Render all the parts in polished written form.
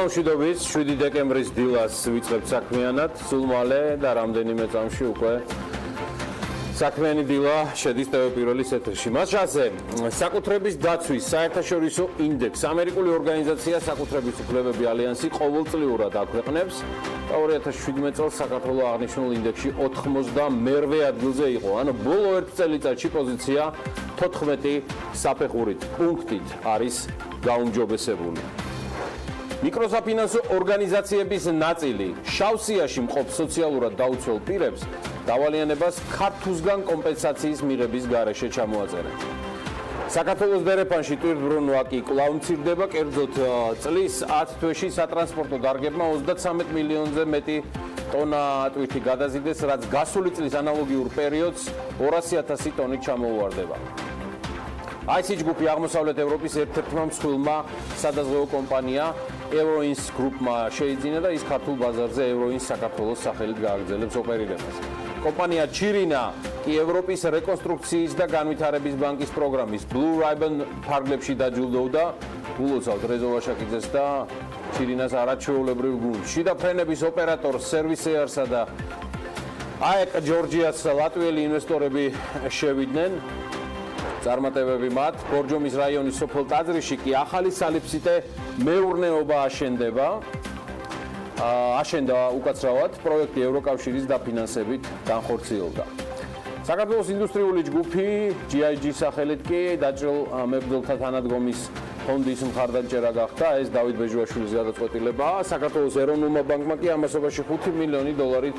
მშვიდობით 7 დეკემბრის დილას ვიწყებთ საქმიანად, სულ მალე და რამდენიმე წამში უკვე საქმიანი დილა შედის Pirvelis ეთერში. მას შანსე საკუთრების დაცვის საერთაშორისო ინდექს ამერიკული ორგანიზაცია საკუთრების უფლებები ალიანსი ყოველწლიურად აქვეყნებს და 2017 წელს საქართველოს აღნიშნულ ინდექსში 92-ე ადგილზე იყო. ანუ ბოლო ერთ წელიწადში პოზიცია 14 საფეხურით პუნქტით არის გაუმჯობესებული. მიკროსაფინანსო ორგანიზაციების ნაწილი შავ სიაში მყოფ სოციალურად დაუცველ პირებს დავალიანებას ქართულსგან კომპენსაციის მიღების გარეშე ჩამოაწერენ. საქართველოს დერეფანში ტვირთბრუნვა კი კვლავ მცირდება, კერძოდ წლის 10 თვეში სატრანსპორტო დარგებმა 33 მილიონზე მეტი ტონა ტვირთი გადაზიდეს, რაც გასული წლის ანალოგიურ პერიოდს 200,000 ტონით ჩამოუვარდება. IC ჯგუფი აღმოსავლეთ ევროპის ერთ-ერთმა მსხვილმა სადაზღვევო კომპანია Euroins Group-მა შეიძინა და ის ქართულ ბაზარზე Euroins საქართველოს სახელით გააგრძელებს ოპერირებას. კომპანია ჩირინა კი ევროპის რეკონსტრუქციის და განვითარების ბანკის პროგრამის Blue Ribbon ფარგლებში დაჯილდოვდა, გულოცავთ რეზო ვაშაკიძეს და ჩირინას არაჩვეულებრივ გუნდს. შიდა ფრენების ოპერატორ სერვისეარსა და ΑΕΚ ჯორჯიას ლატვიელი ინვესტორები შევიდნენ. წარმატებები მათ ბორჯომის რაიონის სოფელ ტაძრიში კი ახალი სალიფციტე მეურნეობა აშენდა უკაცრავად პროექტი ევროკავშირის დაფინანსებით განხორციელდა. საქართველოს ინდუსტრიული ჯგუფი GIG სახელით კი დაჭრილ მებრძოლთა თანადგომის ფონდის მხარდამჭერა გახდა. ეს დავით ბეჟუაშვილის გადაწყვეტილებაა. საქართველოს ეროვნულმა ბანკმა კი ამასობაში 5 მილიონი დოლარით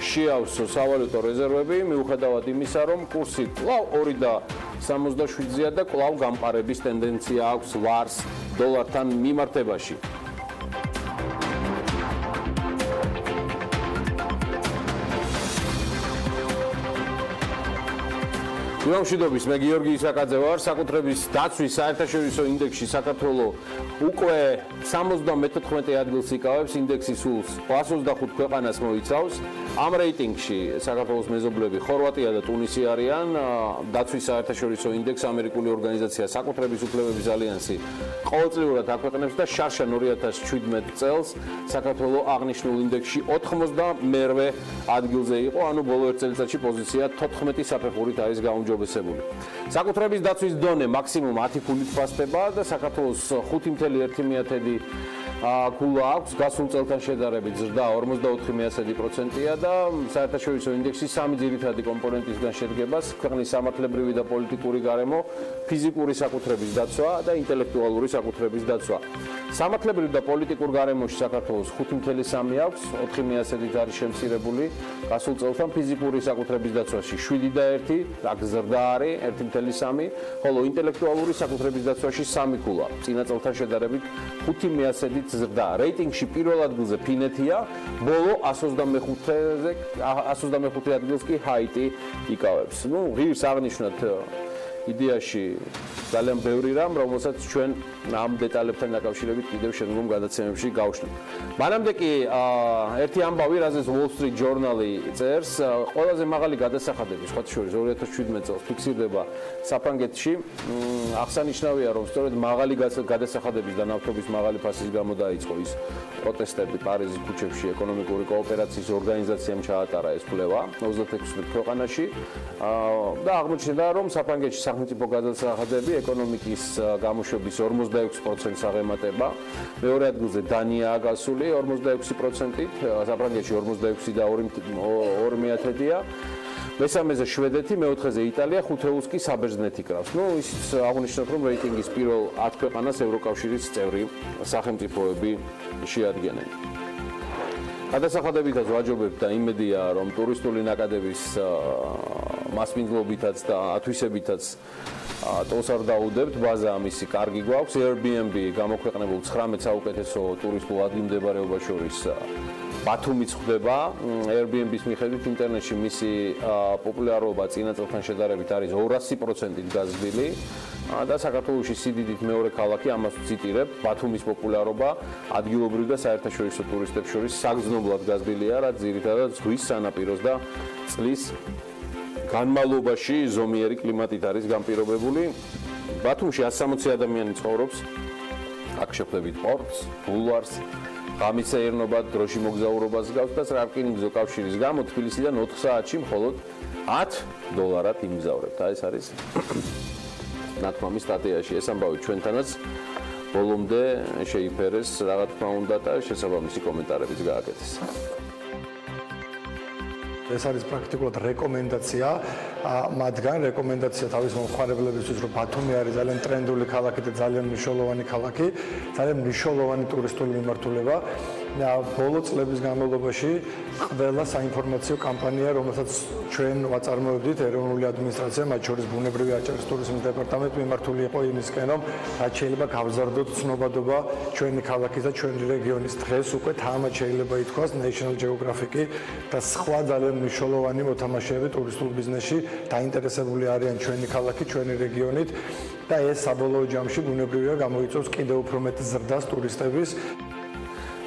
შეავსო სავალუტო რეზერვები, მიუხედავად იმისა, რომ კურსი კვლავ 2.67-ზეა და კვლავ გამყარების ტენდენცია აქვს ლარს დოლართან მიმართებაში. მშვიდობის, მე გიორგი ისაკაძე ვარ. საკუთრების დაცვის საერთაშორისო ინდექსში საქართველოს უკვე 74 ადგილს იკავებს. ინდექსი სულ 125 ქვეყანას მოიცავს. ამ რეიტინგში საქართველოს მეზობლები ხორვატია და ტუნისი არიან. დაცვის საერთაშორისო ინდექსი ამერიკული ორგანიზაცია საკუთრების უფლებების ალიანსი ყოველწლიურად აქვეყნებს და შარშან 2017 წელს საქართველოს აღნიშნულ ინდექსში 92-ე ადგილზე იყო. ანუ ბოლო ერთ წელიწადში პოზიცია 14 საფეხურით არის გაუმჯობესებული. საკუთრების დაცვის დონე მაქსიმუმ 10 ფულით ფასდება და საქართველოს 5.1 ქულა აქვს. გასულ წელთან შედარებით ზრდა 44%-ია და საერთაშორისო ინდექსი სამი ძირითადი კომპონენტისგან შედგება: ქვეყნის სამართლებრივი და პოლიტიკური გარემო, ფიზიკური საკუთრების დაცვა და ინტელექტუალური საკუთრების დაცვა. სამართლებრივ და პოლიტიკურ გარემოში საქართველოს 5.3 აქვს, 4%-ით არის შემცირებული. გასულ წელთან ფიზიკური საკუთრების დაცვაში 7.1, აქ ზრდა არის 1.3, ხოლო ინტელექტუალური საკუთრების დაცვაში 3 ქულა. წინა წელთან შედარებით 5%-ით ზრდა. რეიტინგში პირველ ადგილზე ფინეთია, ბოლო 125 ადგილს კი ჰაიტი იკავებს. ღირს აღნიშნოთ იდეაში ძალიან ბევრი რამ, რომელსაც ჩვენ ამ დეტალებთან დაკავშირებით კიდევ შემდგომ გადაცემებში გავშლით. მანამდე კი ერთი ამბავი, რაზეც Wall Street Journal-ი წერს, ყველაზე მაღალი გადასახადები, სხვათა შორის 2017 წელს ფიქსირდება საფრანგეთში. აღსანიშნავია, რომ სწორედ მაღალი გადასახადების და ნავთობის მაღალი ფასის გამო დაიწყო ის პროტესტები პარიზის ქუჩებში. ეკონომიკური კოოპერაციის ორგანიზაციამ ჩაატარა ეს კვლევა 36 ქვეყანაში და აღმოჩნდა, რომ საფრანგეთში სახელმწიფო გადასახადები ეკონომიკის გამოშვების 46%-ს აღემატება. მეორე ადგილზე დანიაა გასული 46%-ით, საფრანგეთში 46.2%-ია. მესამეზე შვედეთი, მეოთხეზე იტალია, ხუთეულს კი საბერძნეთი კრავს. ის აღნიშნოთ, რომ რეიტინგის პირველ 10 ქვეყანას ევროკავშირის წევრი სახელმწიფოები შეადგენენ. გადასახადებითაც ვაჯობებ და იმედია, რომ ტურისტული ნაკადების მასპინძლობითაც და ათვისებითაც ტოლს არ დაუდებთ, ბაზა ამისი კარგი გვაქვს. Airbnb გამოქვეყნებულ 19 საუკეთესო ტურისტულ ადგილმდებარეობას შორის ბათუმიც ხდება. Airbnb-ის მიხედვით ინტერნეტში მისი პოპულარობა წინა წელთან შედარებით არის 200%-ით გაზრდილი და საქართველოში სიდიდით მეორე ქალაქი, ამას ვციტირებ, ბათუმის პოპულარობა ადგილობრივ და საერთაშორისო ტურისტებს შორის საგრძნობლად გაზრდილია, რაც ძირითადად ზღვის სანაპიროს და წყლის განმავლობაში ზომიერი კლიმატით არის განპირობებული. ბათუმში 160 ადამიანი ცხოვრობს. აქ შეხვდებით პორტს, ბულვარს, ღამის საერნობად, დროში მოგზაურობას გავს და რკინიგზო კავშირის გამო თბილისიდან 4 საათში მხოლოდ $10 იმგზავრებთ. ეს არის ნათქვამი სტატიაში. ეს ამბავი ჩვენთანაც ბოლომდე შეიფერეს, რა თქმა უნდა და შესაბამისი კომენტარებიც გააკეთეს. ეს არის პრაქტიკულად რეკომენდაცია, მათგან რეკომენდაცია თავის მომხმარებლებისთვის, რომ ბათუმი არის ძალიან ტრენდული ქალაქი და ძალიან მნიშვნელოვანი ქალაქი, ძალიან მნიშვნელოვანი ტურისტული მიმართულება. ბოლო წლების განმავლობაში ყველა საინფორმაციო კამპანია, რომელსაც ჩვენ ვაწარმოებდით, ეროვნული ადმინისტრაცია, მათ შორის ბუნებრივი აჭარის ტურიზმის დეპარტამენტი მიმართული იყო იმისკენ, რომ რაც შეიძლება გავზარდოთ ცნობადობა ჩვენი ქალაქის და ჩვენი რეგიონის. დღეს უკვე თამამად შეიძლება ითქვას National Geographic-ი და სხვა ძალიან მნიშვნელოვანი მოთამაშეები ტურისტულ ბიზნესში დაინტერესებული არიან ჩვენი ქალაქი, ჩვენი რეგიონით და ეს საბოლოო ჯამში ბუნებრივია გამოიწვევს კიდევ უფრო მეტ ზრდას ტურისტების.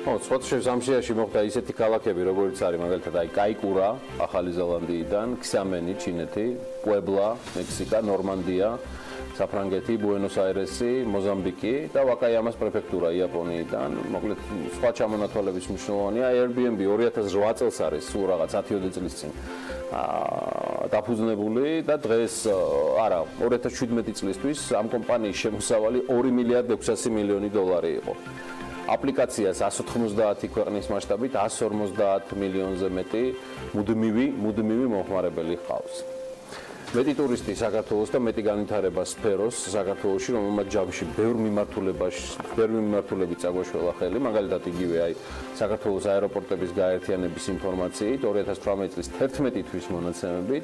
სხვა შემსამშიაში მოხდა ისეთი ქალაქები, როგორც არის მაგალითად კაიკურა, ახალი ზელანდიიდან, ქსამენი, ჩინეთი, პუებლა, მექსიკა, ნორმანდია, საფრანგეთი, ბუენოს-აირესი, მოზამბიკი და ვაკაიამას პრეფექტურა იაპონიიდან. მოკლედ სხვა ჩამონათვალების მნიშვნელოვანია. Airbnb 2008 წელს არის, სულ რაღაც 10-20 წლის წინ დაფუძნებული და დღეს არა, 2017 წლისთვის ამ კომპანიის შემოსავალი $2,600,000,000 იყო. აპლიკაციას 190 ქვეყნის მასშტაბით 150 მილიონზე მეტი მუდმივი მომხმარებელი ჰყავს. მეტი ტურისტი საქართველოს და მეტი განვითარება სფეროს საქართველოში, რომელმაც ჯამში ბევრ მიმართულებით წაგვაშველა ხელი, მაგალითად იგივე საქართველოს აეროპორტების გაერთიანების ინფორმაციით 2018 წლის 11 თვის მონაცემებით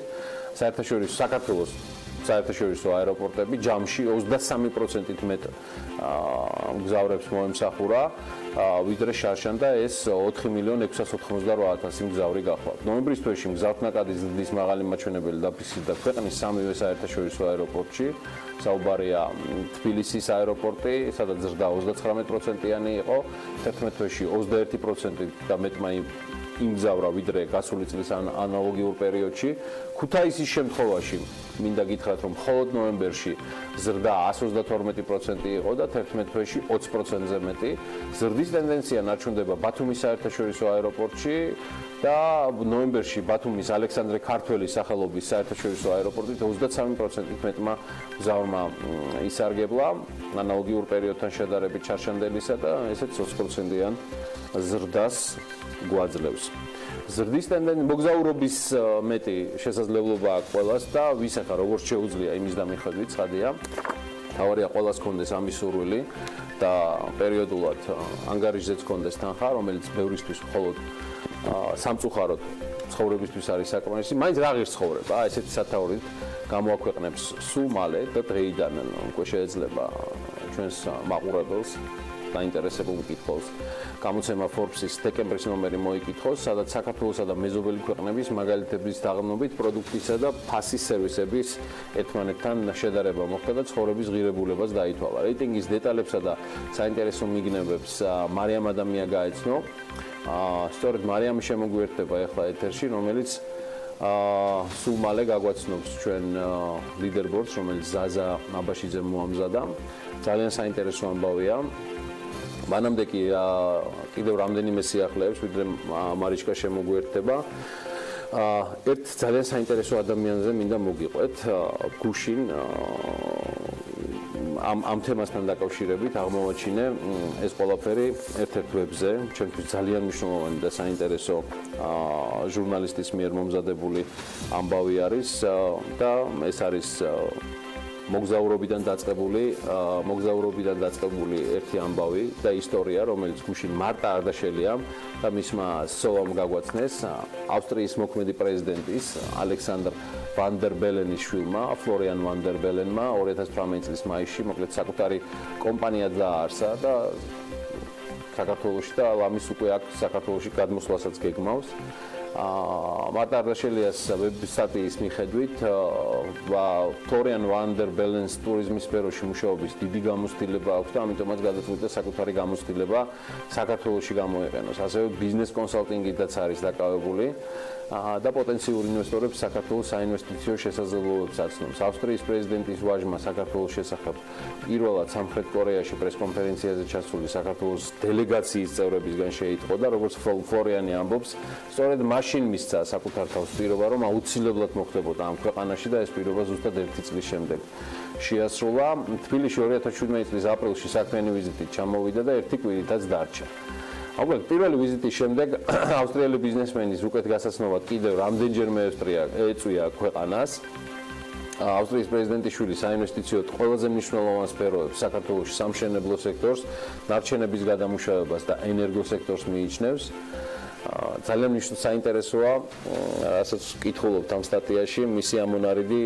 საერთაშორისო აეროპორტები ჯამში 23%-ით მეტ მგზავრებს მოემსახურა, ვიდრე შარშან და ეს 4,688,000 მგზავრი გახლავთ. ნოემბრის თვეში მგზავრთნაკადის ზრდის მაღალი მაჩვენებელი დაფიქსირდა ქვეყნის სამივე საერთაშორისო აეროპორტში. საუბარია თბილისის აეროპორტი, სადაც ზრდა 39%-იანი იყო, 11 თვეში 21% და მეტმა იმგზავრა ვიდრე გასული წლის ანალოგიურ პერიოდში. ქუთაისის შემთხვევაში მინდა გითხრათ, რომ მხოლოდ ნოემბერში ზრდა 132% იყო და 11 თვეში 20%-ზე მეტი. ზრდის ტენდენცია ნარჩუნდება ბათუმის საერთაშორისო აეროპორტში და ნოემბერში ბათუმის ალექსანდრე ქართველის სახელობის საერთაშორისო აეროპორტით 23%-ით მეტმა მგზავრმა ისარგებლა ანალოგიურ პერიოდთან შედარებით ჩარშანდელისა და ესეც 20%-იან ზრდას გვაძლევს. ზრდის ტენდენცია მოგზაურობის მეტი შესაძლებლობა აქვს ყველას და ვის ახლა როგორც შეუძლია იმის და მიხედვით ცხადია. თავარია ყველას კონდეს ამის სურვილი და პერიოდულად ანგარიშზეც კონდეს თანხა, რომელიც ბევრისთვის მხოლოდ სამწუხაროდ ცხოვრებისთვის არის საკმარისი. მაინც რა ღირს ცხოვრება, ესეთი სათაურით გამოაქვეყნებს სულ მალე და დღეიდან უკვე შეეძლება ჩვენს მაყურებელს დაინტერესებულ მკითხველს. გამოცემა Forbes-ის დეკემბრის ნომერი მოიკითხოს, სადაც საქართველოსა და მეზობელი ქვეყნების მაგალითების დაღმობით პროდუქტისა და ფასის სერვისების ერთმანეთთან შედარება მოხდა და ცხოვრების ღირებულებას დაითვალა. რეიტინგის დეტალებსა და საინტერესო მიგნებებს მარიამ ადამია გაეცნო. სწორედ მარიამი შემოგვიერთდება ახლა ეთერში, რომელიც სულ მალე გაგვაცნობს ჩვენ ლიდერბორდს, რომელიც ზაზა აბაშიძემ მოამზადა. ძალიან საინტერესო ამბავია. მანამდე კი კიდევ რამდენიმე სიახლეებს, ვიდრე მარიჩკა შემოგვიერთდება. ერთ ძალიან საინტერესო ადამიანზე მინდა მოგიყვეთ, გუშინ ამ თემასთან დაკავშირებით აღმოვაჩინე ეს ყველაფერი ერთ-ერთ ვებზე, ჩვენთვის ძალიან მნიშვნელოვანი და საინტერესო ჟურნალისტის მიერ მომზადებული ამბავი არის და ეს არის მოგზაურობიდან დაწყებული ერთი ამბავი და ისტორია, რომელიც გუშინ მარტა არდაშელია და მისმა სოვამ გაგვაცნეს ავსტრიის მოქმედი პრეზიდენტის ალექსანდრ ვან დერ ბელენის შვილმა, ფლორიან ვან დერ ბელენმა 2018 წლის მაისში მოკლედ საკუთარი კომპანია დააარსა და საქართველოში და ამის უკვე აქ საქართველოში გადმოსვლასაც გეგმავს. მარტა არდაშელიას ვებსაიტის მიხედვით ფლორიან ვან დერ ბელენს ტურიზმის სფეროში მუშაობის დიდი გამოცდილება აქვს და ამიტომაც გადაწყვიტა საკუთარი გამოცდილება საქართველოში გამოიყენოს. ასევე ბიზნეს კონსალტინგითაც არის დაკავებული და პოტენციურ ინვესტორებს საქართველოს საინვესტიციო შესაძლებლობებს აცნობს. ავსტრიის პრეზიდენტის ვაჟმა საქართველოს შესახებ პირველად სამხრეთ კორეაში პრესკონფერენციაზე ჩასული საქართველოს დელეგაციის წევრებისგან შეიტყო და როგორც ფლორიანი ამბობს, სწორედ მაშინ მისცა საკუთარ თავს პირობა, რომ აუცილებლად მოხდებოდა ამ ქვეყანაში და ეს პირობა ზუსტად 1 წლის შემდეგ შეასრულა. თბილისში 2017 წლის აპრილში საქმიანი ვიზიტით ჩამოვიდა და 1 კვირითაც დარჩა. Auguste, პირველი ვიზიტის შემდეგ ავსტრიელი ბიზნესმენის უკეთ გასაცნობად კიდევ რამდენჯერმე ეწვია ქვეყანას. ავსტრიის პრეზიდენტის შვილი საინვესტიციოდ ყველაზე მნიშვნელოვან სფეროებს საქართველოში სამშენებლო სექტორს, ნარჩენების გადამუშავებას და ენერგო სექტორს მიიჩნევს. ძალიან საინტერესოა, რასაც ვკითხულობთ ამ სტატიაში, მისი ამონარიდი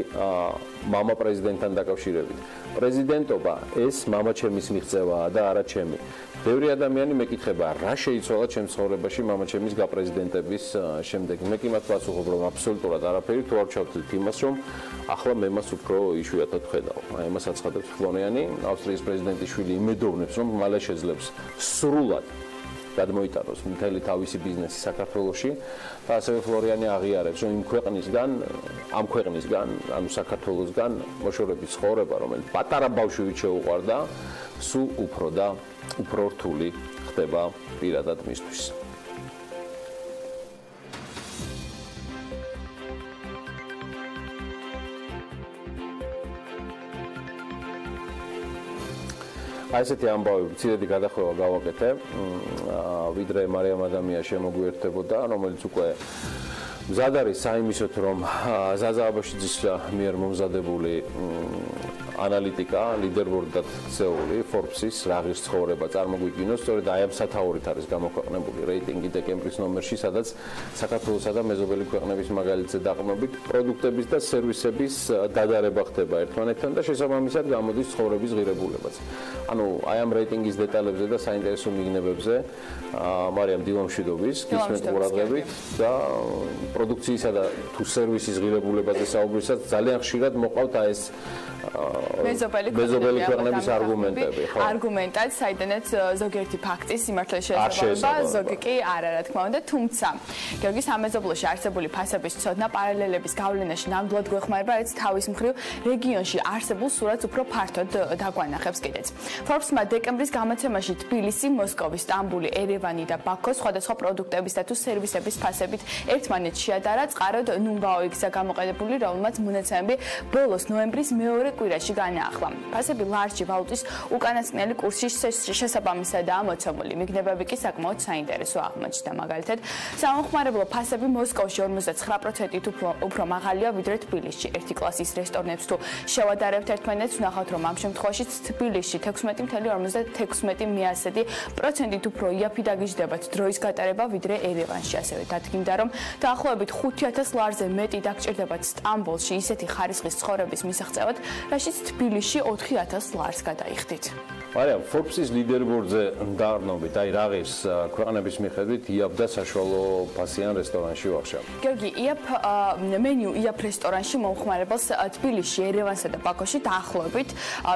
მამა პრეზიდენტთან დაკავშირებით. პრეზიდენტობა ეს მამაჩემის მიღწევაა და არა ჩემი. ბევრი ადამიანი მეკითხება, რა შეიცვალა ჩემს ცხოვრებაში მამაჩემის გაპრეზიდენტების შემდეგ. მე კი მათ პასუხობ, რომ აბსოლუტურად არაფერი, თუ არ ჩავთვლით იმას, რომ ახლა მე მას უფრო იშვიათად ვხედავ. ამას აცხადებს ფლორიანი, ავსტრიის პრეზიდენტის შვილი იმედოვნებს, რომ მალე შეძლებს სრულად გადმოიტანოს მთელი თავისი ბიზნესი საქართველოში და ასევე ფლორიანი აღიარებს, რომ ამ ქვეყნისგან, ანუ საქართველოსგან მოშორების ცხოვრება, რომელიც პატარა ბავშვივით შეუყვარდა, სულ უფრო და უფრო რთული ხდება პირადად მისთვის. ასეთი ამბავი მცირედი გადახვევა გავაკეთე, ვიდრე მარიამ ადამია შემოგვიერთებოდა, რომელიც უკვე მზად არის საიმისოთ, რომ ზაზა აბაშიძის მიერ მომზადებული ანალიტიკა, ლიდერბორდად ქცეული, Forbes-ის რაღის ცხოვრება წარმოგვიდგინოს, სწორედ აი ამ სათაურით არის გამოქვეყნებული რეიტინგი დეკემბრის ნომერში, სადაც საქართველოსა და მეზობელი ქვეყნების მაგალითზე დაყრდნობით პროდუქტების და სერვისების დადარება ხდება ერთმანეთთან და შესაბამისად გამოდის ცხოვრების ღირებულებაც. ანუ აი ამ რეიტინგის დეტალებზე და საინტერესო მიგნებებზე მარიამ დილა მშვიდობის, გისმენთ ყურადღებით და პროდუქციისა და თუ სერვისის ღირებულებაზე საუბრისას ძალიან ხშირად მოყავთ აი ეს მეზობელი ქვეყნების არგუმენტები, ხო? არგუმენტად, საიდანაც ზოგიერთი ფაქტის სიმართლე შესაძლებლობა, ზოგი კი არა, რა თქმა უნდა, თუმცა გეორგი სამეზობლოში არსებული ფასების ცოდნა პარალელების გავლენაში ნამდვილად გვეხმარება, რაც თავის მხრივ რეგიონში არსებულ სურათს უფრო ფართოდ დაგვანახებს კიდეც. Forbes-მა დეკემბრის გამოცემაში თბილისი, მოსკოვი, სტამბული, ერევანი და ბაქო სხვადასხვა პროდუქტების და თუ სერვისების ფასებით ერთმანეთს შეადარა, წყაროდ ნუმბაო იქცა გამოყენებული, რომელმაც მონაცემები ბოლოს ნოემბრის მეორე კვირაში განაახლა. ფასები ლარჯი ვალუტის უკანასკნელი კურსის შესაბამისადაა მოცემული. მიგნებები კი საკმაოდ საინტერესო აღმოჩნდა. მაგალითად, სამომხმარებლო ფასები მოსკოვში 49%-ით უფრო მაღალია ვიდრე თბილისში. ერთი კლასის რესტორნებს თუ შევადარებთ ერთმანეთს, ვნახავთ, რომ ამ შემთხვევაში თბილისში 16.56%-ით უფრო იაფი დაგიჯდებათ დროის გატარება ვიდრე ერევანში. ასევე დადგინდა, რომ დაახლოებით 5,000 ლარზე მეტი დაგჭირდებათ სტამბოლში ისეთი ხარისხის ცხოვრების მისაღწევად, რაშიც თბილისში 4,000 ლარს გადაიხდით. მარიამ, Forbes-ის ლიდერბორდზე დაყრდნობით, აი რაღის ქვეყნების მიხედვით იაფ და საშუალო ფასიან რესტორანში ვახშავ. გეორგი, მენიუ იაფ რესტორანში მომხმარებელს თბილისში, ერევანსა და ბაქოში დაახლოებით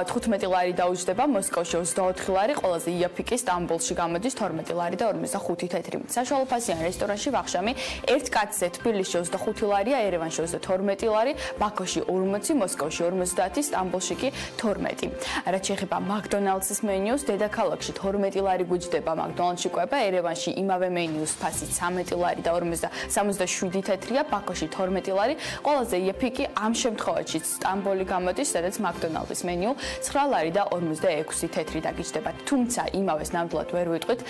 15 ლარი დაუჯდება, მოსკოვში 24 ლარი, ყველაზე იაფი კი სტამბოლში გამოდის 12 ლარი და 45 თეთრი. საშუალო ფასიან რესტორანში ვახშამი ერთ კაცზე თბილისში 25 ლარია, ერევანში 22 ლარი, ბაქოში 40, მოსკოვში 50, სტამბოლში კი 12. რაც შეეხება მაკდონალდსის მენიუს, დედაქალაქში 12 ლარი გუჯდება მაკდონალდში კვება, ერევანში იმავე მენიუს ფასით 13 ლარი და 67 თეთრია, ბაქოში 12 ლარი, ყველაზე იაფი კი ამ შემთხვევაში სტამბოლი გამოდის, სადაც მაკდონალდის მენიუ 9 ლარი და 46 თეთრი დაგიჯდება. თუმცა იმავეს ნამდვილად ვერ ვიტყვით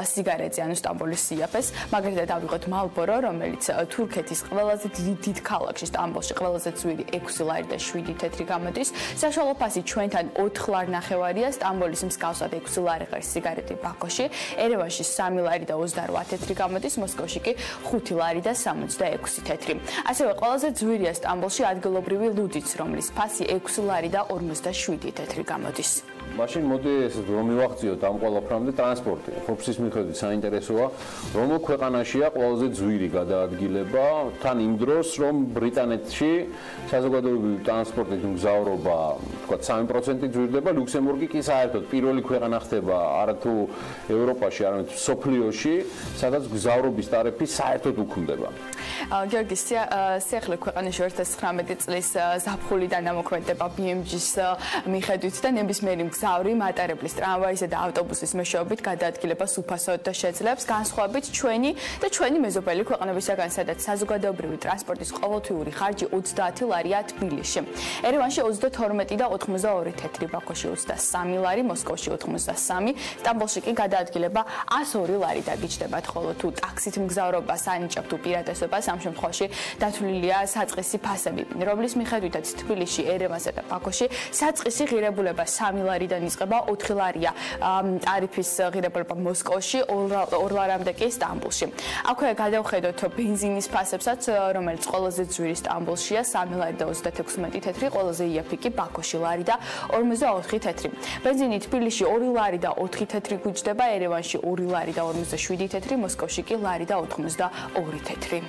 სიგარეტზე, ანუ სტამბოლის სიაფეს, მაგალითად ავიღოთ მალბორო, რომელიც თურქეთის ყველაზე დიდ ქალაქში სტამბოლში ყველაზე ძვირი 6 ლარი და 7 თეთრი გამოდის. საშუალო ფასი ჩვენთან 4 ლარი ნახევარია, სტამბოლის მსგავსად 6 ლარი ღირს სიგარეტი ბაქოში, ერევანში 3 ლარი და 28 თეთრი გამოდის, მოსკოვში კი 5 ლარი და 66 თეთრი. ასევე ყველაზე ძვირია სტამბოლში ადგილობრივი ლუდიც, რომლის ფასი 6 ლარი და 57 თეთრი გამოდის. მაშინ მოდი ესე რომ მივახციოთ ამ ყველაფრამდე ტრანსპორტი. Forbes-ის მიხედვით საინტერესოა, რომელ ქვეყანაშია ყველაზე ძვირი გადაადგილება, თან იმ დროს, რომ ბრიტანეთში საზოგადოებრივი ტრანსპორტით მგზავრობა, თქვა 3% ძვირდება, ლუქსემბურგი კი საერთოდ პირველი ქვეყანა ხდება არათუ ევროპაში, არამედ მსოფლიოში, სადაც მგზავრობის ტარიფი საერთოდ უქმდება. გიორგი, სიახლე ქვეყანაში 2019 წლის ზაფხულიდან ამოქმედება BMG-ს მიხედვით და ნებისმიერი მგზავრი მატარებლის, ტრამვაისა და ავტობუსის მეშვეობით გადაადგილებას უფასოდ შეძლებს, განსხვავებით ჩვენი მეზობელი ქვეყნებისაგან, სადაც საზოგადოებრივი ტრანსპორტის ყოველთვიური ხარჯი 30 ლარია თბილისში. ერევანში 32 და 82 თეთრი, ბაქოში 23 ლარი, მოსკოვში 83, სტამბოლში კი გადაადგილება 102 ლარი დაგიჯდებათ, ხოლო თუ ტაქსით მგზავრობას ანიჭებთ უპირატესობას, ამ შემთხვევაში დათვლილია საწყისი ფასები, რომლის მიხედვითაც თბილისში, ერევანსა და ბაქოში საწყისი ღირებულება 3 ლარიდან იწყება, 4 ლარია ტარიფის ღირებულება მოსკოვში, 2 ლარამდე კი სტამბოლში. აქვე გადავხედოთ ბენზინის ფასებსაც, რომელიც ყველაზე ძვირი სტამბოლშია, 3 ლარი და 36 თეთრი, ყველაზე იაფი კი ბაქოში ლარი და 54 თეთრი. ბენზინი თბილისში 2 ლარი და 4 თეთრი გვიჯდება, ერევანში 2 ლარი და 47 თეთრი, მოსკოვში კი ლარი და 82 თეთრი.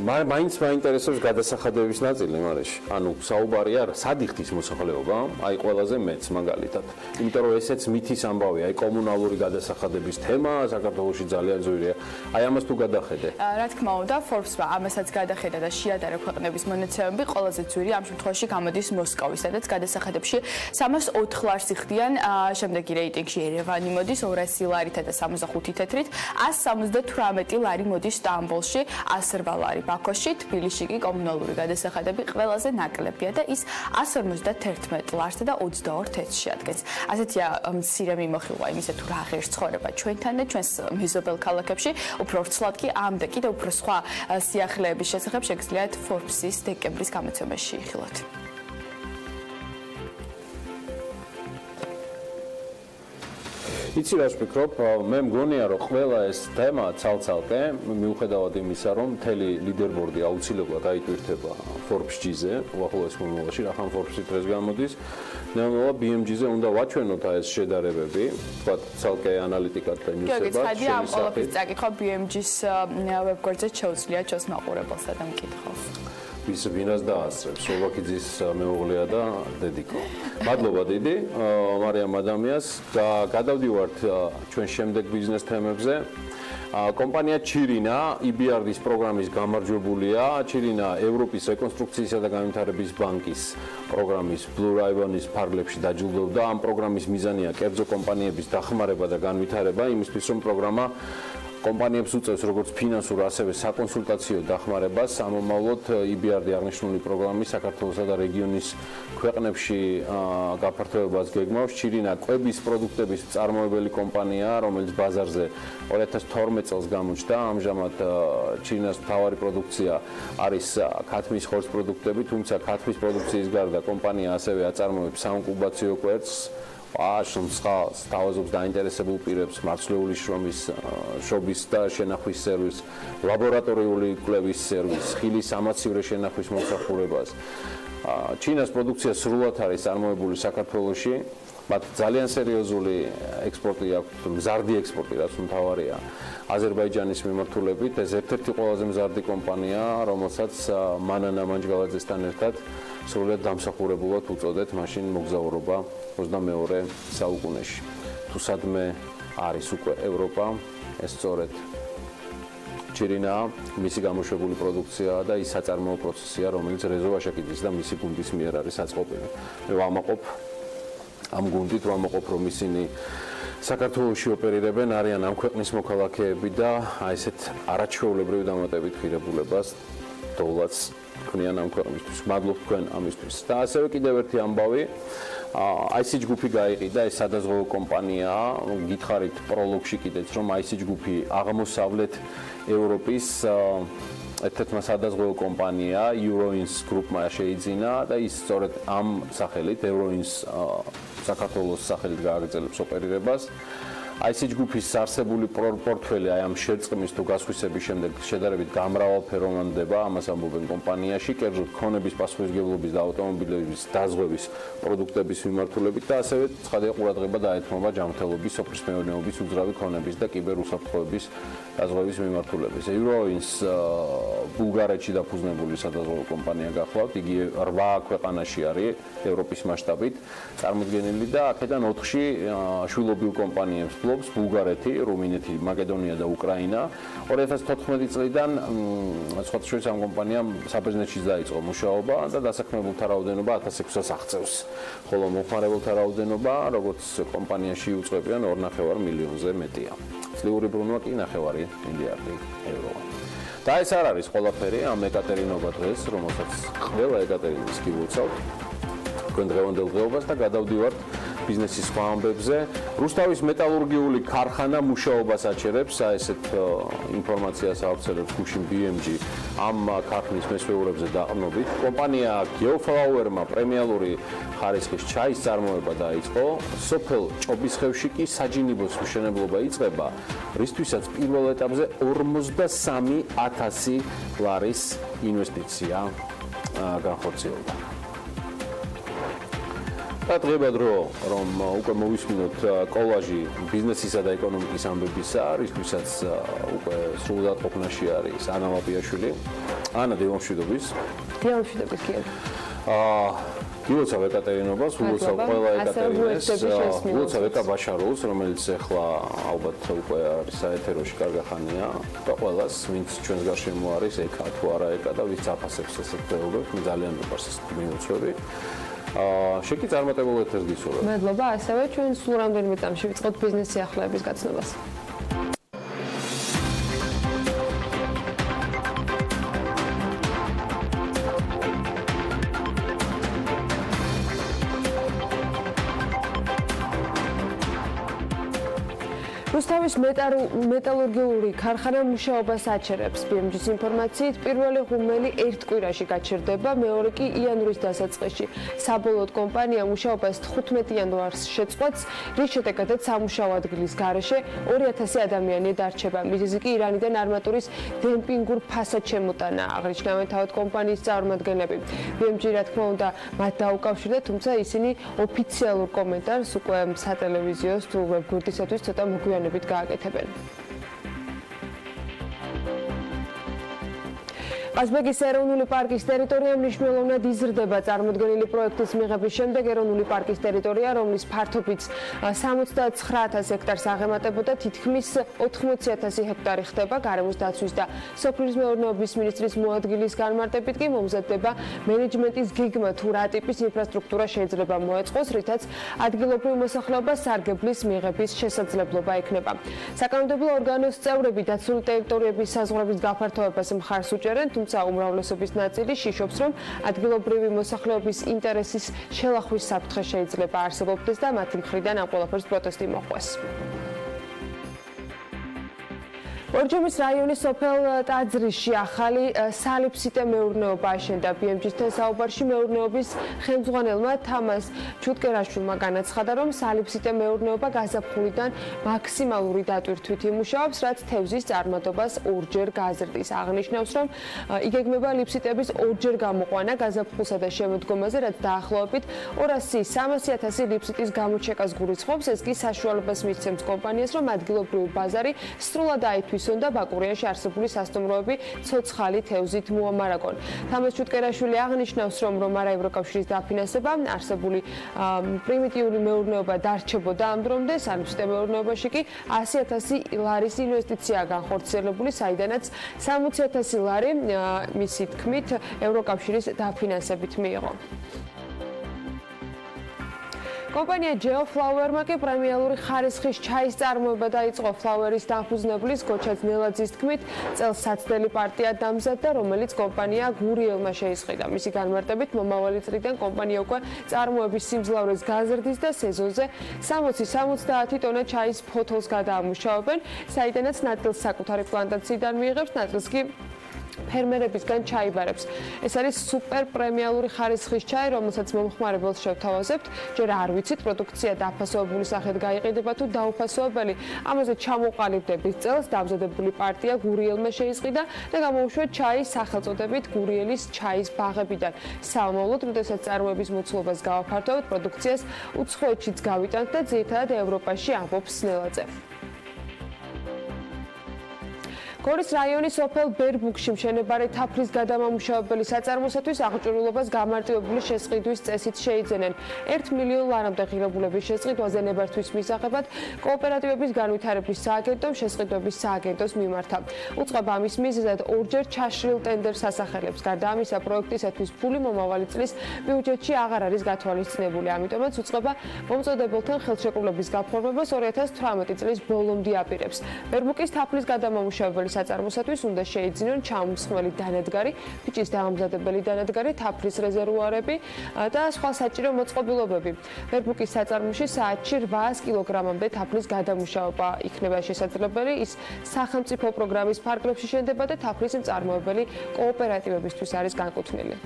მაინც მაინტერესებს გადასახადების ნაწილი მარეში. ანუ საუბარია სადიხდის მოსახლეობა, აი ყველაზე მეც მაგალითად. იმიტომ რომ ესეც მითის ამბავია, აი კომუნალური გადასახადების თემა საქართველოში ძალიან ძვირია. აი ამას თუ გადახედე. რა თქმა უნდა, Forbes-მა ამასაც გადახედა და შეადარა ქვეყნების მონაცემები, ყველაზე ძვირი ამ შემთხვევაში გამოდის მოსკოვი, სადაც გადასახადებში 304 ლარს იხდიან, შემდეგი რეიტინგში ერევანი მოდის 200 ლარითა და 65 თეთრით, 178 ლარი მოდის სტამბოლში, 108 ლარი ბაქოში, თბილისში კი კომუნალური გადასახადები ყველაზე ნაკლებია და ის 151 ლარსა და 22 თეთრს შეადგენს. ასეთია მცირე მიმოხილვა იმისა თუ რა ღირს ცხოვრება ჩვენთან და ჩვენს მეზობელ ქალაქებში, უფრო ვრცლად კი ამ და კიდევ უფრო სხვა სიახლეების შესახებ შეგიძლიათ Forbes-ის დეკემბრის გამოცემაში იხილოთ. იცი რა ვფიქრობ, მე მგონია რომ ყველა ეს თემა ცალ-ცალკე მიუხედავად იმისა, რომ მთელი ლიდერბორდი აუცილებლად აიტვირთება Forbes-ზე, უახლოეს მომავალში, რახან Forbes-ი დღეს გამოდის, ნელა BMG-ზე უნდა ვაჩვენოთ ეს შედარებები, თქვა ცალკე ანალიტიკად და ნიუსებად. გიორგი, ცხადი ამ ყველაფრის წაკითხვა BMG-ს ვებგვერდზე შეუძლია ჩვენს მაყურებელსა და მკითხველს. ვინას დაასწრებს, სლოვაკიძის მეუღლეა და დედიკო. მადლობა დიდი მარიამ ადამიანს და გადავდივართ ჩვენ შემდეგ ბიზნეს თემებზე. კომპანია ჩირინა EBRD-ის პროგრამის გამარჯვებულია. ჩირინა ევროპის რეკონსტრუქციისა და განვითარების ბანკის პროგრამის Blue Ribbon-ის ფარგლებში დაჯილდოვდა. ამ პროგრამის მიზანია კერძო კომპანიების დახმარება და განვითარება, იმისთვის რომ პროგრამა კომპანიებს უწევს როგორც ფინანსურ, ასევე საკონსულტაციო დახმარებას. ამომავლოდ EBRD აღნიშნული პროგრამის საქართველოსა და რეგიონის ქვეყნებში გაფართოებას გეგმავს. ჩირინა კვების პროდუქტების მწარმოებელი კომპანიაა, რომელიც ბაზარზე 2012 წელს გამოჩნდა. ამჟამად ჩირინას მთავარი პროდუქცია არის ქათმის ხორცს პროდუქტები, თუმცა ქათმის პროდუქციის გარდა კომპანია ასევე აწარმოებს საინკუბაციო კვერცხს, თავაზობს დაინტერესებულ პირებს მარცვლეული შრომის და შენახვის სერვისს, ლაბორატორიული კვლევის სერვისს, ხილის ამაცივრე შენახვის მომსახურებას. ჩინას პროდუქცია სრულად არის წარმოებული საქართველოში, მათ ძალიან სერიოზული ექსპორტი აქვს, მზარდი ექსპორტი, რაც მთავარია აზერბაიჯანის მიმართულებით. ეს ერთ-ერთი ყველაზე მზარდი კომპანია, რომელსაც მანანა მანჯგალაძესთან ერთად სრულად დამსახურებულად უწოდეთ მაშინ მოგზაურობა 22 საუკუნეში. თუ სადმე არის უკვე ევროპა, ეს სწორედ ჩირინა, მისი გამოშვებული პროდუქცია და ის საწარმოო პროცესია, რომელიც რეზო ვაშაკიძის და მისი გუნდის მიერ არის აწყობილი. მე ვამაყობ ამ გუნდით, ვამაყობ რომ ისინი საქართველოში ოპერირებენ, არიან ამ ქვეყნის მოქალაქეები და აი ესეთ არაჩვეულებრივ დამატებით ღირებულებას დოვლაც ქმნიან ამ ქვეყნისთვის. მადლობ თქვენ ამისთვის. და ასევე კიდევ ერთი ამბავი, IC ჯგუფი გაიყიდა, ეს სადაზღვევო კომპანიაა. გითხარით პროლოგში კიდეც, რომ IC ჯგუფი აღმოსავლეთ ევროპის ერთ-ერთმა სადაზღვევო კომპანია Euroins Group-მა შეიძინა და ის სწორედ ამ სახელით Euroins საქართველოს სახელით გააგრძელებს ოპერირებას. ICG Group-ის არსებული პორტფელი აი ამ შერწყმის თუ გასხვისების შემდეგ შედარებით გამრავალფეროვანდება, ამას ამბობენ კომპანიაში, კერძოდ ქონების პასუხისმგებლობის და ავტომობილების დაზღვევის პროდუქტების მიმართულებით და ასევე ცხადია ყურადღება დაეთმობა ჯანმრთელობის, სოფლის მეურნეობის, უძრავი ქონების და კიბერუსაფრთხოების დაზღვევის მიმართულებით. Euroins ბულგარეთში დაფუძნებული სადაზღვევო კომპანია გახლავთ, იგი 8 ქვეყანაში არის ევროპის მასშტაბით წარმოდგენილი და აქედან 4-ში შვილობილ კომპანიებს ბულგარეთი, რუმინეთი, მაკედონია და უკრაინა. 2014 წლიდან სხვათა შორის ამ კომპანიამ საბიზნესში დაიწყო მუშაობა და დასაქმებულთა რაოდენობა 1600-ს აღწევს. ხოლო მომხმარებელთა რაოდენობა, როგორც კომპანიაში უწყებიან 2.5 მილიონზე მეტია. წლიური ბრუნვა კი 9 მილიარდი ევროა. და ეს არ არის ყველაფერი ამ ეკატერინობა დღეს, რომელსაც ყველა ეკატერინეს გილოცავთ. თქვენ დღევანდელ დღეობას და გადავდივართ ბიზნესის სხვა ამბებზე. რუსთავის მეტალურგიული ქარხანა მუშაობას აჩერებს, ესეთ ინფორმაციას ავრცელებს გუშინ BMG ამ ქარხნის მესვეურებზე დაყრდნობით. კომპანია გეოფლაუერმა პრემიალური ხარისხის ჩაის წარმოება დაიწყო. სოფელ ჭობისხევში კი საჯინიბოს მშენებლობა იწყება, რისთვისაც პირველ ეტაპზე 43,000 ლარის ინვესტიცია განხორციელდა. დღეება დრო, რომ უკვე მოვისმინოთ კოლაჟი ბიზნესისა და ეკონომიკის ამბებისა, რისთვისაც უკვე სრულად ყოფნაში არის ანა ლაპიაშვილი. ანა, დილამშვიდობის. დილამშვიდობის კი. გილოცავ ეკატერინობას, ვილოცავ ყველა ეკატერინეს, ვილოცავ ეკა ბაშარულს, რომელიც ახლა ალბათ უკვე არის საეთეროში კარგი ხანია და ყველას, ვინც ჩვენს გარშემო არის, ეკა თუ არა ეკა და ვინც აფასებს ესეთ დღეობებს, მე ძალიან მიყვარს ეს მიმოწვევი. შეკი წარმატებულ ეთერს გისურვებ. მადლობა, ასევე ჩვენ სულ რამდენიმე წამში ვიწყოთ ბიზნეს სიახლეების გაცნობას. რუსთავის მეტალურგიული ქარხანა მუშაობას აჩერებს. BMG-ის ინფორმაციით, პირველი ღუმელი ერთ კვირაში გაჩერდება, მეორე კი იანვრის დასაწყისში. საბოლოოდ კომპანია მუშაობას 15 იანვარს შეწყვეტს, რის შედეგადაც სამუშაო ადგილის გარეშე 2000 ადამიანი დარჩება. მიზეზი კი ირანიდან არმატურის დემპინგურ ფასად შემოტანა, აღნიშნავენ თავად კომპანიის წარმომადგენლები. BMG, რა თქმა უნდა, მათ დაუკავშირდა, თუმცა ისინი ოფიციალურ კომენტარს უკვე სატელევიზიოს თუ ვებგვერდისათვის ცოტა მოგვიანებით გააკეთებენ. ყაზბეგის ეროვნული პარკის ტერიტორია მნიშვნელოვნად იზრდება. წარმოდგენილი პროექტის მიღების შემდეგ ეროვნული პარკის ტერიტორია, რომლის ფართობიც 79000 ჰექტარს აღემატებოდა, თითქმის 80000 ჰექტარი ხდება. გარემოს დაცვის და სოფლის მეურნეობის მინისტრის მოადგილის განმარტებით კი მომზადდება მენეჯმენტის გეგმა, თუ რა ტიპის ინფრასტრუქტურა შეიძლება მოეწყოს, რითაც ადგილობრივ მოსახლეობას სარგებლის მიღების შესაძლებლობა ექნება. საკანონმდებლო ორგანოს წევრები დაცული ტერიტორიების საზღვრების გაფართოებას მხარს უჭერენ, თუმცა უმრავლესობის ნაწილი შიშობს, რომ ადგილობრივი მოსახლეობის ინტერესის შელახვის საფრთხე შეიძლება არსებობდეს და მათი მხრიდან ამ ყველაფერს პროტესტი მოჰყვეს. ორჯომის რაიონის სოფელ ტაძრისში ახალი სალიფსიტე მეურნეობა აშენდა. BMG-თან საუბარში მეურნეობის ხელმძღვანელმა თამას ჩუტკერაშვილმა განაცხადა, რომ სალიფსიტე მეურნეობა გაზაფხულიდან მაქსიმალური დატვირთვით იმუშავებს, რაც თევზის წარმატებას ორჯერ გაზრდის. აღნიშნავს, რომ იგეგმება ლიფსიტების ორჯერ გამოყვანა გაზაფხულსა და შემოდგომაზე, რაც დაახლოებით 200-300 ლიფსიტის გამოჩეკას გულისხმობს. ეს კი საშუალებას მისცემს კომპანიას, რომ ადგილობრივი ბაზარი სრულად აითვისოს და ბაკურიაში არსებული სასტუმროები ცოცხალი თევზით მოამარაგონ. თამას ჩუტკერაშვილი აღნიშნავს, რომ არა ევროკავშირის დაფინანსება, არსებული პრიმიტიული მეურნეობა დარჩებოდა ამ დრომდე, სალიფსიტე მეურნეობაში კი 100000 ლარის ინვესტიცია განხორციელებული, საიდანაც 60000 ლარი მისი თქმით ევროკავშირის დაფინანსებით მიიღო. კომპანია Geoflower-მა კი პრემიალური ხარისხის ჩაის წარმოება დაიწყო. ფლაუერის დამფუძნებლის გოჩა ძნელაძის თქმით, წელს საცდელი პარტია დამზადდა, რომელიც კომპანია გურიელმა შეისყიდა. მისი განმარტებით, მომავალი წლიდან კომპანია უკვე წარმოების სიმძლავრეს გაზრდის და სეზონზე 60-70 ტონა ჩაის ფოთოლს გადაამუშავებენ, საიდანაც ნაწილს საკუთარი პლანტაციიდან მიიღებს, ნაწილს კი ფერმერებისგან ჩაიბარებს. ეს არის სუპერ პრემიალური ხარისხის ჩაი, რომელსაც მომხმარებელს შევთავაზებთ. ჯერ არ ვიცით, პროდუქცია დაფასოვებული სახით გაიყიდება თუ დაუფასოებელი. ამაზე ჩამოყალიბდების წელს დამზადებული პარტია გურიელმა შეისყიდა და გამოუშვა ჩაის სახელწოდებით გურიელის ჩაის ბაღებიდან. სამომავლოდ, როდესაც წარმოების მოცულობას გავაფართოვებთ, პროდუქციას უცხოეთშიც გავიტანთ და ძირითადად ევროპაში ამბობს სნელაძე. გორის რაიონის სოფელ ბერბუქში მშენებარე თაფლის გადამამუშავებელი საწარმოსათვის აღჭურვილობას გამარტივებული შესყიდვის წესით შეიძენენ. 1 მილიონ ლარამდე ღირებულების შესყიდვაზე ნებართვის მისაღებად კოოპერატივების განვითარების სააგენტომ შესყიდვების სააგენტოს მიმართა. უწყება ამის მიზეზად ორჯერ ჩაშრილ ტენდერს ასახელებს. გარდა ამისა, პროექტისათვის ფული მომავალი წლის ბიუჯეტში აღარ არის გათვალისწინებული. ამიტომაც უწყება მომწოდებელთან ხელშეკრულების გაფორმებას 2018 წლის ბოლომდე აპირებს. ბერბუქის თაფლის გადამამუშავებელი საწარმოსათვის უნდა შეიძინონ ჩამომსხმელი დანადგარი, ფიჭის დამამზადებელი დანადგარი, თაფლის რეზერვუარები და სხვა საჭირო მოწყობილობები. ბერბუქის საწარმოში საათში 800 კილოგრამამდე თაფლის გადამუშავება იქნება შესაძლებელი. ის სახელმწიფო პროგრამის ფარგლებში შენდება და თაფლის მწარმოებელი კოოპერატივებისთვის არის განკუთვნილი.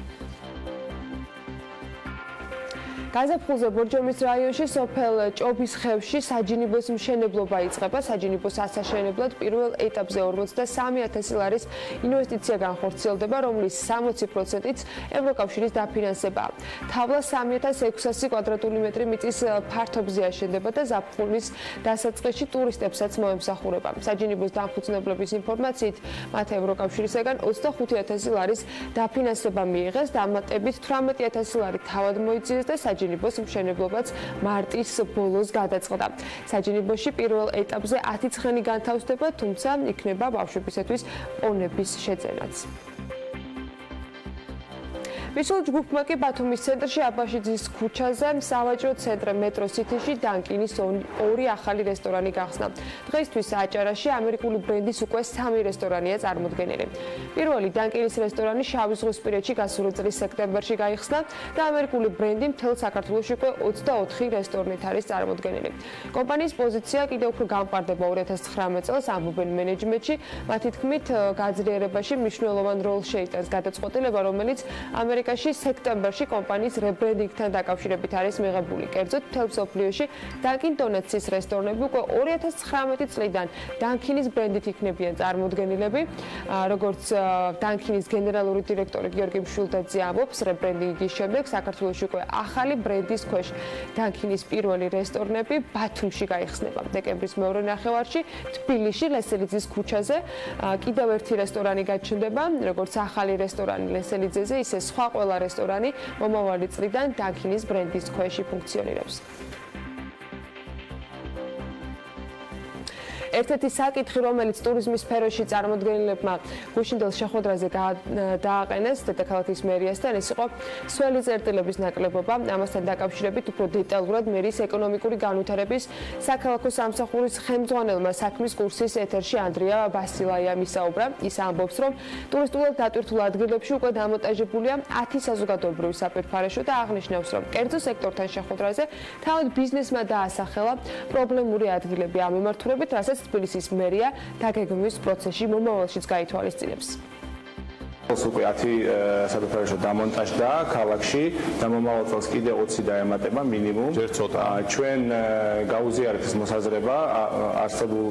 გაზაფხულზე ბორჯომის რაიონში სოფელ ჭობის ხევში საჯინიბოს მშენებლობა იწყება. საჯინიბოს ასაშენებლად პირველ ეტაპზე 53,000 ლარის ინვესტიცია განხორციელდება, რომლის 60%-იც ევროკავშირის დაფინანსებაა. თავლა 3,600 კვადრატული მეტრი მიწის ფართობზე აშენდება და ზაფხულის დასაწყისში ტურისტებსაც მოემსახურება. საჯინიბოს დამფუძნებლების ინფორმაციით, მათ ევროკავშირისგან 25,000 ლარის დაფინანსება მიიღეს, დამატებით 18,000 ლარი თავად მოიწიეს და საჯინიბოს მშენებლობაც მარტის ბოლოს გადაწყდა. საჯინიბოში პირველ ეტაპზე 10 ცხენი განთავსდება, თუმცა იქნება ბავშვებისათვის პონების შეძენაც. მისულ ჯგუფმა კი ბათუმის ცენტრში აბაშიძის ქუჩაზე სავაჭრო ცენტრ მეტრო სიტიში დანკინის ორი ახალი რესტორანი გახსნა. დღეისთვის აჭარაში ამერიკული ბრენდის უკვე 3 რესტორანია წარმოდგენილი. პირველი დანკინის რესტორანი შავიზღვისპირეთში გასული წლის სექტემბერში გაიხსნა და ამერიკული ბრენდი მთელ საქართველოში უკვე 24 რესტორნით არის წარმოდგენილი. კომპანიის პოზიცია კიდევ უფრო გამყარდება 2019 წელს ამბობენ მენეჯმენტში. მათი თქმით, გაძლიერებაში მნიშვნელოვან როლს შეიტანს გადაწყვეტილება, რომელიც ამერიკაში სექტემბერში კომპანიის რებრენდინგთან დაკავშირებით არის მიღებული. კერძოდ, მთელ მსოფლიოში დანკინ დონატსის რესტორნები უკვე 2019 წლიდან დანკინის ბრენდით იქნებიან წარმოდგენილები. როგორც დანკინის გენერალური დირექტორი გიორგი მშვილდაძე ამბობს, რებრენდინგის შემდეგ საქართველოში უკვე ახალი ბრენდის ქვეშ დანკინის პირველი რესტორნები ბათუმში გაიხსნება. დეკემბრის მეორე ნახევარში თბილისში ლესელიძის ქუჩაზე კიდევ ერთი რესტორანი გაჩნდება, როგორც ახალი რესტორანი ლესელიძეზე, ისე სხვა ყველა რესტორანი მომავალი წლიდან დანკინის ბრენდის ქვეშ ფუნქციონირებს. ერთ-ერთი საკითხი, რომელიც ტურიზმის სფეროში წარმოდგენილებმა გუშინდელ შეხვედრაზე დააყენეს დედაქალაქის მერიასთან, ეს იყო სველი წერტილების ნაკლებობა. ამასთან დაკავშირებით უფრო დეტალურად მერის ეკონომიკური განვითარების საქალაქო სამსახურის ხელმძღვანელმა საქმის კურსის ეთერში ანდრია ბასილაიამ ისაუბრა. ის ამბობს, რომ ტურისტულად დატვირთულ ადგილებში უკვე დამონტაჟებულია 10 საზოგადოებრივი საპირფარეშო და აღნიშნავს, რომ კერძო სექტორთან შეხვედრაზე თავად ბიზნესმა დაასახელა პრობლემური ადგილები ამ მიმართულებით, რასაც თბილისის მერია დაგეგმვის პროცესში მომავალშიც გაითვალისწინებს. უკვე 10 საფრთხეში დამონტაჟდა ქალაქში და მომავალ წელს კიდე 20 დაემატება მინიმუმ. ჩვენ გაუზიარეთ ეს მოსაზრება არსებულ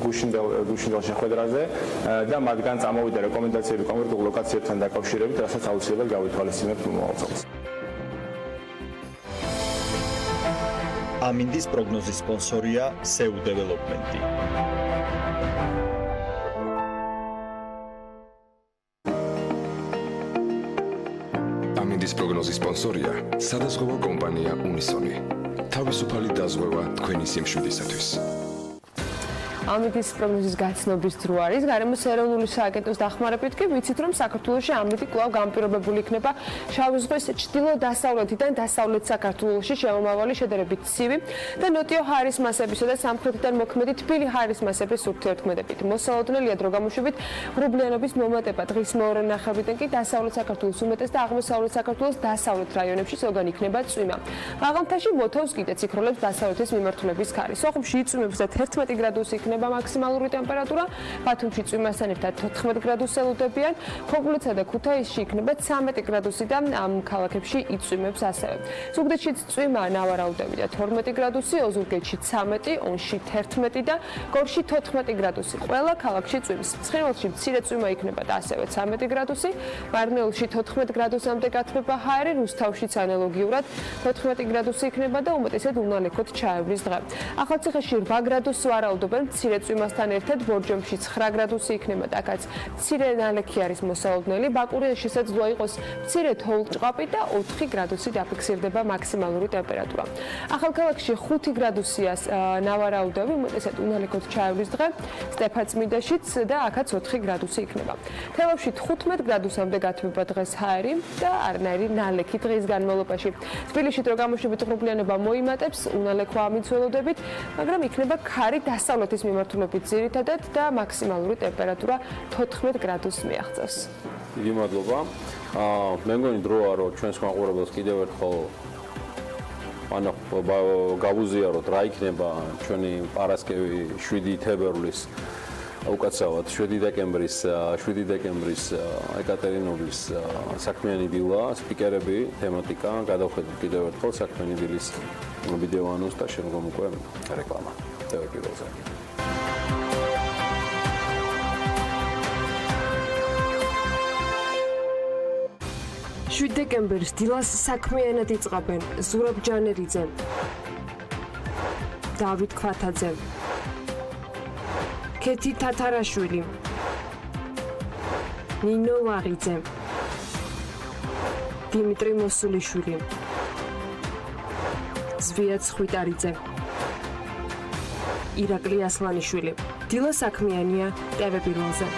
გუშინდელ შეხვედრაზე და მათგან წამოვიდა რეკომენდაციები კონკრეტულ ლოკაციებთან დაკავშირებით, რასაც აუცილებლად გავითვალისწინებთ მომავალ წელს. ამინდის პროგნოზის სპონსორია SEU დეველოპმენტი. ამინდის პროგნოზის სპონსორია სადაზღვევო კომპანია უნისონი. თავისუფალი დაზღვევა თქვენი სიმშვიდისათვის. ამინდის პროგნოზის გაცნობის დრო არის. გარემოს ეროვნული სააგენტოს დახმარებით კი ვიცით, რომ საქართველოში ამინდი კვლავ განპირობებული იქნება შავი ზღვის ჩრდილო-დასავლეთიდან დასავლეთ საქართველოში შემომავალი შედარებით ცივი და ნოტიო ჰაერის მასებისა და სამხრეთიდან მოქმედი თბილი ჰაერის მასების ურთიერთქმედებით. მოსალოდნელია დრო გამოშვებით ღრუბლიანობის მომატება. დღის მეორე ნახევრიდან კი დასავლეთ საქართველოს უმეტეს და აღმოსავლეთ საქართველოს დასავლეთ რაიონებში ზოგან იქნება წვიმა. მაღალმთაში მოთოვს კიდეც იქროლებს დასავლეთის მიმართულების ქარი. სოხუმში იწვიმებს და 11 გრადუსი იქნება იქნება მაქსიმალური ტემპერატურა, ბათუმში წვიმასთან ერთად 14 გრადუსს ელოდებიან, ქობულეთსა და ქუთაისში იქნება 13 გრადუსი და ამ ქალაქებში იწვიმებს ასევე. ზუგდიდშიც წვიმა ნავარაუდები და 12 გრადუსი, ოზურგეთში 13, ონში 11 და გორში 14 გრადუსი. ყველა ქალაქში წვიმს. ცხინვალში მცირე წვიმა იქნება და ასევე 13 გრადუსი, მარნეულში 14 გრადუსამდე გათბება ჰაერი, რუსთავშიც ანალოგიურად 14 გრადუსი იქნება და უმეტესად უნალექოთ ჩაევრის დღე. ახალციხეში 8 გრადუსს ვარაუდობენ მცირე წვიმასთან ერთად, ბორჯომში 9 გრადუსი იქნება და აქაც მცირე ნალექი არის მოსალოდნელი, ბაკურიაში შესაძლოა იყოს მცირე თოვლ-ჭყაპი და 4 გრადუსი დაფიქსირდება მაქსიმალური ტემპერატურა. ახალქალაქში 5 გრადუსია ნავარაუდები, უმეტესად უნალექოთ ჩაევრის დღე, სტეფანწმინდაშიც და აქაც 4 გრადუსი იქნება. თელავში 15 გრადუსამდე გათბება დღეს ჰაერი და არნაირი ნალექი დღის განმავლობაში. თბილისში დრო გამოშვებით ღრუბლიანობა მოიმატებს, უნალექვა ამიცველოდებით, მაგრამ იქნება ქარი დასავლეთის მიმართულებით ძირითადად და მაქსიმალური ტემპერატურა 14 გრადუსს მიაღწევს. დიდი მადლობა. მე მგონი დროა რომ ჩვენს მაყურებელს კიდევ ერთხელ გავუზიაროთ რა იქნება ჩვენი პარასკევი 7 თებერვლის უკაცრავად 7 დეკემბრის ეკატერინოვლის საქმიანი დილა, სპიკერები, თემატიკა, გადავხედოთ კიდევ ერთხელ საქმიანი დილის ვიდეო ანონსს და შემდგომ უკვე რეკლამა. Pirveli. 7 დეკემბერს დილას საქმიანად იწყებენ ზურაბ ჯანერიძე, დავით ქვათაძე, ქეთი თათარაშვილი, ნინო ვაღიძე, დიმიტრი მოსულიშვილი, ზვიად ხვიტარიძე, ირაკლი ასლანიშვილი. დილა საქმიანია TV Pirveli-ზე.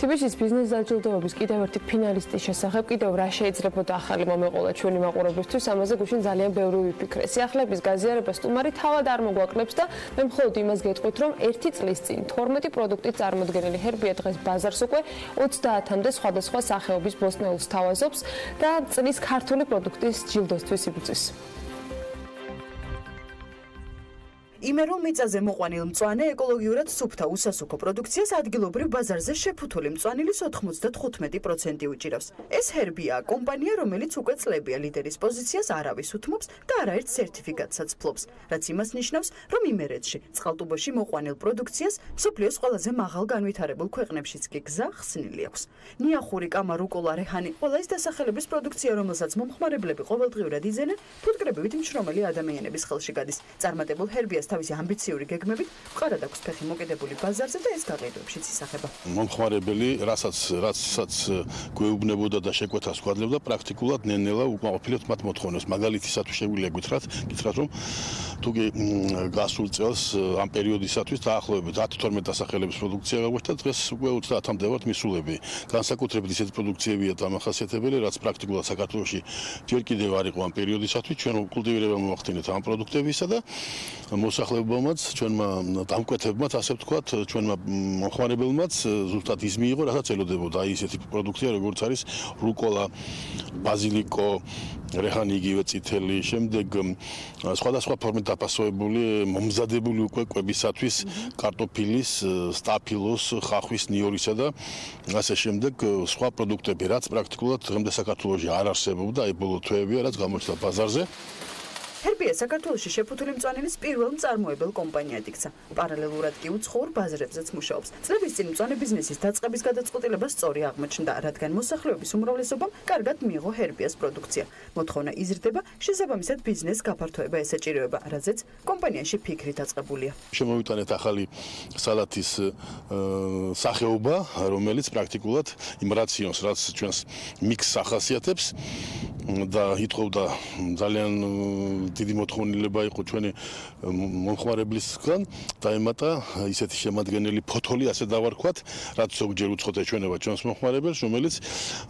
თბილისის ბიზნეს დაჯილდოების კიდევ ერთი ფინალისტის შესახებ კიდევ რა შეიძლებოდა ახალი მომეყოლა ჩვენი მაყურებლისთვის, ამაზე გუშინ ძალიან ბევრი ვიფიქრე. სიახლეების გაზიარება სტუმარი თავად არ მოგვაკლებს და მე მხოლოდ იმას გეტყვით, რომ 1 წლის წინ 12 პროდუქტით წარმოდგენილი ჰერბია დღეს ბაზარს უკვე 30-მდე სხვადასხვა სახეობის ბოსტნეულს თავაზობს და წლის ქართული პროდუქტის ჯილდოსთვის იბრძვის. იმერულ მიწაზე მოყვანილ მწვანე ეკოლოგიურად სუფთა უსასუქო პროდუქციას ადგილობრივ ბაზარზე შეფუთული მწვანილის 95% უჭირავს. ეს ჰერბია კომპანია, რომელიც უკვე წლებია ლიდერის პოზიციას არავის უთმობს და არაერთ სერტიფიკატსაც ფლობს, რაც იმას ნიშნავს, რომ იმერეთში წყალტუბოში მოყვანილ პროდუქციას მსოფლიოს ყველაზე მაღალ განვითარებულ ქვეყნებშიც კი გზა ხსნილი აქვს. ნიახური, კამა, რუკოლა, რეჰანი, ყველა ის დასახელების პროდუქცია, რომელსაც მომხმარებლები ყოველდღიურად იძენენ, ფუტკრებივით მშრომელი ადამიანების ხელში გადის. წარმატებულ ჰერბიას თავისი ამბიციური გეგმებით ვყარად აქვს ფეხი მოკიდებული ბაზარზე და ეს გაყიდვებშიც ისახება. მომხმარებელი, რასაც გვეუბნებოდა და შეკვეთას გვადლებდა, პრაქტიკულად ნელ-ნელა უკმაყოფილებს მათ მოთხოვნებს. მაგალითისათვის შეგვიძლია გითხრათ, რომ თუ გასულ წელს ამ პერიოდისათვის დაახლოებით 10-12 დასახელების პროდუქცია გაგვეშთა, დღეს უკვე 30-მდე ვართ მისულები. განსაკუთრებით ისეთი პროდუქციებია დამახასიათებელი, რაც პრაქტიკულად საქართველოში ჯერ კიდევ არ იყო ამ პერიოდისათვის. ჩვენ კულტივირება მოვახდინეთ ამ პროდუქტებისა და მოსახლებობამაც, ჩვენმა დამკვეთებმაც, ასე ვთქვათ, ჩვენმა მომხმარებელმაც ზუსტად ის მიიღო, რასაც ელოდებოდა. აი ესეთი პროდუქცია, როგორც არის რუკოლა, ბაზილიკო, რეჰანი იგივე წითელი, შემდეგ სხვადასხვა ფორმით დაფასებული, მომზადებული უკვე კვებისათვის კარტოფილის, სტაფილოს, ხახვის, ნიორისა და ასე შემდეგ სხვა პროდუქტები, რაც პრაქტიკულად დღემდე საქართველოში არ არსებობდა, აი ბოლო თვეებია, რაც გამოჩნდა ბაზარზე. ჰერბია საქართველოში შეფუთული მწვანილის პირველ მწარმოებელ კომპანიად იქცა. პარალელურად კი უცხოურ ბაზრებზეც მუშაობს. წლების წინ მწვანე ბიზნესის დაწყების გადაწყვეტილება სწორი აღმოჩნდა, რადგან მოსახლეობის უმრავლესობამ კარგად მიიღო ჰერბიას პროდუქცია. მოთხოვნა იზრდება, შესაბამისად ბიზნეს გაფართოება ესაჭიროება, რაზეც კომპანიაში ფიქრი დაწყებულია. შემოვიტანეთ ახალი სალათის სახეობა, რომელიც პრაქტიკულად იმ რაციონს, რაც ჩვენს მიქსს ახასიათებს, და ითხოვდა ძალიან დიდი მოთხოვნილება იყო ჩვენი მომხმარებლისგან დაემატა ისეთი შემადგენელი ფოთოლი, ასე დავარქვათ, რაც ზოგჯერ უცხოთ ეჩვენება ჩვენს მომხმარებელს, რომელიც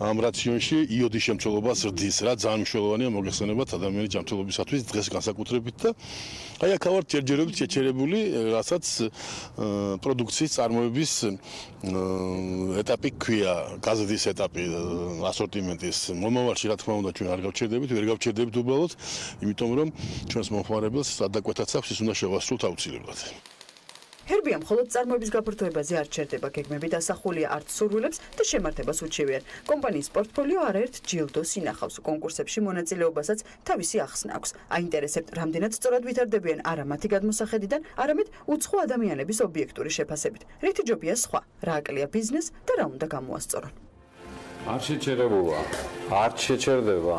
ამ რაციონში იოდის შემცველობას ზრდის, რაც ძალიან მნიშვნელოვანია მოგეხსენებათ ადამიანის ჯანმრთელობისათვის დღეს განსაკუთრებით და აი აქ ვართ ჯერჯერობით შეჩერებული, რასაც პროდუქციის წარმოების ეტაპი ქვია, გაზრდის ეტაპი, ასორტიმენტის მომავალში რა თქმა უნდა ჩვენ არ გავჩერდებით, ვერ გავჩერდებით უბრალოდ, იმიტომ რომ ჩვენს მომხმარებელს სადაკვეთაც აქვს, ის უნდა შევასრულოთ აუცილებლად. ჰერბია მხოლოდ წარმოების გაფართოებაზე არ ჩერდება, გეგმები დასახულია არც სურვილებს და შემართებას უჩივიან. კომპანიის პორტფოლიო არაერთ ჯილდოს ინახავს, კონკურსებში მონაწილეობასაც თავისი ახსნა აქვს. აინტერესებთ, რამდენად სწორად ვითარდებიან არა მათი გადმოსახედიდან, არამედ უცხო ადამიანების ობიექტური შეფასებით. რითი ჯობია სხვა, რა აკლია ბიზნეს და რა უნდა გამოასწორონ. არ შეჩერდება.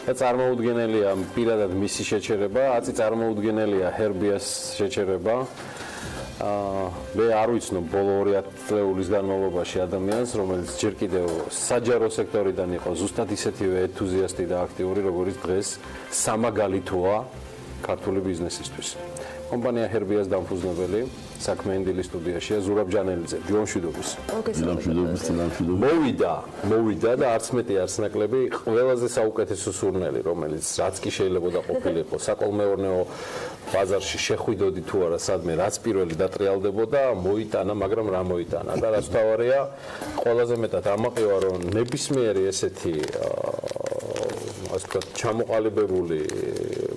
და წარმოუდგენელია პირადად მისი შეჩერება, აწი წარმოუდგენელია ჰერბიას შეჩერება. მე არ ვიცნობ ბოლო 2 წლეულის განმავლობაში ადამიანს, რომელიც ჯერ კიდევ საჯარო სექტორიდან იყო ზუსტად ისეთივე ენთუზიასტი და აქტიური, როგორც დღეს სამაგალითოა ქართული ბიზნესისთვის. კომპანია ჰერბიას დამფუძნებელი საქმიანი დილის სტუდიაშია ზურაბ ჯანელიძე, დილამშვიდობის. მოვიდა და არც მეტი არც ნაკლები ყველაზე საუკეთესო სურნელი, რომელიც რაც კი შეიძლება ყოფილიყო საკოლმეურნეო ბაზარში შეხვიდოდი თუ არა სადმე, რაც პირველი დატრიალდებოდა, მოიტანა, მაგრამ რა მოიტანა და რაც თავარია, ყველაზე მეტად ამაყივა, რომ ნებისმიერი ესეთი ასე ვთქვათ, ჩამოყალიბებული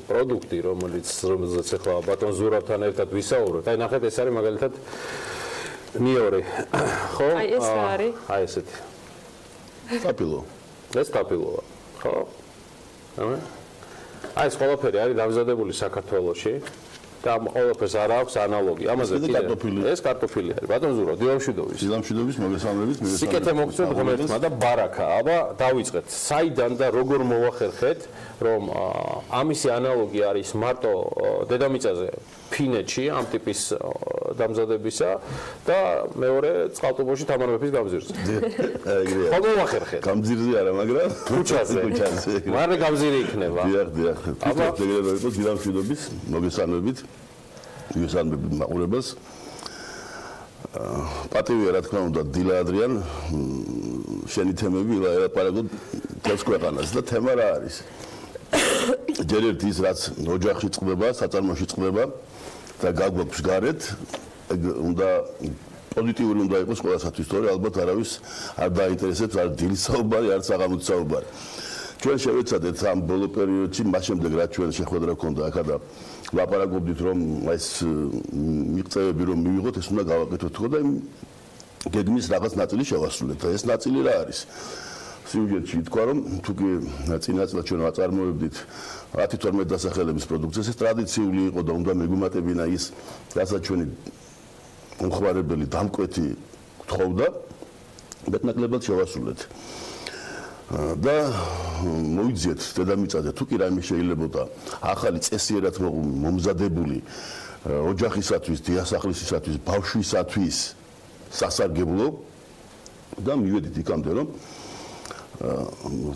პროდუქტი, რომელიც ახლა ბატონ ზურაბთან ერთად ვისაუბროთ. აი ნახეთ, ეს არის მაგალითად ნიორი. ხო? აი ეს რა არის? აი ესეთი. ტაფილო. ეს ტაფილოა. ხო? აი ეს ყველაფერი არის დამზადებული საქართველოში. და ყველაფერს არ აქვს ანალოგი. ამაზე ეს კარტოფილი არის. ბატონ ზურაბ, დილამშვიდობის მოგესალმებით. სიკეთე მოგწევთ ღმერთმა და ბარაკა. აბა დავიწყეთ. საიდან და როგორ მოვახერხეთ, რომ ამისი ანალოგი არის მარტო დედამიწაზე ფინეთში ამ ტიპის დამზადებისა და მეორე წყალტუბოში თამარ მეფის გამზირზე. ხო მოვახერხეთ. გამზირზე არა, მაგრამ ქუჩაზე. მაგრამ გამზირი იქნება. დიახ. აბა დილამშვიდობის მოგესალმებით. მისაღები მაყურებელს. პატივია რა თქმა უნდა დილა ადრიან შენი თემები ელაპარაკოთ თელს ქვეყანას და თემა რა არის? ჯერ ერთ ის რაც ოჯახში წყდება, საწარმოში წყდება და გაგვაქვს გარეთ, უნდა პოზიტიური უნდა იყოს ყველასათვის, თორე ალბათ არავის არ დაინტერესებს არ დილის საუბარი, არ საღამოს საუბარი. ჩვენ შევეცადეთ ამ ბოლო პერიოდში, მას შემდეგ რაც ჩვენ შეხვედრა ჰქონდა აქ და ლაპარაკობდით რომ ეს მიღწევები რომ მივიღოთ, ეს უნდა გავაკეთოთ ხო და გეგმის რაღაც ნაწილი შევასრულეთ და ეს ნაწილი რა არის? სიუჟეტში ითქვა რომ თუ კი წინაწილად ჩვენ ვაწარმოებდით 10-12 დასახელების პროდუქციას, ეს ტრადიციული იყო და უნდა მეგვიმატებინა ის, რასაც ჩვენი მომხმარებელი დამკვეთი გთხოვდა, მეტნაკლებად შევასრულეთ. და მოიძიეთ დედამიწაზე თუ კი რაიმე შეიძლებოდა ახალი წესიერად მომზადებული ოჯახისათვის, დიასახლისისათვის, ბავშვისათვის სასარგებლო და მივედით იქამდე რომ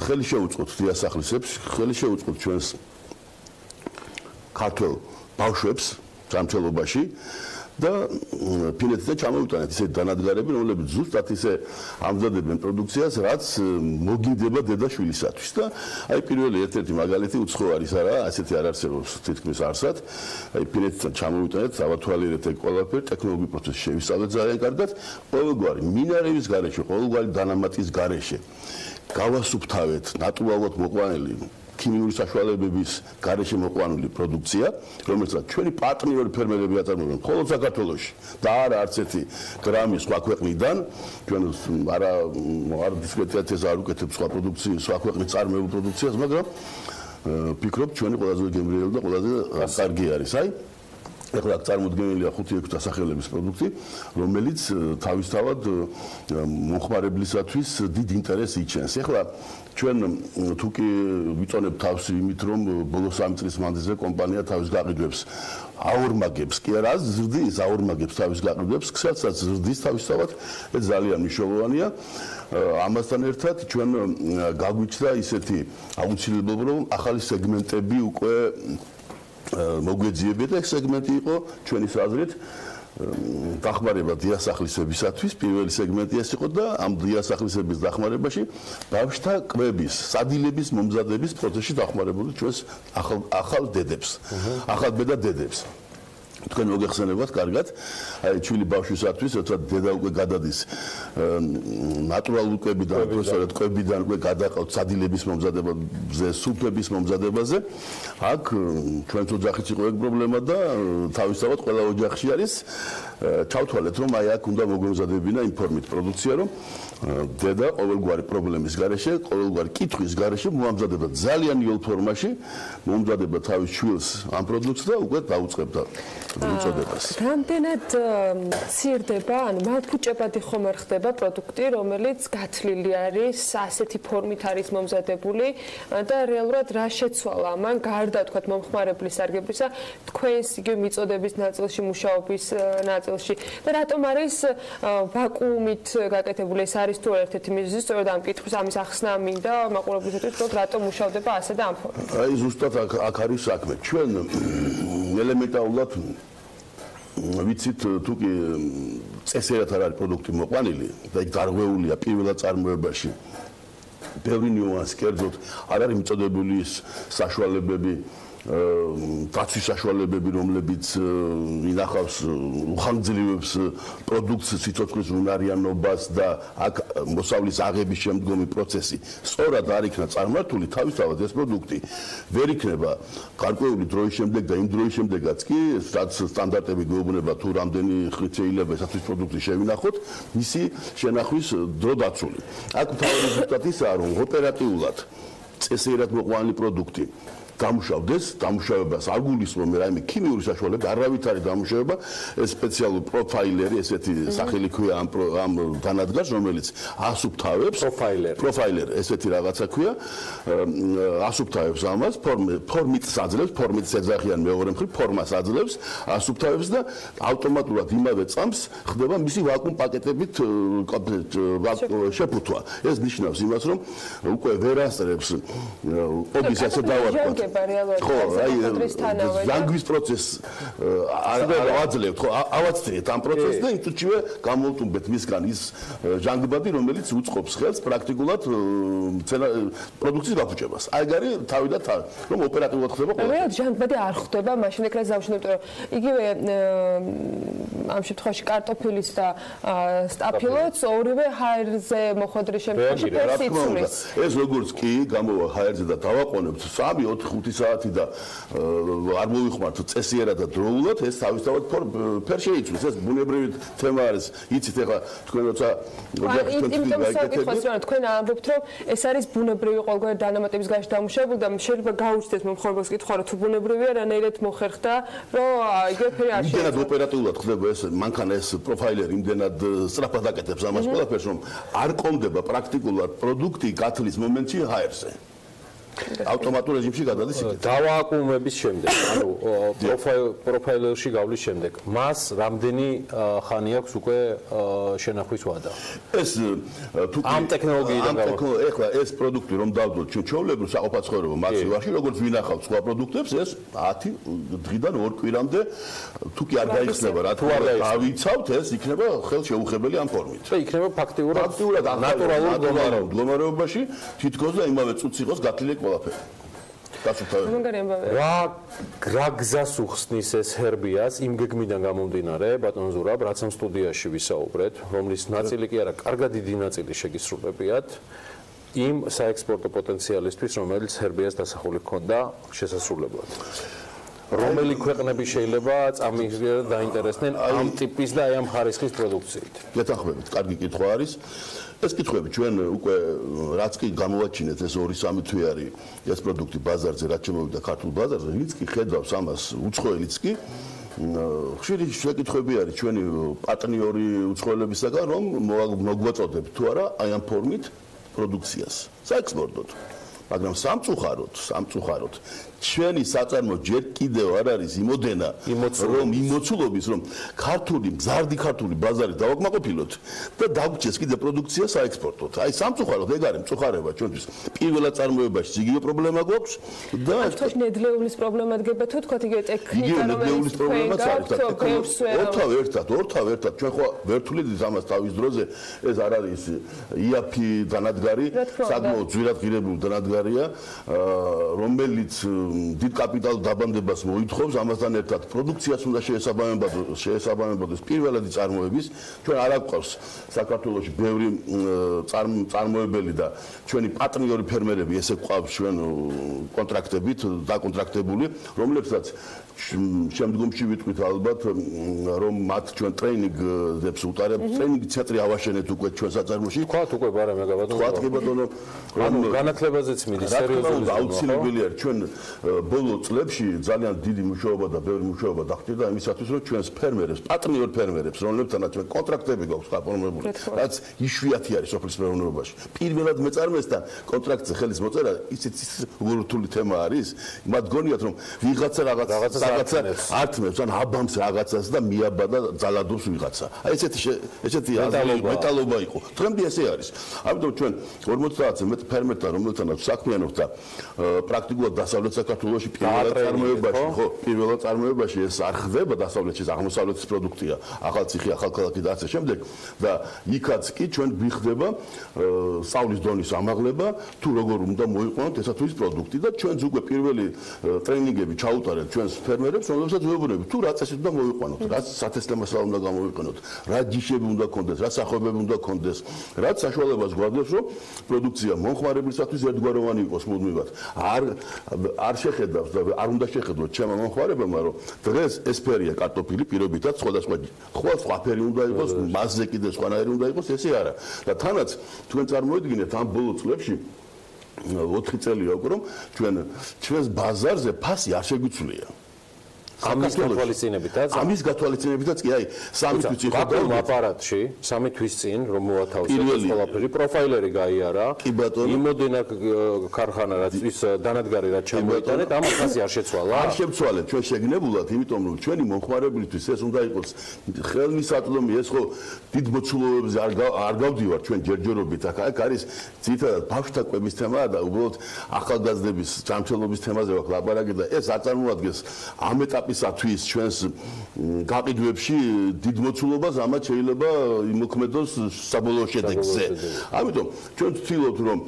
ხელი შეუწყოთ დიასახლისებს, ხელი შეუწყოთ ჩვენს ქართველ ბავშვებს სამწელობაში და ფინეთიდან ჩამოვიტანეთ ისეთ დანადგარები, რომლებიც ზუსტად ისე ამზადებენ პროდუქციას, რაც მოგინდება დედაშვილისათვის და აი პირველი ერთ-ერთი მაგალითი უცხო არის არა, ასეთი არ არსებობს თითქმის არსად. აი ფინეთიდან ჩამოვიტანეთ, ავათვალიერეთ ეგ ყველაფერი, ტექნოლოგიური პროცესი შევისწავლეთ ძალიან კარგად, ყოველგვარი მინარევის გარეშე, ყოველგვარი დანამატის გარეშე. გავასუფთავეთ ნატურალურად მოყვანილი ქიმიური საშუალებების გარეშე მოყვანილი პროდუქცია, რომელსაც ჩვენი პარტნიორი ფერმერები აწარმოებენ მხოლოდ საქართველოში და არა არც ერთი გრამი სხვა ქვეყნიდან, ჩვენ არ დისკრეტიაციას არ უკეთებს სხვა პროდუქციის, სხვა ქვეყნის წარმოებულ პროდუქციას, მაგრამ ფიქრობ ჩვენი ყველაზე გემრიელი და ყველაზე კარგი არის. აი ეხლა წარმოდგენილია 5-6 დასახელების პროდუქტი, რომელიც თავისთავად მომხმარებლისათვის დიდ ინტერესს იჩენს. ეხლა ჩვენ თუ კი ვიწონებთ თავს იმით, რომ ბოლო 3 წლის მანძილზე კომპანია თავის გაყიდვებს აორმაგებს, კი არა, ზრდის აორმაგებს თავის გაყიდვებს, ქცევსაც ზრდის თავისთავად, ეს ძალიან მნიშვნელოვანია. ამასთან ერთად ჩვენ გაგვიჩნდა ისეთი აუცილებლობა, რომ ახალი სეგმენტები უკვე მოგვეძიებია და ეს სეგმენტი იყო ჩვენი აზრით დახმარება დიასახლისებისათვის, პირველი სეგმენტი ეს იყო და ამ დიასახლისების დახმარებაში ბავშვთა კვების, სადილების მომზადების პროცესში დახმარებული ჩვენს ახალ დედებს, ახალ ბედა დედებს. თქვენ მოგეხსენებათ კარგად, აი ჩვილი ბავშვისათვის, როცა დედა უკვე გადადის ნატურალურ კვებიდან, პროფესორად კვებიდან უკვე გადაყავთ სადილების მომზადებაზე, სუფების მომზადებაზე, აქ ჩვენც ოჯახიც იყო ეგ პრობლემა და თავისთავად ყველა ოჯახში არის ჩავთვალეთ, რომ აი აქ უნდა მოგვემზადებინა იმ ფორმით პროდუქცია, რომ დედა ყოველგვარი პრობლემის გარეშე, ყოველგვარი კითხვის გარეშე მოამზადება ძალიან იოლ ფორმაში, მოამზადება თავის შვილს ამ პროდუქტს და უკვე დაუწყებდა უწოდებას. რამდენად ცირდება, ანუ მალფუჭებადი ხომ არ ხდება პროდუქტი, რომელიც გათლილი არის, ასეთი ფორმით არის მომზადებული და რეალურად რა შეცვალა ამან გარდა თქვათ მომხმარებლის სარგებლისა, თქვენს იგივე მიწოდების ნაწილში, მუშაობის ნაწილში და რატომ არის ვაკუუმით გაკეთებული, ეს არის თუ ერთ-ერთი მიზეზი, სწორედ ამ კითხვის ამის ახსნა მინდა მაყურებლისათვის, რომ რატომ მუშავდება ასე და ამ ფორმით. აი ზუსტად აქ არის საქმე. ჩვენ ელემენტარულად ვიცით თუ კი წესერად არ არის პროდუქტი მოყვანილი და იქ დარღვეულია პირველად წარმოებაში ბევრი ნიუანსი, კერძოდ არ არის მიწოდებული საშუალებები, დაცვის საშუალებები, რომლებიც ინახავს უხანგრძლივებს პროდუქტს, სიცოცხლის უნარიანობას და აქ მოსავლის აღების შემდგომი პროცესი. სწორად არ იქნა წარმართული თავისთავად ეს პროდუქტი ვერ იქნება გარკვეული დროის შემდეგ და იმ დროის შემდეგაც კი, რაც სტანდარტები გვეუბნება თუ რამდენი ხნით შეიძლება ესათვის პროდუქტი შევინახოთ, მისი შენახვის დრო დაცული. აქ მთავარი ზუსტად ისაა, რომ ოპერატიულად წესიერად მოყვანილი პროდუქტი დამუშავდეს, დამუშავებას არ გულისხმობ რაიმე ქიმიური საშუალება, არავით არის დამუშავება, ეს სპეციალური პროფაილერი, ესეთი სახელი ქვია ამ დანადგარს, რომელიც ასუფთავებს, პროფაილერი, ესეთი რაღაცა ქვია, ასუფთავებს ამას, ფორმით აძლევს, ფორმით ეძახიან მეორე მხრივ, ფორმას აძლევს, ასუფთავებს და ავტომატურად იმავე წამს ხდება მისი ვაკუუმ პაკეტებით შეფუთვა. ეს ნიშნავს იმას, რომ უკვე ვერ ასწრებს ობის ასე დავარქვათ. ხო, აი ზანგვის პროცესს ავაძლევთ, ხო, ავაცდრეთ ამ პროცესს და იმ წუთშივე გამოვტუმბეთ მისგან ის ჟანგბადი, რომელიც უწყობს ხელს პრაქტიკულად პროდუქციის გაფუჭებას. აი გარი თავი და თავი, რომ ოპერატიულად ხდება ყველა. რეალურად ჟანგბადი არ ხდება, მაშინ ეკრანს დავშნებთ, რომ იგივე ამ შემთხვევაში კარტოფილის და სტაფილოც ორივე ჰაერზე მოხვედრის შემთხვევაში ფერს იცვლის. ეს როგორც კი გამოვა ჰაერზე და დავაყონებთ 3-4 5 საათი და არ მოვიხმართ წესიერად და დროულად, ეს თავისთავად ფერ შეიცვლის. ეს ბუნებრივი თემა არის. იცით ახლა თქვენ როცა თქვენ ამბობთ, რომ ეს არის ბუნებრივი ყოველგვარი დანამატების გარეშე დამუშავებული და შეიძლება გაუჩნდეს მომხმარებელს კითხვა, რომ თუ ბუნებრივია, რანაირად მოხერხდა, რომ იგივე ფერი არ შეიძლება. იმდენად ოპერატიულად ხდება ეს მანქანა, ეს პროფაილერი იმდენად სწრაფად აკეთებს ამას ყველაფერს, რომ არ ყომდება პრაქტიკულად პროდუქტი გათლის მომენტში ჰაერზე. ავტომატურ რეჟიმში გადადის იქ. დავააკუმების შემდეგ, ანუ პროფაილერში გავლის შემდეგ, მას რამდენი ხანი აქვს უკვე შენახვის ვადა? ეს თუ ამ ტექნოლოგიიდან ეხლა ეს პროდუქტი რომ დავდოთ ჩვეულებრივ საყოფაცხოვრებო მასივაში, როგორც ვინახავთ სხვა პროდუქტებს, ეს 10 დღიდან 2 კვირამდე თუ კი არ გაიხსნება, რა თქმა უნდა, დავიცავთ, ეს იქნება ხელშეუხებელი ამ ფორმით. და იქნება ფაქტიურად ნატურალურ მდგომარეობაში, თითქოს და იმავე წუთს იყოს გათლილი ყველაფერი. რა გზას უხსნის ეს ჰერბიას იმ გეგმიდან გამომდინარე, ბატონ ზურაბ, რაც ამ სტუდიაში ვისაუბრეთ, რომლის ნაწილი კი არა, კარგად დიდი ნაწილი შეგისრულებიათ იმ საექსპორტო პოტენციალისთვის, რომელიც ჰერბიას დასახული ჰქონდა შესასრულებლად. რომელი ქვეყნები შეიძლება წამიღებდნენ და დაინტერესდნენ ამ ტიპის და აი ამ ხარისხის პროდუქციით? გეთანხმებით, კარგი კითხვა არის. ეს კითხვები ჩვენ უკვე რაც კი გამოვაჩინეთ ეს 2-3 თვე არის ეს პროდუქტი ბაზარზე, რაც შემოვიდა ქართულ ბაზარზე, ვინც კი ხედავს ამას უცხოელიც კი ხშირი შეკითხვები არის ჩვენი პარტნიორი უცხოელებისაგან, რომ მოგვაწოდებთ თუ არა აი ამ ფორმით პროდუქციას საექსპორტოდ. მაგრამ სამწუხაროდ ჩვენი საწარმო ჯერ კიდევ არ არის იმოდენა რომ იმოცულობის რომ მზარდი ქართული ბაზარი დავაკმაყოფილოთ და დაგვჭეს კიდე პროდუქცია საექსპორტოდ. აი სამწუხაროდ ეგ არის მწუხარება ჩვენთვის. პირველად წარმოებაში იგივე პრობლემა გვაქვს და თვითონ ნედლეულის პრობლემა დგება თუ თქვათ იგივე ტექნიკა ნედლეულის პრობლემაც არის და ორთავ ერთად ჩვენ ხო ვერთულით ამას თავის დროზე ეს არ არის იაფი დანადგარი საკმაოდ ძვირად ღირებული დანადგარია რომელიც დიდ კაპიტალ დაბანდებას მოითხოვს ამასთან ერთად პროდუქციას უნდა შეესაბამებოდეს პირველადი წარმოების ჩვენ არ აგვყავს საქართველოში ბევრი წარმოებელი და ჩვენი პარტნიორი ფერმერები ესე გვყავს ჩვენ კონტრაქტებით დაკონტრაქტებული რომლებსაც შემდგომში ვიტყვით ალბათ რომ მათ ჩვენ ტრეინინგებს უტარებთ ტრეინინგი ცენტრი ავაშენეთ უკვე ჩვენ საწარმოში თქვათ უკვე ბარა მეგაბატონო ანუ განათლებაზეც მიდის სერიოზული აუცილებელი არის ჩვენ ბოლო წლებში ძალიან დიდი მუშაობა და ბევრი მუშაობა დახტირდა იმისათვის რომ ჩვენს ფერმერებს პარტნიორ ფერმერებს რომლებთანაც ჩვენ კონტრაქტები გვაქვს გაფორმებული რაც იშვიათი არის სოფლის მეურნეობაში პირველად მეწარმესთან კონტრაქტზე ხელის მოწერა ისეთ გურთული თემა არის მათ გონიათ რომ ვიღაცა რაღაცა ართმევს ან აბამს რაღაცას და მიაბადა ძალადობს ვიღაცა აი ესეთი მეტალობა იყო დღემდე ესე არის ამიტომ ჩვენ 50-ზე მეტ ფერმერთან რომელთანაც საქმიანობთ და პრაქტიკულად დასავლეთ საქართველოში პირველად წარმოებაში ეს არ ხდება დასავლეთში აღმოსავლეთის პროდუქტია ახალციხე ახალქალაქი და ასე შემდეგ და იქაც კი ჩვენ გვიხდება სწავლის დონის ამაღლება თუ როგორ უნდა მოიყვანოთ ესა თუ ის პროდუქტი და ჩვენც უკვე პირველი ტრეინინგები ჩაუტარეთ ჩვენს ფერმერებს რომლებსაც ვეუბნებით თუ რა წესით უნდა მოიყვანოთ რა სათესლემასალა უნდა გამოვიყენოთ რა ჯიშები უნდა ქონდეს რა სახოებები უნდა ქონდეს რაც საშუალებას გვაძლევს რომ პროდუქცია მომხმარებლისათვის ერთგვაროვანი იყოს მუდმივად არ შეხედავს და არ უნდა შეხედოს ჩემმა მომხმარებელმა რომ დღეს ეს ფერია კარტოფილი პირობითად სხვა ფერი უნდა იყოს მასზე კიდე სხვანაირი უნდა იყოს ესე არა და თანაც თქვენ წარმოიდგინეთ ამ ბოლო წლებში 4 წელია უკვე რომ ჩვენს ბაზარზე ფასი არ შეგვიცვლია ამის გათვალისწინებითაც კი აი 3 თვის წინ ხო აპარატში 3 თვის წინ რომ მოათავსეს ყველაფერი პროფაილერი გაიარა იმოდენა ქარხანა რაც ის დანადგარი რაც ჩამოიტანეთ ამას არ შეცვალა არ შემცვალეთ ჩვენ შეგნებულად იმიტომ რომ ჩვენი მომხმარებლისთვის ეს უნდა იყოს ხელმისაწვდომი ეს ხო დიდ მოცულობებზე არ გავდივარ ჩვენ ჯერჯერობით აქ არის ძირითადად ბავშვთა კვების თემაა და უბრალოდ ახალგაზრდების ჯანმრთელობის თემაზე ვაქვს ლაპარაკი და ეს არ წარმოადგენს ამ ეტაპისათვის ჩვენს გაყიდვებში დიდ მოცულობას ამათ შეიძლება იმოქმედოს საბოლოო შედეგზე. ამიტომ ჩვენ ვცდილობთ რომ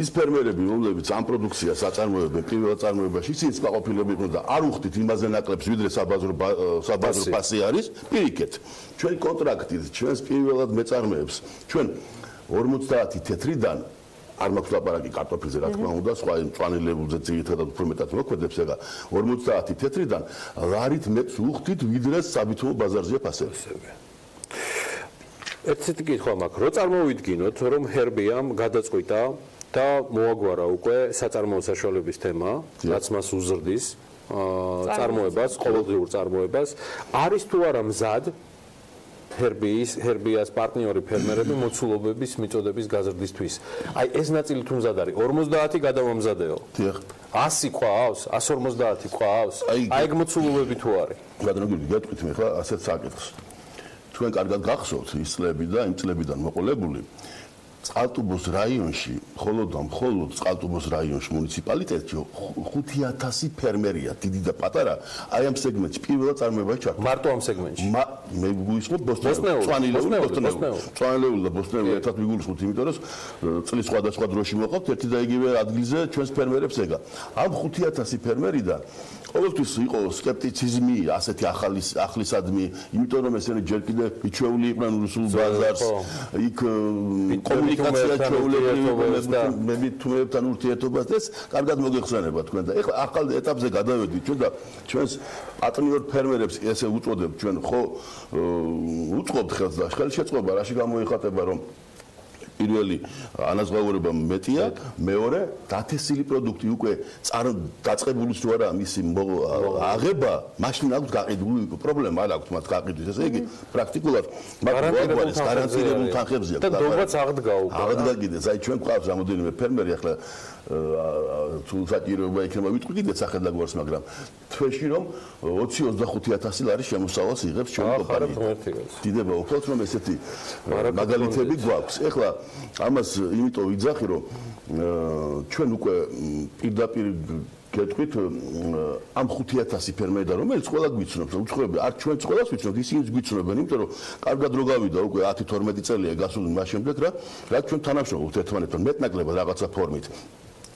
ის ფერმერები რომლებიც ამ პროდუქციას აწარმოებენ პირველად წარმოებაში ისინიც გაყოფილები იყვნენ და არ უხდით იმაზე ნაკლებს ვიდრე საბაზრო ფასი არის პირიქით ჩვენ კონტრაქტით ჩვენს პირველად მეწარმეებს ჩვენ 50 თეთრიდან არ მაქვს ლაპარაკი კარტოფილზე რა თქმა უნდა სხვა მწვანელებულზე ძირითადად უფრო მეტად მოქმედებს ეგა 50 თეთრიდან ლარით მეც უხდით ვიდრე საბითო ბაზარზეა ფასები ერთი კითხვა მაქვს რო წარმოვიდგინოთ რომ ჰერბიამ გადაწყვიტა და მოაგვარა უკვე საწარმოო საშუალების თემა რაც მას უზრდის წარმოებას ყოველდღიურ წარმოებას არის თუ არა მზად ჰერბიას პარტნიორი ფერმერები მოცულობების მიწოდების გაზრდისთვის. აი ეს ნაწილი თუ მზად არის 50 გადავამზადეო. დიახ. 100 ყავს, 150 ყავს. აი ეგ მოცულობები თუ არის. გადაგიგები გეტყვით მე ხა ასეთ საკითხს. თქვენ კარგად გახსოვთ ის წლები და იმ წლებიდან მოყოლებული წყალტუბოს რაიონში მხოლოდ წყალტუბოს რაიონში მუნიციპალიტეტში 5000 ფერმერია დიდი და პატარა აი ამ სეგმენტში პირველად წარმოებაში ჩართული მარტო ამ სეგმენტში მე გულისხმობ ბოსტნეული და ბოსტნეული ერთად მიგულისხმობ იმიტომ რომ წლის სხვადასხვა დროში მოყავთ ერთი და იგივე ადგილზე ჩვენს ფერმერებს ეგა ამ 5000 ფერმერიდან ყოველთვის იყო სკეპტიციზმი ასეთი ახლისადმი იმიტომ რომ ესენი ჯერ კიდე მიჩვეული იყვნენ რუსულ ბაზარს იქ კომუნიკაცია ჩვეულებრივი თუმებთან ურთიერთობას ეს კარგად მოგეხსენება თქვენ და ეხლა ახალ ეტაპზე გადავედით ჩვენ და ჩვენს პარტნიორ ფერმერებს ესე უწოდებთ ჩვენ ხო უწყობთ ხელს და ხელშეწყობა რაში გამოიხატება რომ პირველი ანაზღაურება მეტია, მეორე დათესილი პროდუქტი უკვე დაწყებულიც თუ არა მისი აღება, მაშინ აქვს გაყიდული პრობლემა არ აქვს მათ გაყიდვის, ესე იგი პრაქტიკულად მაგალითად გარანტირებულ თანხებზე აქვს. და დობაც აღდგა უკვე. აღდგა კიდეც, აი ჩვენ გვყავს რამოდენიმე ფერმერი ახლა თუ საჭიროება იქნება ვიტყვი კიდეც ახედა გვარს, მაგრამ თვეში რომ 20-25,000 ლარის შემოსავალს იღებს ჩვენი კომპანია. დიდება უხოთ რომ ესეთი მაგალითები გვაქვს. ეხლა ამას იმიტომ ვიძახი რომ ჩვენ უკვე პირდაპირ გეტყვით ამ 5,000 ფერმერდა რომელიც ყველა გვიცნობს, უცხოები არ ჩვენ ყველას ვიცნობთ, ისინიც გვიცნობენ, იმიტომ რომ კარგად რო გავიდა უკვე 10-12 წელია გასული მას შემდეგ რა ჩვენ თანამშრომლობთ ერთმანეთთან მეტნაკლებად რაღაცა ფორმით.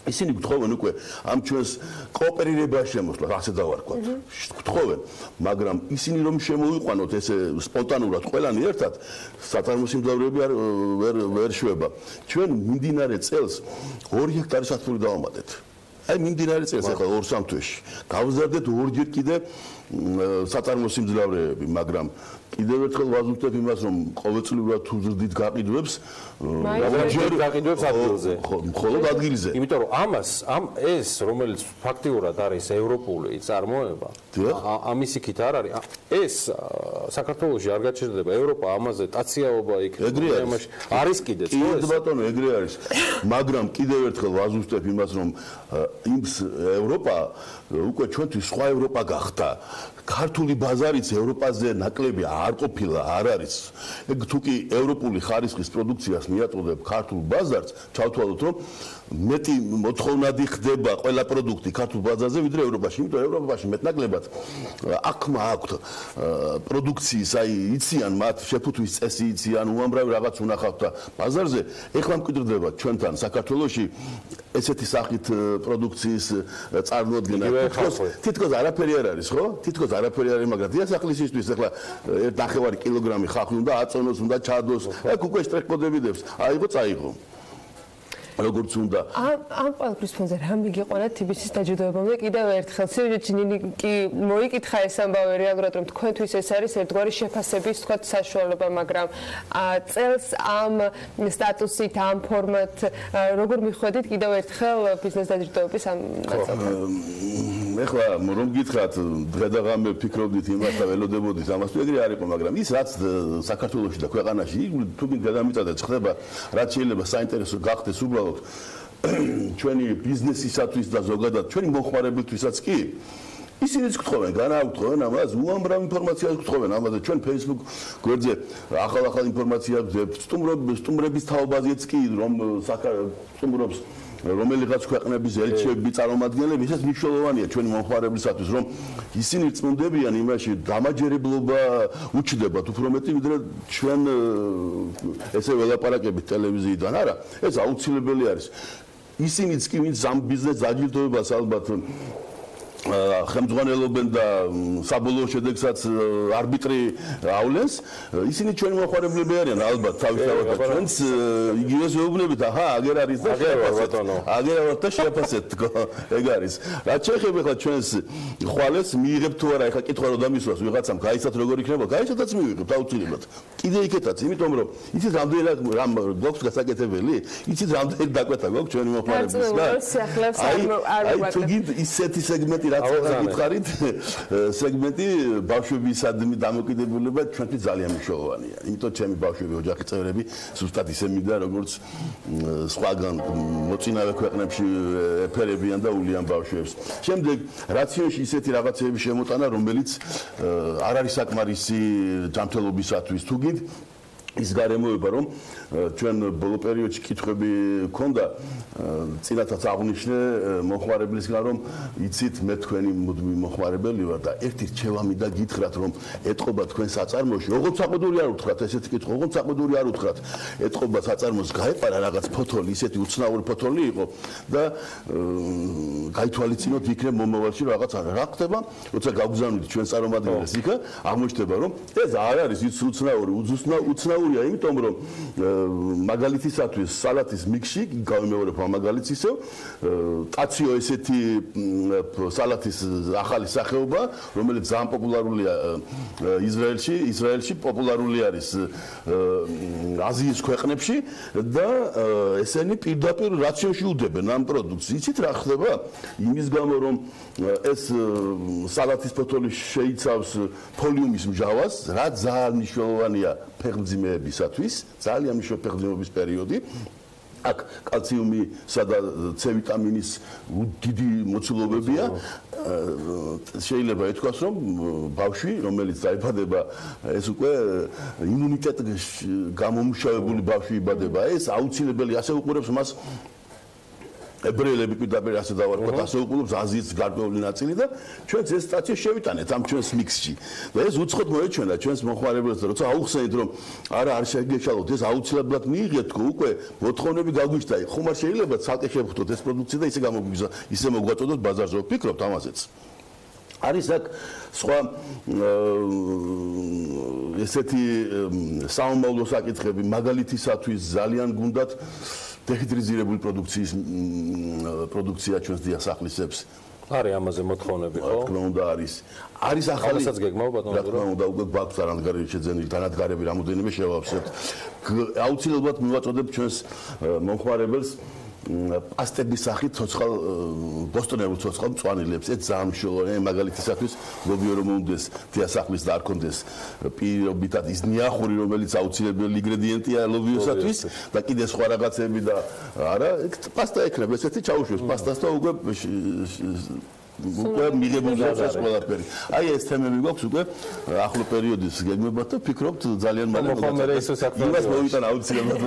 ისინი გთხოვენ უკვე ამ ჩვენს კოოპერირებაში შემოსვლა, ასე დავარქვათ. გთხოვენ, მაგრამ ისინი რომ შემოიყვანოთ ესე სპონტანურად ყველანი ერთად, საწარმოსიმძლავრეები ვერ შვება. ჩვენ მიმდინარე წელს 2 ჰექტარი სათბური დავამატეთ. აი მიმდინარე წელს ახლა 2-3 თვეში. გავზარდეთ ორჯერ კიდე საწარმოსიმძლავრეები, მაგრამ კიდევ ერთხელ ვაზუსტებ იმას, რომ ყოველწლიურად თუ ზრდით გაყიდვებს, ორჯერ გაყიდვებს ადგილზე. მხოლოდ ადგილზე. იმიტომ რომ ეს რომელიც ფაქტიურად არის ევროპული წარმოება, ამის იქით არ არის. ეს საქართველოში არ გაჩერდება, ევროპა ამაზე ტაციაობა იქნება. არის კიდე ეს ბატონო, ეგრე არის. მაგრამ კიდევ ერთხელ ვაზუსტებ იმას, რომ იმს ევროპა უკვე ჩვენთვის სხვა ევროპა გახდა. ქართული ბაზარიც ევროპაზე ნაკლები არ ყოფილა, არ არის. ეგ თუკი ევროპული ხარისხის პროდუქციას მიაწოდებ ქართულ ბაზარს, ჩავთვალოთ რომ მეტი მოთხოვნადი ხდება ყველა პროდუქტი ქართულ ბაზარზე ვიდრე ევროპაში, იმიტომ ევროპაში მეტნაკლებად აქვთ პროდუქციის, აი იციან მათ შეფუთვის წესი იციან, უამრავი რაღაც უნახავთ და ბაზარზე ეხლა მკვიდრდება ჩვენთან საქართველოში ესეთი სახით პროდუქციის წარმოადგენა. თითქოს არაფერი არ არის, ხო? თითქოს არაფერი არ არის, მაგრამ დიასახლისისთვის ახლა 1.5 კილოგრამი ხახვი უნდა აწონოს, უნდა ჩადოს. აქ უკვე სტრიქკოდები დებს. აიღო, წაიღო. როგორც უნდა. ამ ყველაფრის ფონზე რა მიგიყვანა თბილისის დაჯილდოებამდე კიდევ ერთხელ სიუჟეტში ნინი კი მოიკითხა ეს ამბავი რეალურად რომ თქვენთვის ეს არის ერთგვარი შეფასების თქვა საშუალება, მაგრამ წელს ამ სტატუსით, ამ ფორმატ როგორ მიხვედით კიდევ ერთხელ ბიზნეს დაჯილდოების ამ ნაწილს? ეხლა რომ გითხრათ დღე და ღამე ფიქრობდით იმას და ველოდებოდით ამას, ეგრე არ იყო, მაგრამ ის რაც საქართველოში და ქვეყანაში თუ გადამიწადეთ ხდება, რაც შეიძლება საინტერესო გახდეს უბრალოდ ჩვენი ბიზნესისათვის და ზოგადად ჩვენი მოხმარებელთვისაც კი ისინიც გთხოვენ, განაუთხოვნ ამას, უამრავ ინფორმაციას გთხოვენ ამაზე, ჩვენ Facebook გვერდზე ახალ ინფორმაცია გვძებთ, სტუმრების თაობაზეც კი რომ სტუმრობს რომელიღაც ქვეყნების ელჩები, წარმომადგენლები, ეს მნიშვნელოვანია ჩვენი მომხმარებლისათვის, რომ ისინი წმუნდებიან იმაში, დამაჯერებლობა უჩნდებათ უფრო მეტი, ვიდრე ჩვენ ესე ველაპარაკებით ტელევიზიიდან, არა, ეს აუცილებელი არის. ისინიც კი ვინც ამ ბიზნეს დაჯილდოებას ალბათ ხელმძღვანელობენ და საბოლოო შედეგსაც არბიტრი ავლენს, ისინი ჩვენი მოხმარებლები არიან ალბათ თავისთავად ჩვენს იგივეს ვეუბნებით, აჰა, აგერ არის და შეაფასეთ. აგერ არის და შეაფასეთ, ეგ არის. რაც შეეხება ხა ჩვენს ხვალეს მიიღებთ თუ არა, ეხა კითხვა რო დამისვას ვიღაცამ, გაიცათ როგორ იქნება, გაიცათაც მივიღებთ აუცილებლად. კიდე იქეთაც, იმიტომ რომ იცით რამდენი რამ გვაქვს გასაკეთებელი, იცით რამდენი დაკვეთა გვაქვს ჩვენი მოხმარებელს. აი თუ გინდ ისეთი სეგმენტი რაც გითხარით, სეგმენტი ბავშვებისადმი დამოკიდებულება ჩვენთვის ძალიან მნიშვნელოვანია. იმიტომ ჩემი ბავშვები, ოჯახის წევრები ზუსტად ისე მინდა, როგორც სხვაგან მოწინავე ქვეყნებში ეფერებიან და ულიან ბავშვებს. შემდეგ რაციონში ისეთი რაღაცები შემოტანა, რომელიც არ არის საკმარისი ჯანმრთელობისათვის. თუ გინდ ის გარემოება რომ ჩვენ ბოლო პერიოდში კითხვები ქონდა წინათაც აღნიშნე მოხმარებლისგან რომ იცით მე თქვენი მუდმივი მოხმარებელი ვარ და ერთი რჩევა მინდა გითხრათ რომ ეთყობა თქვენ საწარმოში ოღონდ საყუდური არ უთხრათ ესეთი კითხვა ოღონდ საყუდური არ უთხრათ ეთყობა საწარმოს გაეყარა რაღაც ფოთოლი ისეთი უცნაური ფოთოლი იყო და გაითვალისწინოთ იქნებ მომავალში რაღაც რა ხდება როცა გავგზავნით ჩვენ წარმომადგენლებს იქა აღმოჩნდება რომ ეს არ არის ის უცნაური უცნაურია, იმიტომ რომ მაგალითისათვის სალათის მიქსში გავიმეორებ ამ მაგალითს ისევ ტაციო ესეთი სალათის ახალი სახეობა, რომელიც ძალიან პოპულარულია ისრაელში პოპულარული არის აზიის ქვეყნებში და ესენი პირდაპირ რაციონში უდებენ ამ პროდუქტს. იცით რა ხდება? იმის გამო რომ ეს სალათის ფოთოლი შეიცავს ფოლიუმის მჟავას, რაც ძალიან მნიშვნელოვანია ფეხმძიმეებისათვის, ძალიან მნიშვნელოვანი ფეხმძიმეობის პერიოდი. აქ კალციუმისა და C ვიტამინის დიდი მოცულობებია. შეიძლება ითქვას, რომ ბავშვი, რომელიც დაიბადება, ეს უკვე იმუნიტეტ გამომუშავებული ბავშვი იბადება. ეს აუცილებელი ასე უყურებს მას ებრაელები პირდაპირ ასე დავარქვათ, ასე უყურებს აზიის გარკვეული ნაწილი და ჩვენც ეს სტაცია შევიტანეთ ამ ჩვენს მიქსში. და ეს უცხოდ მოეჩვენა ჩვენს მომხმარებელს, როცა აუხსენით, რომ არა არ შეგეშალოთ, ეს აუცილებლად მიიღეთ თქო, უკვე მოთხოვნები გაგვიჩნდა. ხომ არ შეიძლება ცალკე შევხვდოთ ეს პროდუქცია და ისე გამოგვიგზა, ისე მოგვაწოდოთ ბაზარზე. ვფიქრობთ ამაზეც. არის აქ სხვა ესეთი საომავლო საკითხები, მაგალითისათვის ძალიან გუნდათ დეჰიდრიზირებული პროდუქცია ჩვენს დიასახლისებს. არის ამაზე მოთხოვნები, ხო? რა თქმა უნდა არის. არის ახალი რასაც გეგმა ბატონო. რა თქმა უნდა უკვე გვაქვს არანდგარი შეძენილი დანადგარები რამოდენიმე შევავსებთ. აუცილებლად მივაწოდებთ ჩვენს მომხმარებელს პასტების სახით ცოცხალ ბოსტონეულ ცოცხალ მწვანილებს. ეს ძალიან მნიშვნელოვანია მაგალითისათვის ლობიო რომ უნდეს დიასახლის და არ კონდეს პირობითად ის ნიახური რომელიც აუცილებელი ინგრედიენტია ლობიოსათვის და კიდე სხვა რაღაცები და არა პასტა ექნება ესეთი ჩაუშვებს პასტას და უკვე მიღებულია ეს ყველაფერი. აი ეს თემები გვაქვს უკვე ახლო პერიოდის გეგმებად და ფიქრობთ ძალიან მალე იმას მოვიტან აუცილებლად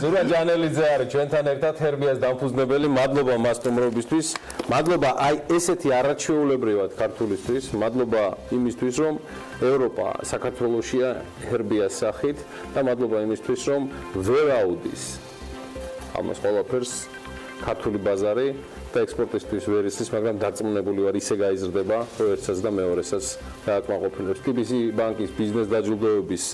ზურა ჯანელიძე არის ჩვენთან ერთად ჰერბიას დამფუძნებელი. მადლობა მას სტუმრობისთვის. მადლობა აი ესეთი არაჩვეულებრივად ქართულისთვის. მადლობა იმისთვის რომ ევროპა საქართველოსია ჰერბიას სახით და მადლობა იმისთვის რომ ვერ აუდის ამას ყველაფერს ქართული ბაზარი და ექსპორტისთვის ვერ იცის, მაგრამ დარწმუნებული ვარ ისე გაიზრდება ერთსაც და მეორესაც დააკმაყოფილებს. TBC ბანკის ბიზნეს დაჯილდოების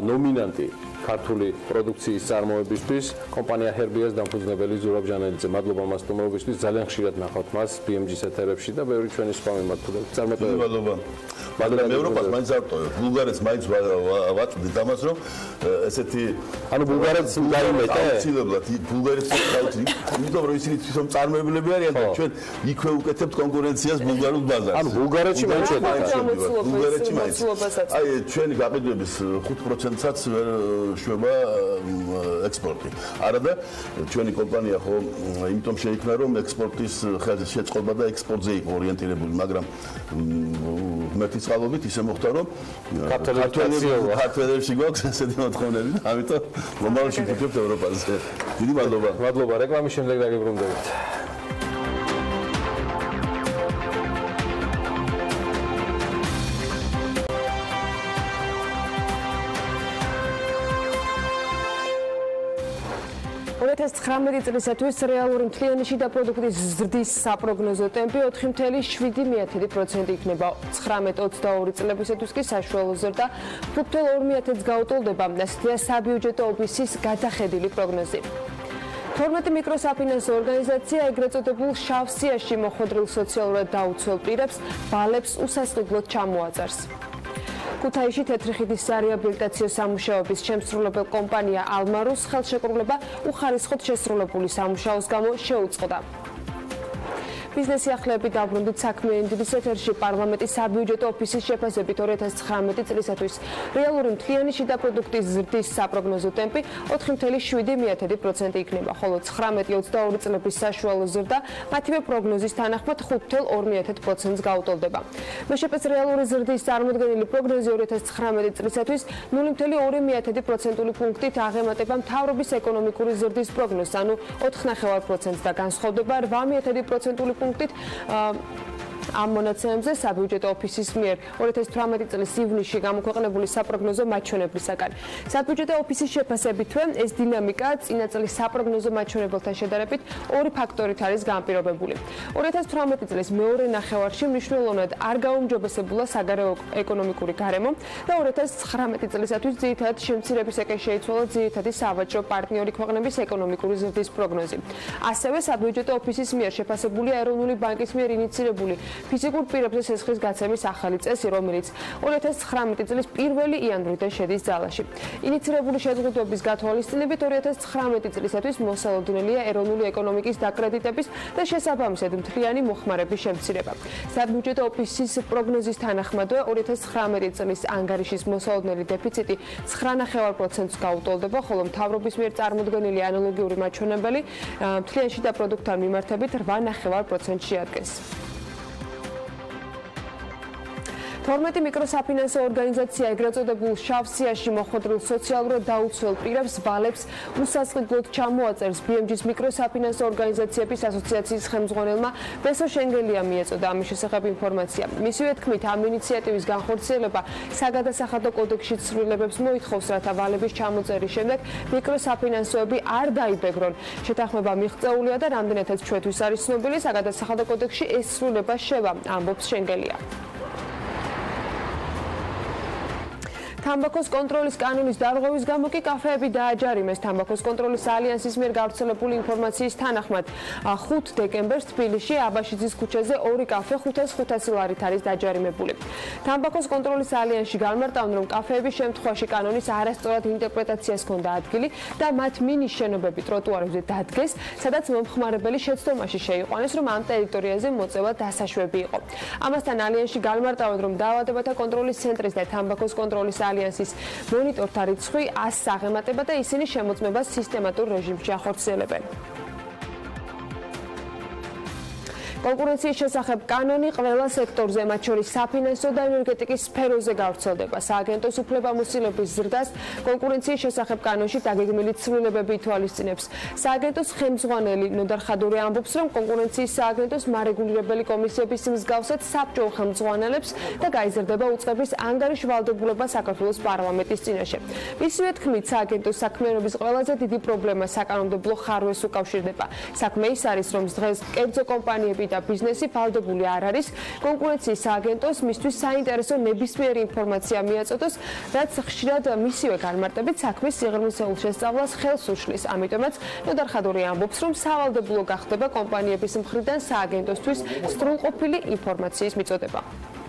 ნომინანტი ქართული პროდუქციის წარმოებისთვის კომპანია ჰერბიას დამფუძნებელი ზურაბ ჟანელიძე. მადლობა მას სტუმრობისთვის. ძალიან ხშირად ნახავთ მას BMG-ს ეთერებში და ბევრი ჩვენი სხვა მიმართულებით. წარმატებები. მადლობა. მაგრამ ევროპას მაინც არ ტოვებ. ბულგარეთს მაინც ვაწვდით ამას, რომ ესეთი ანუ ბულგარეთს გაიმეტე? აუცილებლად ბულგარეთს გავწვდით. იმიტომ რომ ისინი თვითონ წარმოებლები არიან და ჩვენ იქვე უკეთებთ კონკურენციას ბულგარულ ბაზარს. ანუ ბულგარეთში მაინც ბულგარეთში მაინც. აი ჩვენი გაყიდვების 5%-საც შვება ექსპორტი. არა და ჩვენი კომპანია ხო იმიტომ შეიქმნა რომ ექსპორტის შეწყობა და ექსპორტზე იყო ორიენტირებული, მაგრამ მერტის წყალობით ისე მოხდა რომ ქართველებში გვაქვს ესეთი მოთხოვნები, ამიტომ მომავალში ვფიქრობთ ევროპაზე. დიდი მადლობა. მადლობა. რეკლამის შემდეგ დაგიბრუნდებით. ეს 19 წლისათვის რეალური მთლიანი შიდა პროდუქტის ზრდის საპროგნოზო ტემპი 4.7% იქნება. 19-22 წლებისათვის კი საშუალო ზრდა 5.2%-ს გაუტოლდება. ასეთია საბიუჯეტო ოფისის გადახედილი პროგნოზი. 12 მიკროსაფინანსო ორგანიზაცია ეგრეთ წოდებულ შავ სიაში მოხვედრილ სოციალურად დაუცველ პირებს ბალებს უსასყიდლოდ ჩამოაწერს. ქუთაისში თეთრი ხიდის სარეაბილიტაციო სამუშაოების შემსრულებელ კომპანია ალმარუს ხელშეკრულება უხარისხოდ შესრულებული სამუშაოს გამო შეუწყდა. ბიზნესი ახლები დაბრუნდით საქმიანი დილის ეთერში პარლამენტის საბიუჯეტო ოფისის შეფასებით 2019 წლისათვის რეალური მთლიანი შიდა პროდუქტის ზრდის საპროგნოზო ტემპი 4.7% იქნება, ხოლო 19-22 წლების საშუალო ზრდა მათივე პროგნოზის თანახმად 5.2%-ს გაუტოლდება. მეშეპეს რეალური ზრდის წარმოდგენილი პროგნოზი 2019 წლისათვის 0.2%-ული პუნქტით აღემატება მთავრობის ეკონომიკური ზრდის პროგნოზს, ანუ 4.5%-ს და განსხვავდება 8.1%-ული პუნქტით ამ მონაცემებზე საბიუჯეტო ოფისის მიერ 2018 წლის ივნისში გამოქვეყნებული საპროგნოზო მაჩვენებლისაგან. საბიუჯეტო ოფისის შეფასებითვე ეს დინამიკა წინა წლის საპროგნოზო მაჩვენებელთან შედარებით ორი ფაქტორით არის განპირობებული. 2018 წლის მეორე ნახევარში მნიშვნელოვნად არ გაუმჯობესებულა საგარეო ეკონომიკური გარემო და 2019 წლისათვის ძირითადად შემცირების ეკენ შეიცვალა ძირითადი სავაჭრო პარტნიორი ქვეყნების ეკონომიკური ზრდის პროგნოზი. ასევე საბიუჯეტო ოფისის მიერ შეფასებულია ეროვნული ბანკის მიერ ინიცირებული ფიზიკურ პირებზე სესხის გაცემის ახალი წესი, რომელიც 2019 წლის 1 იანვრიდან შედის ძალაში. ინიცირებული შეზღუდვების გათვალისწინებით 2019 წლისათვის მოსალოდნელია ეროვნული ეკონომიკის დაკრედიტების და შესაბამისად მთლიანი მოხმარების შემცირება. საბიუჯეტო ოფისის პროგნოზის თანახმადვე 2019 წლის ანგარიშის მოსალოდნელი დეფიციტი 9.5%-ს გაუტოლდება, ხოლო მთავრობის მიერ წარმოდგენილი ანალოგიური მაჩვენებელი მთლიან შიდა პროდუქტთან მიმართებით 8.5%-ს შეადგენს. 12 მიკროსაფინანსო ორგანიზაცია ეგრეთ წოდებულ შავ სიაში მოხვედრილ სოციალურად დაუცველ პირებს ვალებს უსასყიდლოდ ჩამოაწერს BMG-ის მიკროსაფინანსო ორგანიზაციების ასოციაციის ხელმძღვანელმა ბესო შენგელიამ მიეწოდა ამის შესახებ ინფორმაცია. მისივე თქმით, ამ ინიციატივის განხორციელება საგადასახადო კოდექსში ცვლილებებს მოითხოვს, რათა ვალების ჩამოწერის შემდეგ მიკროსაფინანსოები არ დაიბეგრონ. შეთანხმება მიღწეულია და რამდენადაც ჩვენთვის არის ცნობილი, საგადასახადო კოდექსში ეს ცვლილება შევა, ამბობს შენგელია. თამბაქოს კონტროლის კანონის დარღვევის გამო კი კაფეები დააჯარიმეს. თამბაქოს კონტროლის ალიანსის მიერ გავრცელებული ინფორმაციის თანახმად 5 დეკემბერს თბილისში აბაშიძის ქუჩაზე 2 კაფე 500 ლარით არის დაჯარიმებული. თამბაქოს კონტროლის ალიანსში განმარტავენ, რომ კაფეების შემთხვევაში კანონის არასწორად ინტერპრეტაციას ჰქონდა ადგილი და მათ მინის შენობები ტროტუარებზე დადგეს, სადაც მომხმარებელი შეცდომაში შეიყვანეს, რომ ამ ტერიტორიაზე მოწევა დასაშვები იყო. ამასთან ალიანსში განმარტავენ, რომ დაავადებათა კონტროლის ცენტრის და თამბაქოს კონტროლის ალიანსის მონიტორთა რიცხვი 100-ს აღემატება და ისინი შემოწმებას სისტემატურ რეჟიმში ახორციელებენ. კონკურენციის შესახებ კანონი ყველა სექტორზე, მათ შორის საფინანსო და ენერგეტიკის სფეროზე გავრცელდება. სააგენტოს უფლებამოსილების ზრდას კონკურენციის შესახებ კანონში დაგეგმილი ცვლილებები ითვალისწინებს. სააგენტოს ხელმძღვანელი ნოდარ ხადური ამბობს, რომ კონკურენციის სააგენტოს მარეგულირებელი კომისიების მსგავსად საბჭო ხელმძღვანელებს და გაიზრდება უწყების ანგარიშ ვალდებულება საქართველოს პარლამენტის წინაშე. მისივე თქმით, სააგენტოს საქმიანობის ყველაზე დიდი პრობლემა საკანონმდებლო ხარვეს უკავშირდება. საქმე ის არის, რომ დღეს კერძო კომპანიები და ბიზნესი ვალდებული არ არის კონკურენციის სააგენტოს მისთვის საინტერესო ნებისმიერი ინფორმაცია მიაწოდოს, რაც ხშირად მისივე განმარტებით საქმის სიღრმისეულ შესწავლას ხელს უშლის. ამიტომაც ნოდარ ხადური ამბობს, რომ სავალდებულო გახდება კომპანიების მხრიდან სააგენტოსთვის სრულყოფილი ინფორმაციის მიწოდება.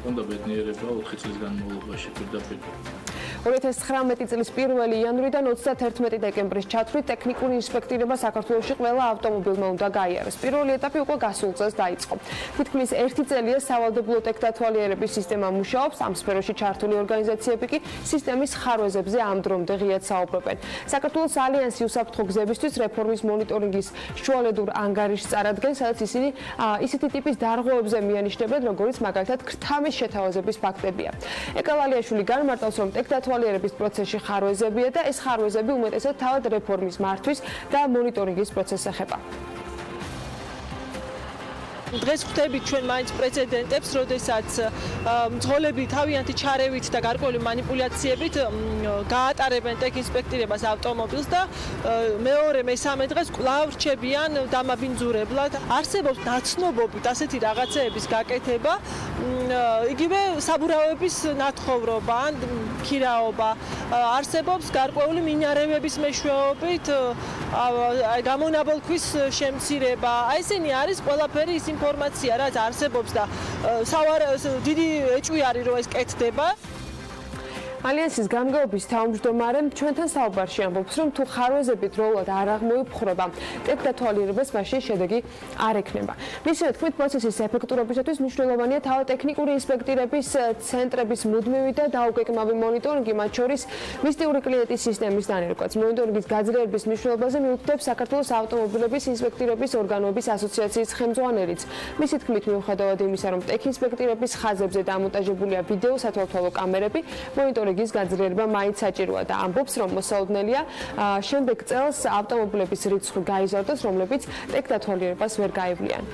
უნდა ბედნიერება 4 წლის განმავლობაში პირდაპირ 2019 წლის 1 იანვრიდან 31 დეკემბრის ჩათვლით ტექნიკური ინსპექტირება საქართველოში ყველა ავტომობილმა უნდა გაიაროს. პირველი ეტაპი უკვე გასულ წელს დაიწყო. თითქმის 1 წელია სავალდებულო ტექდათვალიერების სისტემა მუშაობს, ამ სფეროში ჩართული ორგანიზაციები კი სისტემის ხარვეზებზე ამ დრომდე ღიად საუბრობენ. საქართველოს ალიანსი უსაფრთხო გზებისთვის რეფორმის მონიტორინგის შუალედურ ანგარიშს წარადგენს, სადაც ისინი ისეთი ტიპის დარღვევებზე მიანიშნებენ, როგორიც მაგალითად ქრთამის შეთავაზების ფაქტებია. ეკავალიაშვილი განმარტავს, რომ ტექდათვალიერების პროცესში ხარვეზებია და ეს ხარვეზები უმეტესად თავად რეფორმის მართვის და მონიტორინგის პროცესს ეხება. დღეს ხვდებით ჩვენ მაინც პრეცედენტებს, როდესაც მძღოლები თავიანთი ჩარევით და გარკვეული манипуляციებით გაატარებენ ტექინსპექტირებას ავტომობილს და მეორე მესამე დღეს კვლავ რჩებიან დამაბინძურებლად. არსებობს ნაცნობობით ასეთი რაღაცეების გაკეთება, იგივე საბურავების ნათხოვრობა ან ქირაობა, არსებობს გარკვეული მინარევების მეშვეობით გამონაბოლქვის შემცირება. აი ესენი არის ყველაფერი ის ინფორმაცია, რაც არსებობს და დიდი ეჭვი არის, რომ ეს კეთდება. ალიანსის გამგეობის თავმჯდომარე ჩვენთან საუბარში ამბობს, რომ თუ ხარვეზები დროულად არ აღმოიფხვრება, ტექდათვალიერებას მაშინ შედეგი არ ექნება. მისივე თქმით, პროცესის ეფექტურობისათვის მნიშვნელოვანია თავად ტექნიკური ინსპექტირების ცენტრების მუდმივი და დაუგეგმავი მონიტორინგი, მათ შორის მისტიური კლიენტის სისტემის დანერგვაც. მონიტორინგის გაძლიერების მნიშვნელობაზე მიუთითებს საქართველოს ავტომობილების ინსპექტირების ორგანოების ასოციაციის ხელმძღვანელიც. მისი თქმით, მიუხედავად იმისა, რომ ტექინსპექტირების ხაზებზე დამონტაჟებულია ვიდეო სათვალთვალო კამერები, მონიტორინგის გაძლიერება მაინც საჭიროა და ამბობს, რომ მოსალოდნელია შემდეგ წელს ავტომობილების რიცხვი გაიზარდოს, რომლებიც ტექდათვალიერებას ვერ გაევლიან.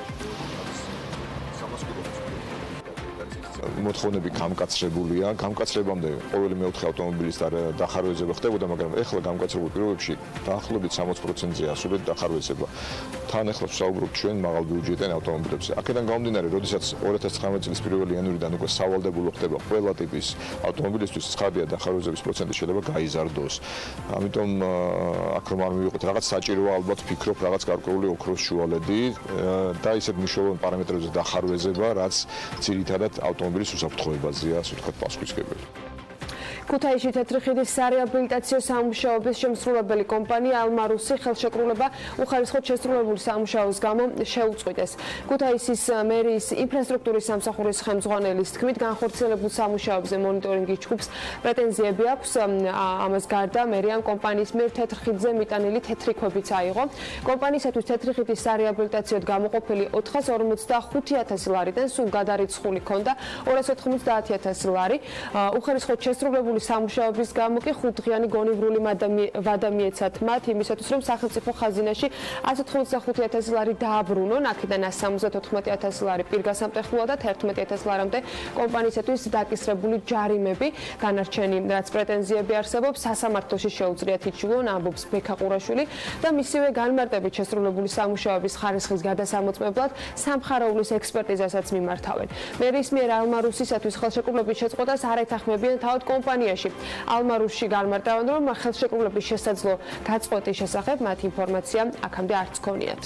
მოთხოვნები გამკაცრებულია. გამკაცრებამდე ყოველი მეოთხე ავტომობილის დახარვეზება ხდებოდა, მაგრამ ეხლა გამკაცრებულ პირობებში დაახლოებით 60%-ზე ასურეთ დახარვეზება. თან ეხლა ვსაუბრობთ ჩვენ მაღალ ბიუჯეტიან ავტომობილებზე. აქედან გამომდინარე, როდესაც 2019 წლის 1 იანვრიდან უკვე სავალდებულო ხდება ყველა ტიპის ავტომობილისთვის, ცხადია დახარვეზების პროცენტი შეიძლება გაიზარდოს. ამიტომ აქ რომ არ მივიღოთ რაღაც საჭიროა, ალბათ ვფიქრობ რაღაც გარკვეული ოქროს შუალედი და ისეთ მნიშვნელოვან პარამეტრებზე დახარვეზება, რაც ძირითადად ავტომობილის უსაფრთხოებაზეა, ასე ვთქვათ, პასუხისმგებელი. ქუთაისში თეთრი ხიდის სარეაბილიტაციო სამუშაოების შემსრულებელი კომპანია ალმარუსი ხელშეკრულება უხარისხოდ შესრულებული სამუშაოს გამო შეუწყვიტეს. ქუთაისის მერიის ინფრასტრუქტურის სამსახურის ხელმძღვანელის თქმით, განხორციელებულ სამუშაოებზე მონიტორინგის ჯგუფს პრეტენზიები აქვს. ამას გარდა მერიამ კომპანიის მიერ თეთრ ხიდზე მიტანილი თეთრი ქვებიც აიღო. კომპანიისათვის თეთრი ხიდის სარეაბილიტაციოდ გამოყოფილი 455,000 ლარიდან სულ გადარიცხული ჰქონდა 290,000 ლარი. უხარისხოდ შესრულებული სამუშაოების გამო კი 5 დღიანი გონივრული ვადა მიეცათ მათ იმისათვის, რომ სახელმწიფო ხაზინაში 185,000 ლარი დააბრუნონ, აქედან 174,000 ლარი პირგასამტეხლოა და 11,000 ლარამდე კომპანიისათვის დაკისრებული ჯარიმები. განარჩენი, რაც პრეტენზიები არსებობს, სასამართლოში შეუძლიათ იჩივლონ, ამბობს ბექაყურაშვილი და მისივე განმარტებით შესრულებული სამუშაოების ხარისხის გადასამოწმებლად სამხარაულის ექსპერტიზასაც მიმართავენ. მერის მიერ ალმარუსისათვის ხელშეკრულების შეწყვეტას არ ეთანხმებიან თავად კომპანიაში. ალმარუსში განმარტავენ, რომ ხელშეკრულების შესაძლო გაწყვეტის შესახებ მათ ინფორმაცია აქამდე არც ჰქონიათ.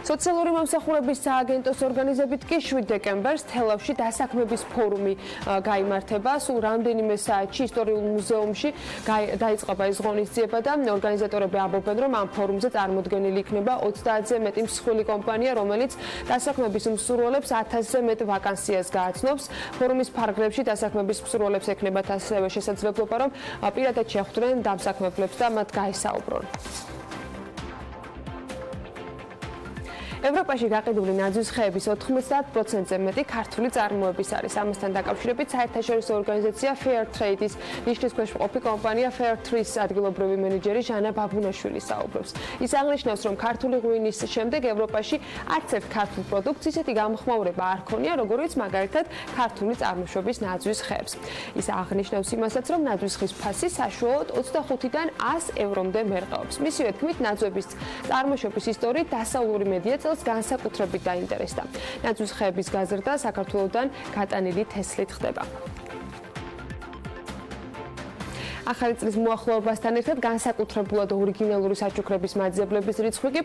სოციალური მომსახურების სააგენტოს ორგანიზებით კი 7 დეკემბერს თელავში დასაქმების ფორუმი გაიმართება. სულ რამდენიმე საათში ისტორიულ მუზეუმში დაიწყება ეს ღონისძიება და ორგანიზატორები ამბობენ, რომ ამ ფორუმზე წარმოდგენილი იქნება 30-ზე მეტი მსხვილი კომპანია, რომელიც დასაქმების მსურველებს 1000-ზე მეტ ვაკანსიას გააცნობს. ფორუმის ფარგლებში დასაქმების მსურველებს ექნებათ ასევე შესაძლებლობა, რომ პირადად შეხვდნენ დამსაქმებლებს და მათ გაესაუბრონ. ევროპაში გაყიდული ნაძვის ხეების 90%-ზე მეტი ქართული წარმოების არის. ამასთან დაკავშირებით საერთაშორისო ორგანიზაცია Fair Trade-ის ნიშნის ქვეშ მყოფი კომპანია Fair Trade-ის ადგილობრივი მენეჯერი ჟანა ბაბუნაშვილი საუბრობს. ის აღნიშნავს, რომ ქართული ღვინის შემდეგ ევროპაში არც ერთ ქართულ პროდუქტს ისეთი გამოხმაურება არ ქონია, როგორიც მაგალითად ქართული წარმოშობის ნაძვის ხეებს. ის აღნიშნავს იმასაც, რომ ნაძვის ხის ფასი საშუალოდ 25-დან 100 ევრომდე მერყეობს. მისივე თქმით, ნაძვების წარმოშობის ისტორიით დასავლური მედია განსაკუთრებით დაინტერესდა. ნაძვის ხეების გაზრდა საქართველოსთან გატანილი თესლით ხდება. ახალი წლის მოახლოებასთან ერთად განსაკუთრებულად ორიგინალური საჩუქრების მაძიებლების რიცხვი კი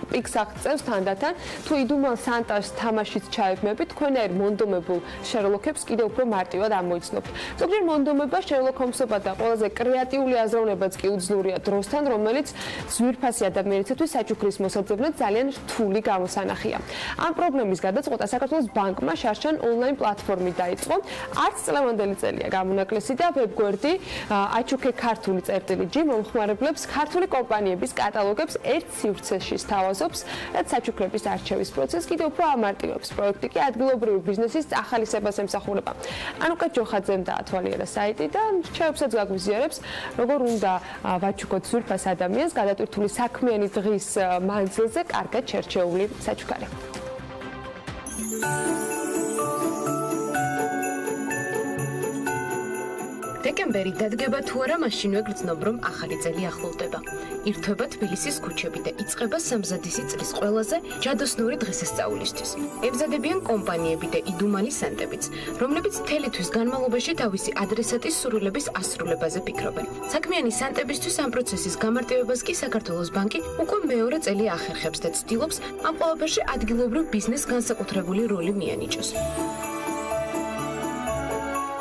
პიკს აღწევს თანდათან. თუ იდუმალ სანტას თამაშით ჩაებმებით, თქვენაერ მონდომებულ შერლოკებს კიდევ უფრო მარტივად ამოიცნობთ. ზოგჯერ მონდომება შერლოკ ჰომსობა და ყველაზე კრეატიული აზროვნებაც კი უძლურია დროსთან, რომელიც ძვირფასი ადამიანისთვის საჩუქრის მოსაძებნად ძალიან რთული გამოსანახია. ამ პრობლემის გადაწყვეტა საქართველოს ბანკმა შარშან ონლაინ პლატფორმით დაიწყო. არც წლევანდელი წელია გამონაკლისი და ვებგვერდი აჩუქე ქართული წერტილი მომხმარებლებს ქართული კომპანიების კატალოგებს ერთ სივრცეში სთავაზობს, რაც საჩუქრების არჩევის პროცესს კიდევ უფრო ამარტივებს. პროექტი კი ადგილობრივი ბიზნესის ახალისებას ემსახურება. ანუკა ჯოხაძემ დაათვალიერა საიტი და რჩევებსაც გაგვიზიარებს, როგორ უნდა ვაჩუქოთ ზურფას ადამიანს გადატვირთული საქმიანი დღის მანძილზე კარგად შერჩეული საჩუქარი. დეკემბერი დადგება თუ არა, მაშინვე გრძნობ, რომ ახალი წელი ახლოვდება. ირთვება თბილისის ქუჩები და იწყება სამზადისი წლის ყველაზე ჯადოსნური დღესასწაულისთვის. ემზადებიან კომპანიები და იდუმალი სანტებიც, რომლებიც მთელი თვის განმავლობაში თავისი ადრესატის სურვილების ასრულებაზე ფიქრობენ. საქმიანი სანტებისთვის ამ პროცესის გამარტივებას კი საქართველოს ბანკი უკვე მეორე წელი ახერხებს და ცდილობს ამ ყველაფერში ადგილობრივ ბიზნესს განსაკუთრებული როლი მიანიჭოს.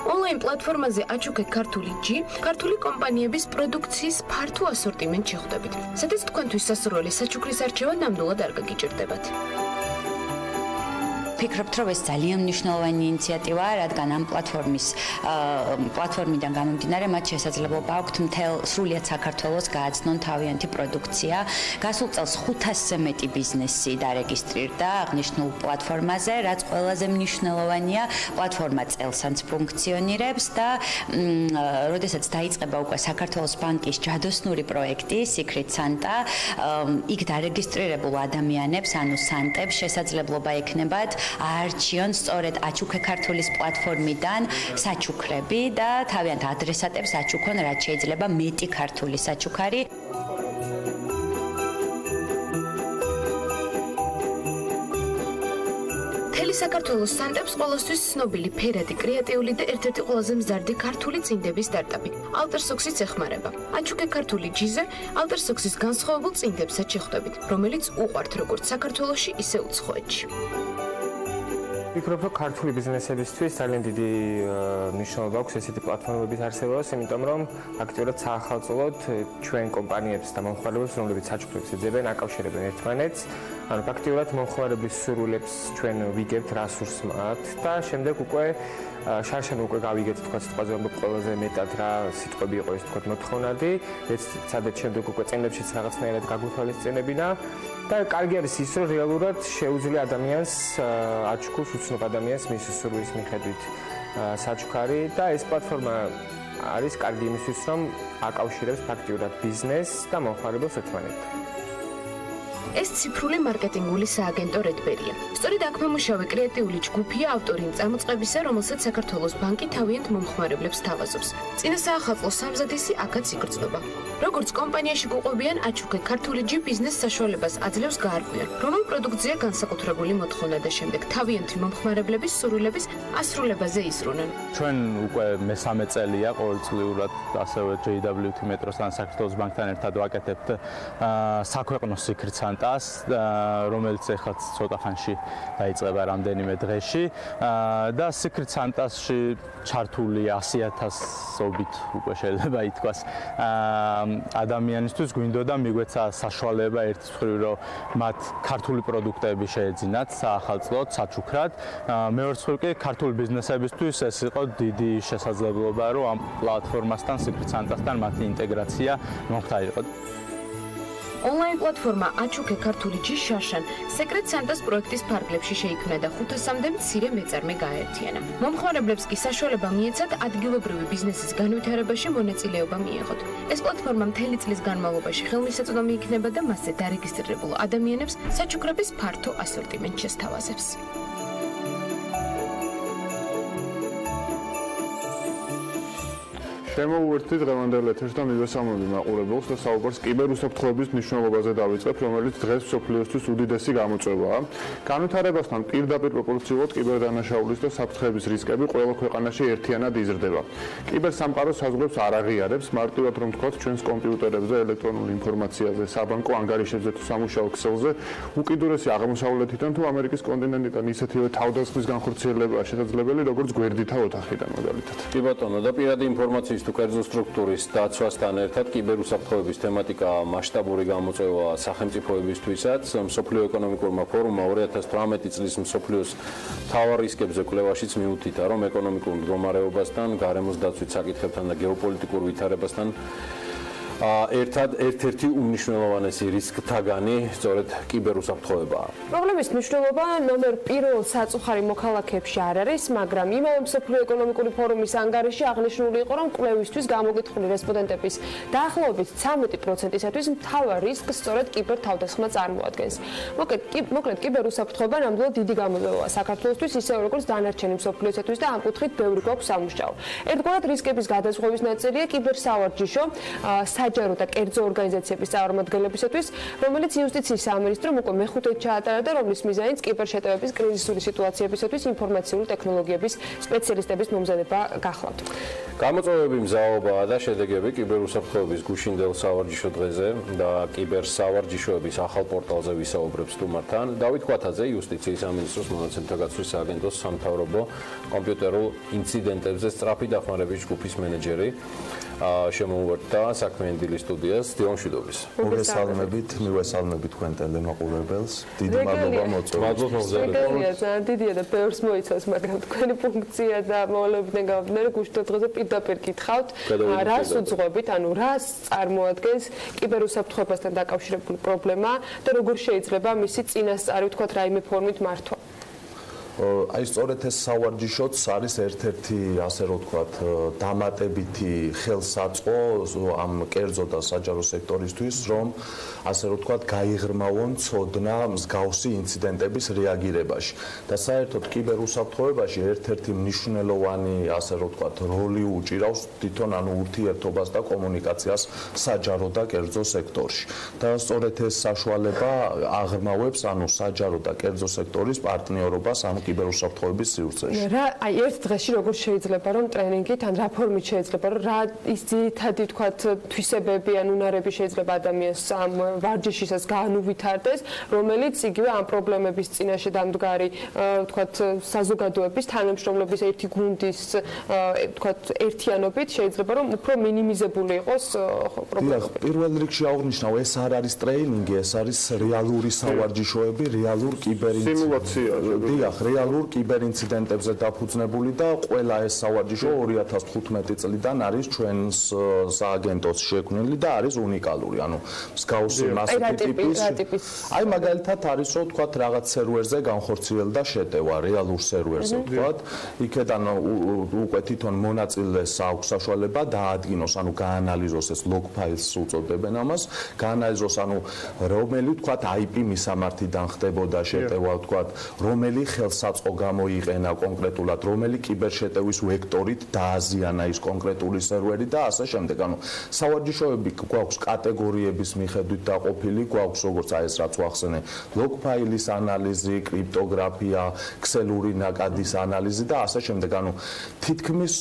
ონლაინ პლატფორმაზე აჩუქე ქართული ჯი, ქართული კომპანიების პროდუქციის ფართო ასორტიმენტს შეხვდებით. სადაც თქვენთვის სასურველი საჩუქრის არჩევა ნამდვილად არ გაგიჭირდებათ. ვფიქრობთ, რომ ეს ძალიან მნიშვნელოვანი ინიციატივაა, რადგან ამ პლატფორმიდან გამომდინარე მათ შესაძლებლობა აქვთ მთელ სრულიად საქართველოს გააცნონ თავიანთი პროდუქცია. გასულ წელს 500-ზე მეტი ბიზნესი დარეგისტრირდა აღნიშნულ პლატფორმაზე, რაც ყველაზე მნიშვნელოვანია. პლატფორმა წელსაც ფუნქციონირებს და როდესაც დაიწყება უკვე საქართველოს ბანკის ჯადოსნური პროექტი Secret Santa, იქ დარეგისტრირებულ ადამიანებს, ანუ სანტებს შესაძლებლობა ექნებათ აარჩიონ სწორედ აჩუქე ქართულის პლატფორმიდან საჩუქრები და თავიანთ ადრესატებს აჩუქონ, რაც შეიძლება მეტი ქართული საჩუქარი. საქართველოს სტარტაპს ყოველთვის ცნობილი, ფერადი, კრეატიული და ერთ-ერთი ყველაზე მზარდი ქართული წინდების სტარტაპი. ალტერსოქსიც ეხმარება. აჩუქე ქართული ჯიზე ალტერსოქსის განსხვავებულ წინდებსაც შეხვდებით, რომელიც უყვართ როგორც საქართველოში, ისე უცხოეთში. ვფიქრობ, რომ ქართული ბიზნესებისთვის ძალიან დიდი მნიშვნელობა აქვს ესეთი პლატფორმების არსებობას, იმიტომ რომ აქტიურად საახალწლოდ ჩვენ კომპანიებს და მომხმარებელს, რომლებიც საჩუქრებს ეძებენ, აკავშირებენ ერთმანეთს. ანუ ფაქტიურად მომხმარებლის სურვილებს ჩვენ ვიგებთ რასურს მათ და შემდეგ უკვე შარშან უკვე გავიგეთ თქვა სიტყვაზე რომ ყველაზე მეტად რა სიტყვები იყო ეს თქვა მოთხოვნადი, სადაც შემდეგ უკვე წენებშიც რაღაცნაირად გაგვითვალისწინებინა და კარგი არის ის რომ რეალურად შეუძლია ადამიანს აჩუქოს უცნობ ადამიანს მის სურვილის მიხედვით საჩუქარი და ეს პლატფორმა არის კარგი იმისთვის რომ აკავშირებს ფაქტიურად ბიზნესს და მომხმარებელს ერთმანეთთან. ეს ციფრული მარკეტინგული სააგენტო რედბერია. სწორედ აქ მომუშავე კრეატიული ჯგუფია ავტორი წამოწყებისა, რომელსაც საქართველოს ბანკი თავიანთ მომხმარებლებს თავაზობს. წინა საახალწლო სამზადისი აქაც იგრძნობა. როგორც კომპანიაში გუყობიან აჩუქე ქართული ჯი ბიზნეს საშუალებას აძლევს გაარკვიონ, რომელ პროდუქტზეა განსაკუთრებული მოთხოვნა და შემდეგ თავიანთი მომხმარებლების სურვილების ასრულებაზე ისრუნან. ჩვენ უკვე მესამე წელია ყოველწლიურად ასევე JWT მეტროსთან საქართველოს ბანკთან ერთად ვაკეთებთ საქვეყნო სიქრით რომელიც ეხლაც ცოტა ხანში დაიწყება რამდენიმე დღეში და Secret Santa-ში ჩართული 100,000-ობით უკვე შეიძლება ითქვას ადამიანისთვის გვინდოდა მიგვეცა საშუალება ერთის მხრივ რომ მათ ქართული პროდუქტები შეეძინათ საახალწლოდ, საჩუქრად. მეორეს მხრივ კი ქართული ბიზნესებისთვის ეს იყო დიდი შესაძლებლობა რომ ამ პლატფორმასთან Secret Santa-სთან მათი ინტეგრაცია მომხდარიყო. Online პლატფორმა აჩუქე ქართული ჯი შარშან Secret Santa-s პროექტის ფარგლებში შეიქმნა და 500-მდე მცირე მეწარმე გააერთიანა. მომხმარებლებს კი საშუალება მიეცათ ადგილობრივი ბიზნესის განვითარებაში მონაწილეობა მიეღოთ. ეს პლატფორმა მთელი წლის განმავლობაში ხელმისაწვდომი იქნება და მასზე დარეგისტრირებულ ადამიანებს საჩუქრების ფართო ასორტიმენტი შესთავაზებს. შემოვუერთდით დღევანდელ ეთერს და მივესალმები მაყურებელს და საუბარს კიბერუსაფრთხოების მნიშვნელობაზე დავიწყებ, რომელიც დღეს მსოფლიოსთვის უდიდესი გამოწვევაა. განვითარებასთან პირდაპირ პროპორციულად კიბერდანაშაულის და საფრთხების რისკები ყველა ქვეყანაში ერთიანად იზრდება. კიბერსამყარო საზღვრებს არ აღიარებს, მარტივად რომ ვთქვათ, ჩვენს კომპიუტერებზე, ელექტრონულ ინფორმაციაზე, საბანკო ანგარიშებზე თუ სამუშაო ქსელზე უკიდურესი აღმოსავლეთიდან თუ ამერიკის კონტინენტიდან ისეთივე თავდასხმის განხორციელებაა შესაძლებელი, როგორც გვერდითა ოთახიდან მაგალითად. კი ბატონო, და პირადი ინფორმაციის თუ კერძო სტრუქტურის დაცვასთან ერთად კიბერუსაფრთხოების თემატიკა მასშტაბური გამოწვევა სახელმწიფოებისთვისაც. მსოფლიო ეკონომიკურმა ფორუმმა 2018 წლის მსოფლიოს მთავარ რისკებზე კვლევაშიც მიუთითა, რომ ეკონომიკურ მდგომარეობასთან, გარემოს დაცვის საკითხებთან და გეოპოლიტიკურ ვითარებასთან ერთ-ერთი უმნიშვნელოვანესი რისკთაგანი სწორედ კიბერუსაფრთხოებაა. პრობლემის მნიშვნელობა ნომერ 1 საწუხარი მოქალაქეებში არ არის, მაგრამ იმავე მსოფლიო ეკონომიკური ფორუმის ანგარიში აღნიშნული იყო, რომ კვლევისთვის გამოგითხრული რესპონდენტების დაახლოებით 13%-ისათვის მთავარ რისკს სწორედ კიბერთავდასხმა წარმოადგენს. მოკლედ კიბერუსაფრთხოება ნამდვილად დიდი გამოწვევაა საქართველოსთვის, ისევე როგორც დანარჩენი მსოფლიოსთვის და ამ კუთხით ბევრი გვაქვს სამუშაო. ერთგვარად რისკების გადაზღვის ნაწილია კიბერსავარჯიშო საჯარო და კერძო ორგანიზაციების წარმომადგენლებისათვის, რომელიც იუსტიციის სამინისტრომ უკვე მეხუთედ ჩაატარა და რომლის მიზანიც კიბერშეტევების კრიზისული სიტუაციებისათვის ინფორმაციული ტექნოლოგიების სპეციალისტების მომზადება გახლავთ. გამოწვევები მზაობაა და შედეგები კიბერუსაფრთხოების გუშინდელ სავარჯიშო დღეზე და კიბერსავარჯიშოების ახალ პორტალზე ვისაუბრებს სტუმართან. დავით კვათაძე, იუსტიციის სამინისტროს მონაცემთა გაცვლის სააგენტოს სამთავრობო კომპიუტერულ ინციდენტებზე სწრაფი დახმარების ჯგუფის მენეჯერი. შემოვუერთდა საქმიანი დილის სტუდიას. დილამშვიდობის. მივესალმებით თქვენ ტელემაყურებელს. დიდი მადლობა მოწვევისთვის. ძალიან დიდია და ბევრს მოიცავს, მაგრამ თქვენი ფუნქცია და მოვალეობიდან გამომდინარე, გუშინდელ დღეზე პირდაპირ გითხავთ, რას უძღვებით, ანუ რას წარმოადგენს კიბერუსაფრთხოებასთან დაკავშირებული პრობლემა და როგორ შეიძლება მისი წინასწარი, ვთქვათ, რაიმე ფორმით მართვა. აი სწორედ ეს სავარჯიშოც არის ერთ-ერთი ასე რომ ვთქვათ დამატებითი ხელსაწყო ამ კერძო და საჯარო სექტორისთვის, რომ ასე რომ ვთქვათ გაიღრმავონ ცოდნა მსგავსი ინციდენტების რეაგირებაში. და საერთოდ კიბერუსაფრთხოებაში ერთ-ერთი მნიშვნელოვანი ასე რომ ვთქვათ როლი უჭირავს თვითონ ურთიერთობას და კომუნიკაციას საჯარო და კერძო სექტორში. და სწორედ ეს საშუალება აღრმავებს საჯარო და კერძო სექტორის პარტნიორობას კიბერუსაფრთხოების სივრცეში. აი ერთ დღეში როგორ შეიძლება რომ ტრენინგით ან რა ფორმით შეიძლება რომ რა ის ძირითადი ვთქვათ თვისებები ან უნარები შეიძლება ადამიანს ამ ვარჯიშისას გაანუვითარდეს, რომელიც იგივე ამ პრობლემების წინაშე დამდგარი ვთქვათ საზოგადოების თანამშრომლობის ერთი გუნდის ვთქვათ ერთიანობით შეიძლება რომ უფრო მინიმიზებული იყოს პრობლემები. პირველ რიგში აღნიშნავ, ეს არ არის ტრეინინგი, ეს არის რეალური სავარჯიშოები, რეალურ კიბერინციდენტებზე. რეალურ კიბერინციდენტებზე დაფუძნებული და ყველა ეს სავარჯიშო 2015 წლიდან არის ჩვენს სააგენტოს შექმნილი და არის უნიკალური. მსგავსი ტიპის. აი მაგალითად არის რომ თქვათ რაღაც სერვერზე განხორციელდა შეტევა, რეალურ სერვერზე თქვათ. იქედან უკვე თვითონ მონაწილეს აქვს საშუალება დაადგინოს, გაანალიზოს ეს log files უწოდებენ ამას, გაანალიზოს რომელი თქვათ IP მისამართიდან ხდებოდა შეტევა თქვათ, რომელი ხელსაწყო გამოიყენა კონკრეტულად, რომელი კიბერშეტევის ვექტორით დააზიანა ის კონკრეტული სერვერი და ასე შემდეგ. სავარჯიშოები გვაქვს კატეგორიების მიხედვით დაყოფილი, გვაქვს როგორც ეს რაც ვახსენე, log file-ის ანალიზი, კრიპტოგრაფია, ქსელური ნაკადის ანალიზი და ასე შემდეგ. თითქმის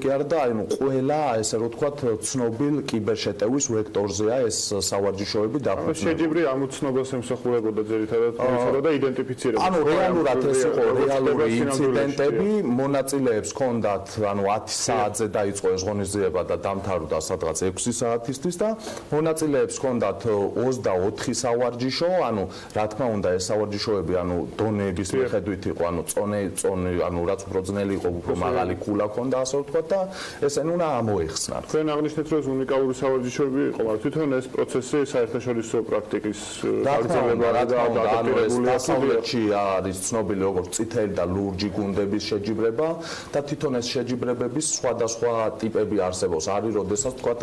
კი არა და ყველა ესე რომ ვთქვათ ცნობილ კიბერშეტევის ვექტორზეა ეს სავარჯიშოები დაფუძნებული. შეჯიბრი ამ უცნობას ემსახურებოდა ძირითადად და იდენტიფიცირებდა. რეალურად ეს იყო რეალური ინციდენტები, მონაწილეებს ჰქონდათ 10 საათზე დაიწყო ეს ღონისძიება და დამთავრდა სადღაც 6 საათისთვის და მონაწილეებს ჰქონდათ 24 სავარჯიშო, რა თქმა უნდა ეს სავარჯიშოები დონეების მიხედვით იყო, წონე, რაც უფრო ძნელი იყო, უფრო მაღალი ქულა ჰქონდა ასე ვთქვათ და ესენი უნდა ამოეხსნათ. თქვენ აღნიშნეთ რომ ეს უნიკალური სავარჯიშოები იყო, მაგრამ თვითონ ეს პროცესი საერთაშორისო პრაქტიკის გაგრძელება და დასავლეთში არის ცნობილი როგორც წითელი და ლურჯი გუნდების შეჯიბრება და თვითონ ეს შეჯიბრებების სხვადასხვა ტიპები არსებობს. არის როდესაც თქვათ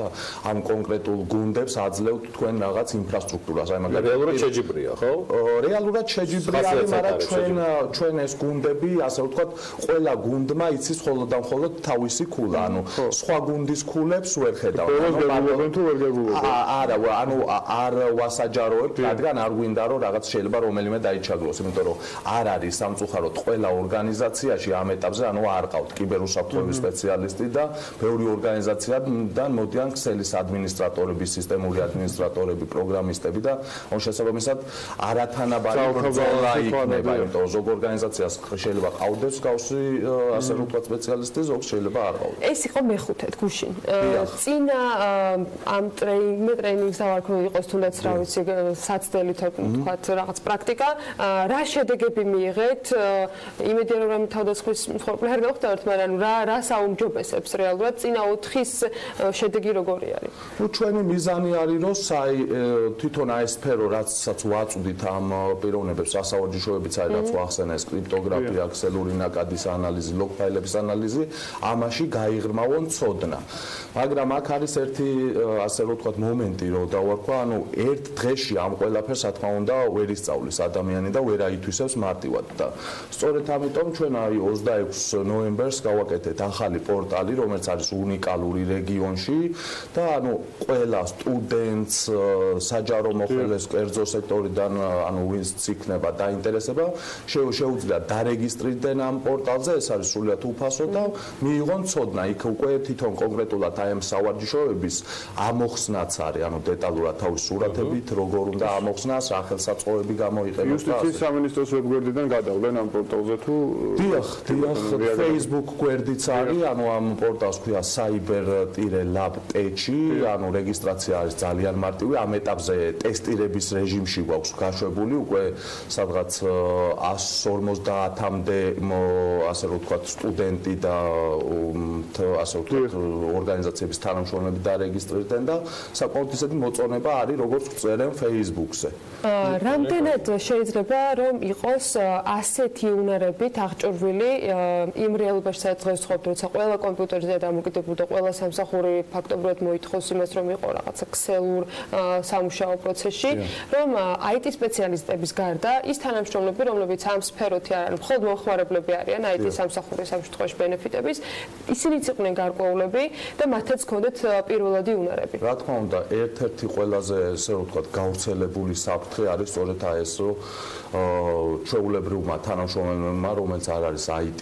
ამ კონკრეტულ გუნდებს აძლევთ თქვენ რაღაც ინფრასტრუქტურას. აი მაგალითად რეალურად შეჯიბრია, ხო? რეალურად შეჯიბრი არის, მაგრამ ჩვენ ეს გუნდები, ასე ვთქვათ, ყველა გუნდმა იცის მხოლოდ და მხოლოდ თავისი ქულა. სხვა გუნდის ქულებს ვერ ხედავთ. არა, არ ვასაჯაროებთ, რადგან არ გვინდა რომ რაღაც შეიძლება რომელიმე დაიჩაგროს, იმიტომ რომ არ არის სამწუხაროდ ყველა ორგანიზაციაში ამ ეტაპზე არ ყავთ კიბერუსაფრთხოების სპეციალისტი და ბევრი ორგანიზაციიდან მოდიან ქსელის ადმინისტრატორები, სისტემური ადმინისტრატორები, პროგრამისტები და შესაბამისად არათანაბარი ბრძოლა იქნება, იმიტომ რომ ზოგ ორგანიზაციას შეიძლება ყავდეს გავსი ასე რომ ვთქვათ სპეციალისტი, ზოგს შეიძლება არ ყავდეს. ეს იყო მეხუთე გუშინ. წინა ამ ტრეინინგს დავარქვი იყოს თუნდაც რა ვიცი საცდელი თქვათ რაღაც პრაქტიკა, რა შედეგები მიიღეთ? იმედია რომ თავდასხმის მსხვერპლი არ გავხდეთ, მაგრამ რა საუმჯობესებს რეალურად წინა 4-ის შედეგი როგორი არის? ჩვენი მიზანი არის რომ თვითონ აი სფერო რაცაც ვაწვდით ამ პიროვნებებს სასავარჯიშოებიც არის რაც ვახსენე ეს კრიპტოგრაფია, ქსელური ნაკადის ანალიზი, log file-ების ანალიზი, ამაში გაიღრმავონ ცოდნა. მაგრამ აქ არის ერთი ასე რომ ვთქვათ მომენტი რომ დავარქვა, ერთ დღეში ამ ყველაფერს რა თქმა უნდა ვერ ისწავლის ადამიანი და ვერ აითვისებს მარტივად და სწორედ ამიტომ ჩვენ 26 ნოემბერს გავაკეთეთ ახალი პორტალი, რომელიც არის უნიკალური რეგიონში და ყველა სტუდენტს, საჯარო მოხელეს კერძო სექტორიდან, ვინც იქნება დაინტერესება, შეუძლია დარეგისტრირდნენ ამ პორტალზე, ეს არის სრულიად უფასო და მიიღონ ცოდნა. იქ უკვე თვითონ კონკრეტულად აი ამ სავარჯიშოების ამოხსნაც არის, დეტალურად თავის სურათებით, როგორ უნდა ამოხსნას, რა ხელსაწყოები გამოიყენოს და იუსტიციის სამინისტროს ვებგვერდიდან გადავლენ ამ პორტალზე თუ დიახ, Facebook გვერდიც არის, ამ პორტალს ქვია cyber-lab.tech-ი, რეგისტრაცია არის ძალიან მარტივი, ამ ეტაპზე ტესტირების რეჟიმში გვაქვს გაშვებული, უკვე სადღაც 150-მდე ასე რომ ვთქვათ სტუდენტი და ასე ვთქვათ ორგანიზაციების თანამშრომლები დარეგისტრირდნენ და საკმაოდ ისეთი მოწონება არის, როგორც წერენ Facebook-ზე. რამდენად შეიძლება რომ იყოს ასეთი დიდი უნარებით აღჭურვილი იმ რეალობაში სადაც დღეს ვხობთ, როცა ყველა კომპიუტერზე დამოკიდებული და ყველა სამსახური ფაქტობრივად მოითხოვს იმას, რომ იყო რაღაცა ქსელურ სამუშაო პროცესში, რომ IT სპეციალისტების გარდა ის თანამშრომლები, რომლებიც ამ სფეროთი არ არის, მხოლოდ მომხმარებლები არიან IT სამსახურის ამ შემთხვევაში ბენეფიტების, ისინიც იყვნენ გარკვეულები და მათაც ჰქონდათ პირველადი უნარები. რა თქმა უნდა, ერთ-ერთი ყველაზე ესე ვთქვათ გავრცელებული საფრთხე არის სწორედ ეს, რომ ჩვეულებრივმა თანამშრომლებმა, რომელიც არ არის IT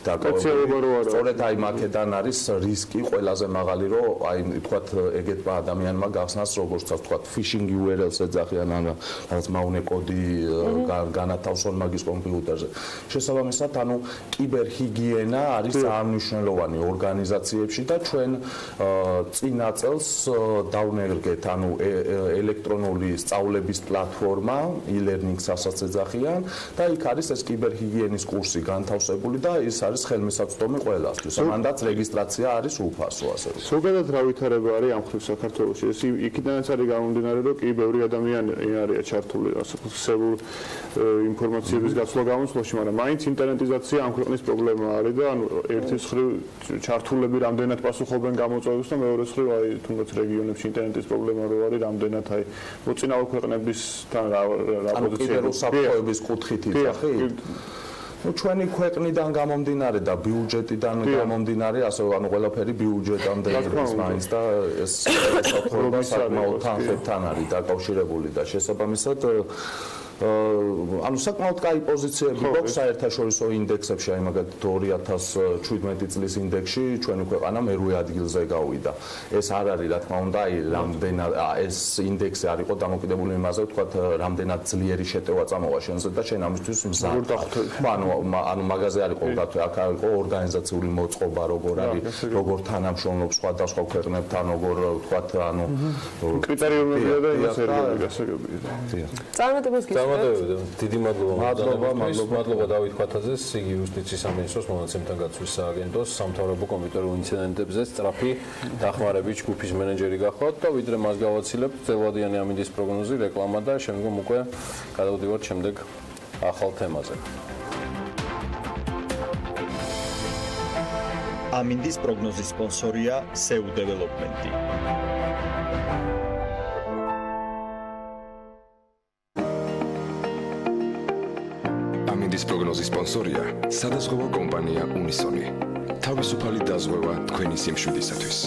დაკავებული, სწორედ აი მაკედან არის რისკი ყველაზე მაღალი, რომ აი ვთქვათ ეგეთმა ადამიანმა გახსნას როგორც ვთქვათ phishing URL-ს ეძახიან ან რაღაც მავნე კოდი განათავსონ მაგის კომპიუტერზე. შესაბამისად, ანუ კიბერჰიგიენა არის ძალიან მნიშვნელოვანი ორგანიზაციებში და ჩვენ წინა წელს დავნერგეთ ანუ ელექტრონული სწავლების პლატფორმა e-learning-ს ასაც ეძახიან და იქ არის ეს კიბერჰიგიენის კურსი განთავსებული და ის არის ხელმისაწვდომი ყველასთვის. მანდაც რეგისტრაცია არის უფასო ასე. ზოგადად რა ვითარება არის ამ ხრივ საქართველოში? ეს იქიდანაც არის გამომდინარე, რომ კი ბევრი ადამიანი არია ჩართული ასეთულ ინფორმაციების გაცვლა გამოსვლაში, მაგრამ მაინც ინტერნეტიზაცია ამ ქვეყნის პრობლემა არის და ანუ ერთის ხრივ ჩართულები რამდენად პასუხობენ გამოწვევებს და მეორე ხრივ აი თუნდაც რეგიონებში ინტერნეტის პრობლემა რო არის რამდენად აი მოწინავე ქვეყნებისთან რა პოზიცია საფრთხეების კუთხით იძახით? ჩვენი ქვეყნიდან გამომდინარე და ბიუჯეტიდან გამომდინარე, ასე ანუ ყველაფერი ბიუჯეტამდე არის მაინც და ეს საფრთხეობა საკმაოდ თანხებთან არის დაკავშირებული და შესაბამისად ანუ საკმაოდ კაი პოზიციები გვაქვს საერთაშორისო ინდექსებში, აი მაგალითად 2017 წლის ინდექსში ჩვენი ქვეყანა მერვე ადგილზე გავიდა. ეს არ არის რა თქმა უნდა, აი რამდენად ეს ინდექსი არ იყო დამოკიდებული იმაზე, ვთქვათ, რამდენად ძლიერი შეტევა წამოვა შენზე და შენ ამისთვის მზად. ანუ მაგაზე არ იყო დათვე, აქ იყო ორგანიზაციული მოწყობა, როგორ არის, როგორ თანამშრომლობს სხვადასხვა ქვეყნებთან, როგორ ვთქვათ, ანუ კრიტერიუმებია და ეს ერთგვარი გასაგებია. წარმატებას დიდი მადლობა დავით ქვათაძეს, იგი იუსტიციის სამინისტროს მონაცემთა გაცვლის სააგენტოს სამთავრობო კომპიუტერულ ინციდენტებზე სწრაფი დახმარების ჯგუფის მენეჯერი გახლავთ და ვიდრე მას გავაცილებთ ძელვადიანი ამინდის პროგნოზი, რეკლამა და შემდგომ უკვე გადავდივართ შემდეგ ახალ თემაზე. ამინდის პროგნოზის სპონსორია SEU დეველოპმენტი. ამინდის პროგნოზის სპონსორია სადაზღვევო კომპანია უნისონი. თავისუფალი დაზღვევა თქვენი სიმშვიდისათვის.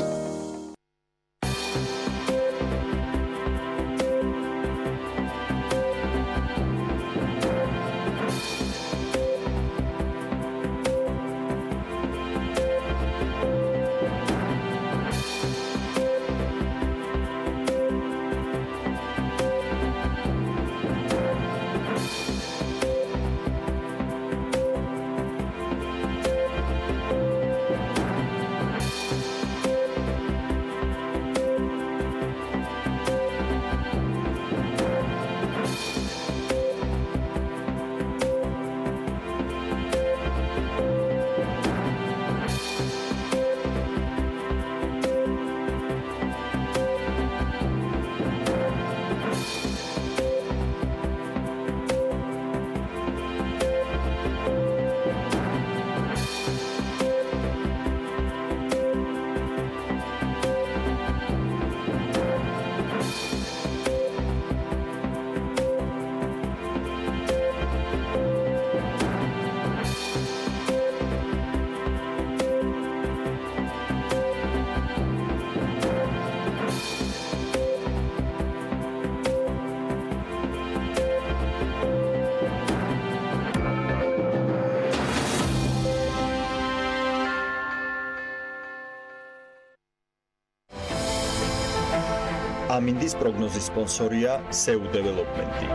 ამინდის პროგნოზის სპონსორია SEU დეველოპმენტი.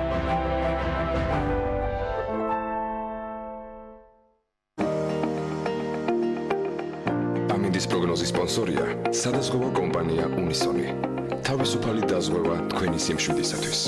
ამინდის პროგნოზის სპონსორია სადაზღვევო კომპანია უნისონი. თავისუფალი დაზღვევა თქვენი სიმშვიდისათვის.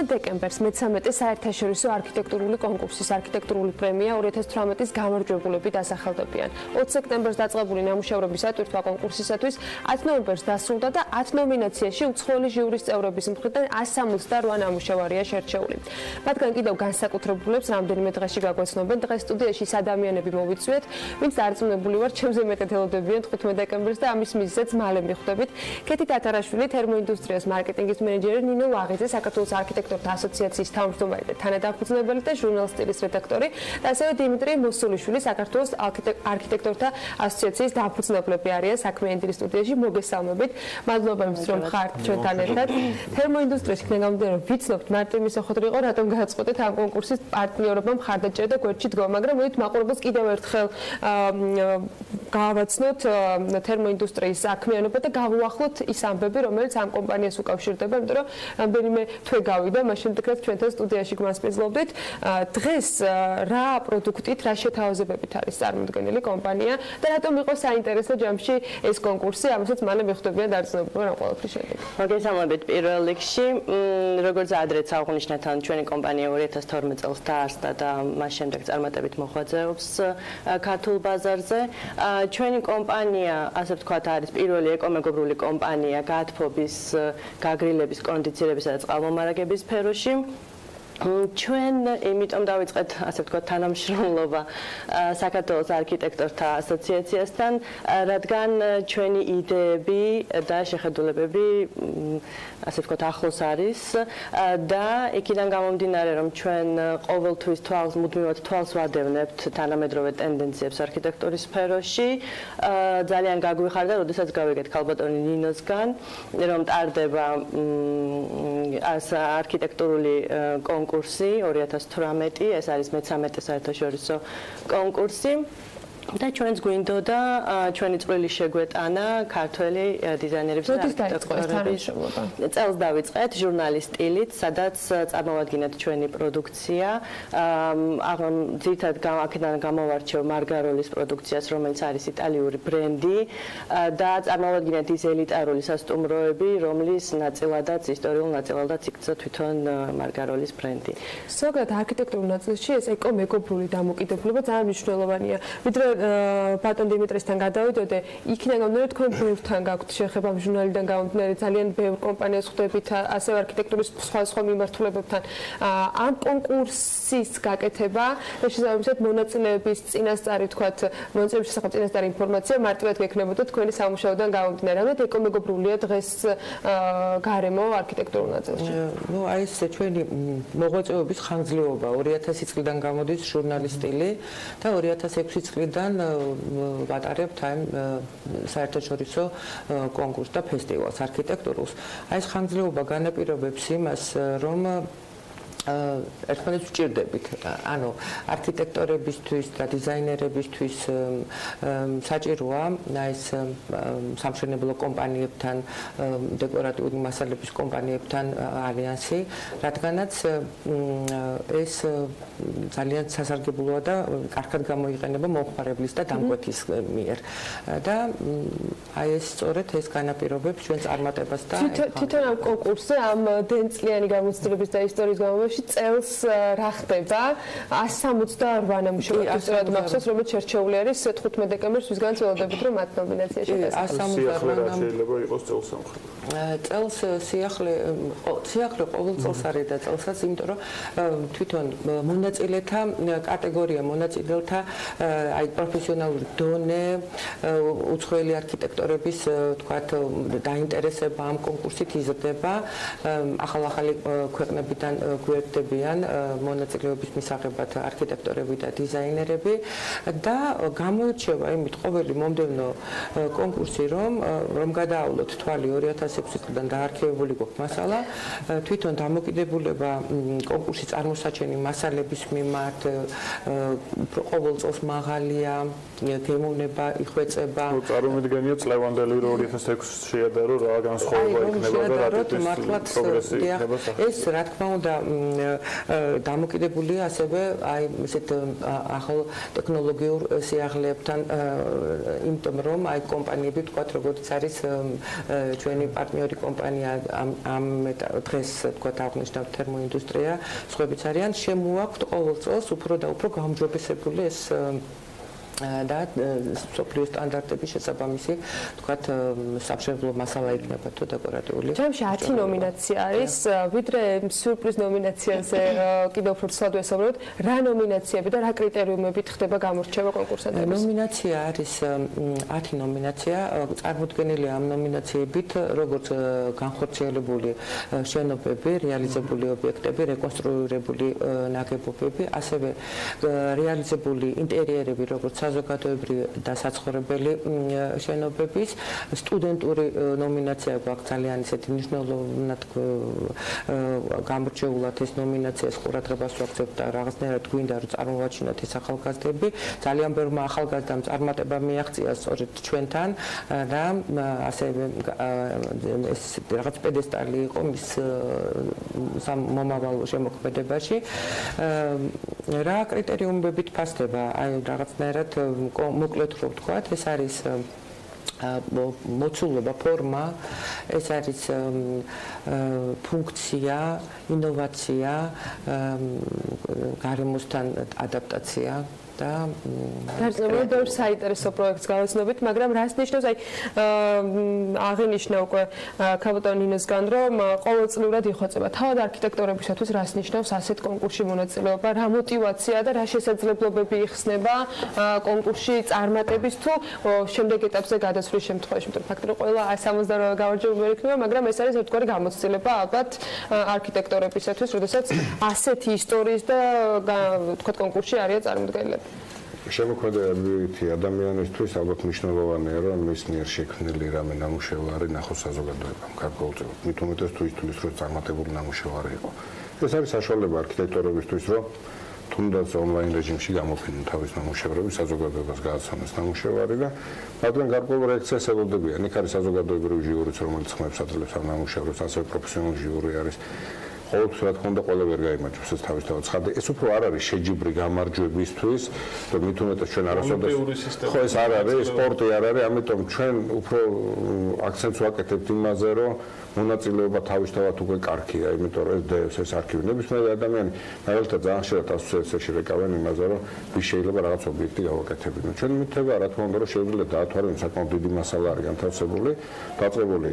13 დეკემბერს 13 საერთაშორისო არქიტექტურული კონკურსის არქიტექტურული პრემია 2018-ის გამარჯვებულები დასახელდებიან. 20 სექტემბერს დაწყებული ნამუშევრების ატვირთვა კონკურსისათვის 10 ნოემბერს დასრულდა და 10 ნომინაციაში უცხოელი ჟიურის წევრების მხრიდან 168 ნამუშევარია შერჩეული. მათგან კიდევ განსაკუთრებულებს რამდენიმე დღეში გაგვეცნობენ. დღეს სტუდიაში ის ადამიანები მოვიწვიეთ, ვინც დარწმუნებული ვარ, ჩემზე მეტად ელოდებიან 15 დეკემბერს და ამის მიზეზიც მალე მიხვდებით. კეთი თათარაშვილი, თერმოინდუსტრიის მარკეტინგის მენეჯერი, ნინო ლაღიძე, საქართველოს არქიტექტორთა ასოციაციის თავმჯდომარე და თანადამფუძნებელი და ჟურნალ სტილის რედაქტორი და ასევე დიმიტრი მოსულიშვილი, საქართველოს არქიტექტორთა ასოციაციის დამფუძნებლები არიან საქმიანი დილის სტუდიაში. მოგესალმებით. მადლობა იმისთვის, რომ ხართ ჩვენთან ერთად. თერმოინდუსტრიის იქნება გამოდიან, რომ ვიცნობთ, მარტო იმის ოხოთრი იყო, რატომ გააწყობთ ამ კონკურსის პარტნიორობა მხარდაჭერა და გვერდში დგომა, მაგრამ მოდით მაყურებელს კიდევ ერთხელ გავაცნოთ თერმოინდუსტრიის საქმიანობა და გავუახლოთ ის ამბები, რომელიც ამ კომპანიას უკავშირდება, იმიტომ რომ რამდენიმე თვე გავიდა, მაშინ თქვენ ჩვენთან სტუდიაში გვასპეძლობდით. დღეს რა პროდუქტით, რა შეთავაზებებით არის წარმოდგენილი კომპანია და რატომ იყო საინტერესო ჯამში ეს კონკურსი, ამასაც მალე მიხვდებიან დარწმუნებული რომ ყველაფერი შედეგი. მოგესალმებით პირველ რიგში, როგორც ადრეც აღნიშნეთ, ჩვენი კომპანია 2012 წელს დაარსდა და მას შემდეგ წარმატებით მოხვედრებს ქართულ ბაზარზე. ჩვენი კომპანია, ასე ვთქვათ, არის პირველი ეკომეგობრული კომპანია გათბობის, გაგრილების, კონდიცირებისა და წყალმომარაგების სფეროში. ჩვენ იმიტომ დავიწყეთ, ასე ვთქვათ, თანამშრომლობა საქართველოს არქიტექტორთა ასოციაციასთან, რადგან ჩვენი იდეები და შეხედულებები, ასე ვთქვათ, ახლოს არის და იქიდან გამომდინარე, რომ ჩვენ ყოველთვის მუდმივად თვალს ვადევნებთ თანამედროვე ტენდენციებს არქიტექტურის სფეროში, ძალიან გაგვიხარდა, როდესაც გავიგეთ ქალბატონი ნინოსგან, რომ ტარდება არქიტექტურული კონკურსი 2018, ეს არის მე-13 საერთაშორისო კონკურსი. და ჩვენს გვინდოდა ჩვენი წვლილი შეგვეტანა ქართველი დიზაინერების და არქიტექტორების წელს დავიწყეთ ჟურნალის სტილით, სადაც წარმოვადგინეთ ჩვენი პროდუქცია. ძირითადად აქედან გამოვარჩევ მარგაროლის პროდუქციას, რომელიც არის იტალიური ბრენდი და წარმოვადგინეთ ის ელიტარული სასტუმროები, რომლის ნაწილადაც ისტორიულ ნაწილადაც იქცა თვითონ მარგაროლის ბრენდი. ზოგადად არქიტექტურულ ნაწილში ეს ეკომეგობრული დამოკიდებულება ძალიან მნიშვნელოვანია. ვიდრე ბატონ დიმიტრისთან გადავიდოდე, იქიდან გამომდინარე თქვენ ბევრთან გაქვთ შეხება ჟურნალიდან გამომდინარე, ძალიან ბევრ კომპანიას ხვდებით, ასევე არქიტექტურის სხვა მიმართულებებთან. ამ კონკურსის გაკეთება და შესაბამისად მონაწილეების წინასწარი, ვთქვათ, მონაწილეების შესახებ წინასწარი ინფორმაცია მარტივად გექნებოდა თქვენი სამუშაოდან გამომდინარე. რამე ეკომეგობრულია დღეს გარემო არქიტექტურულ ნაწილში. აი ეს ჩვენი მოღვაწეობის ხანგრძლივობა 2000 წლიდან გამოდის ჟურნალის სტილი და 2006 წლიდან ვატარებთ ამ საერთაშორისო კონკურსს და ფესტივალს არქიტექტურულს. აი ეს ხანგრძლივობა განაპირობებს იმას, რომ ერთმანეთს ვჭირდებით. ანუ არქიტექტორებისთვის და დიზაინერებისთვის საჭიროა ეს სამშენებლო კომპანიებთან, დეკორატიული მასალების კომპანიებთან ალიანსი, რადგანაც ეს ძალიან სასარგებლოა და კარგად გამოიყენება მომხმარებლის და დამკვეთის მიერ. და აი ეს სწორედ ეს განაპირობებს ჩვენ წარმატებას და თვითონ ამ კონკურსზე ამ დენწლიანი გამოცდილების და ისტორიის გამომაში წელს რა ხდება 168 ნამუშევარი ისტორიად მახსოვს, რომელიც შერჩეული არის 15 დეკემბერს, ვისგან ველოდებით რომ მათ ნომინაციაში დასახელდა. შეიძლება იყოს წელს სამხრეთ. წელს სიახლე ყოველ წელს არის და წელსაც, იმიტომ რომ თვითონ მონაწილეთა კატეგორია, მონაწილეთა აი პროფესიონალური დონე, უცხოელი არქიტექტორების, თქვათ, დაინტერესება ამ კონკურსით იზრდება, ახალ-ახალი ქვეყნებიდან გვერდებიან მონაწილეობის მისაღებად არქიტექტორები და დიზაინერები და გამოირჩევა იმით ყოველი მომდევნო კონკურსი, რომ გადაავლოთ თვალი 2006 წლიდან დაარქივებული გვაქვს მასალა, თვითონ დამოკიდებულება კონკურსის წარმოსაჩენი მასალების მიმართ ყოველ წელს მაღალია, გემოვნება, იხვეწება. წარმომიდგენია წლევანდელი 2006 შეადარო რა განსხვავება იქნება და რა ტიპის პროგრესი იქნება. ეს რა თქმა უნდა დამოკიდებულია ასევე აი ესეთ ახალ ტექნოლოგიურ სიახლეებთან, იმიტომ რომ აი კომპანიები თქვათ როგორც არის ჩვენი პარტნიორი კომპანია ამ დღეს თქვათ აღნიშნავ თერმოინდუსტრია, სხვაებიც არიან, შემოაქვთ ყოველ წელს უფრო და უფრო გაუმჯობესებული ეს და სოფლიო სტანდარტების შესაბამისი თქვათ სამშენებლო მასალა იქნება თუ დეკორატიული. ჩემში 10 ნომინაცია არის, ვიდრე სიურპრიზ ნომინაციაზე კიდევ უფრო ცალად ვესაუბროთ, რა ნომინაციები და რა კრიტერიუმებით ხდება გამორჩევა კონკურსანტების? ნომინაცია არის 10 ნომინაცია, წარმოდგენილია ამ ნომინაციებით როგორც განხორციელებული შენობები, რეალიზებული ობიექტები, რეკონსტრუირებული ნაგებობები, ასევე რეალიზებული ინტერიერები, როგორც საზოგადოებრივი და საცხოვრებელი შენობების, სტუდენტური ნომინაცია გვაქვს ძალიან ისეთი მნიშვნელოვნად გამორჩეულად ეს ნომინაციას ყურადღებას ვაქცევთ და რაღაცნაირად გვინდა რომ წარმოვაჩინოთ ეს ახალგაზრდები. ძალიან ბევრმა ახალგაზრდამ წარმატება მიაღწია სწორედ ჩვენთან და ასევე ეს რაღაც პედესტალი იყო მის მომავალ შემოქმედებაში. რა კრიტერიუმებით ფასდება? აი რაღაცნაირად მოკლედ რო ვთქვათ, ეს არის მოცულობა, ფორმა, ეს არის ფუნქცია, ინოვაცია, გარემოსთან ადაპტაცია და დარწმუნებული ბევრ საინტერესო პროექტს გავაცნობით, მაგრამ რას ნიშნავს აი აღინიშნა უკვე ქალბატონ ნინოსგან, რომ ყოველწლიურად იხვეწება თავად არქიტექტორებისათვის რას ნიშნავს ასეთ კონკურსში მონაწილეობა, რა мотиваცია და რა შესაძლებლობები იხსნება კონკურსში წარმატების თუ შემდეგ ეტაპზე გადასვლის შემთხვევაში, იმიტომ რომ ფაქტობრივად ყველა 168 გამარჯვებული ვერ იქნება, მაგრამ ეს არის ერთგვარი გამოცდილება ალბათ არქიტექტორებისათვის, როდესაც ასეთი ისტორიის და თქვათ კონკურსში არიან წარმოდგენილები. შემოქმედებითი ადამიანისთვის ალბათ მნიშვნელოვანია, რომ მის მიერ შექმნილი რამე ნამუშევარი ნახოს საზოგადოებამ გარკვეულწილად. მით უმეტეს თუ ისთვის რომ წარმატებული ნამუშევარი იყო. ეს არის საშუალება არქიტექტორებისთვის, რომ თუნდაც ონლაინ რეჟიმში გამოფინონ თავის ნამუშევრები, საზოგადოებას გააცნოს ნამუშევარი და მაგრამ გარკვეულ რეაქციას ელოდებიან. იქ არის საზოგადოებრივი ჟიურიც, რომელიც ხმებს აძლევს ამ ნამუშევრებს, ასევე პროფესიონალური ჟიური არის. ყოველთვის რა თქმა უნდა ყველა ვერ გაიმარჯვებს ეს თავისთავად ცხადია. ეს უფრო არ არის შეჯიბრი გამარჯვებისთვის, რომ მით უმეტეს ჩვენ არასოდეს ხო ეს არ არის, სპორტი არ არის, ამიტომ ჩვენ უფრო აქცენტს ვაკეთებთ იმაზე, რომ მონაწილეობა თავისთავად უკვე კარგია, იმიტომ რომ ეს დევს ეს არქივი. ნებისმიერი ადამიანი მაგალითად ძალიან ხშირად ასოციაციაში რეკავენ იმაზე, რომ ვის შეიძლება რაღაც ობიექტი გავაკეთებინო. ჩვენ მითება რა თქმა უნდა, რომ შეგვიძლია დაათვალოთ საკმაოდ დიდი მასალა არის განთავსებული, დაწყებული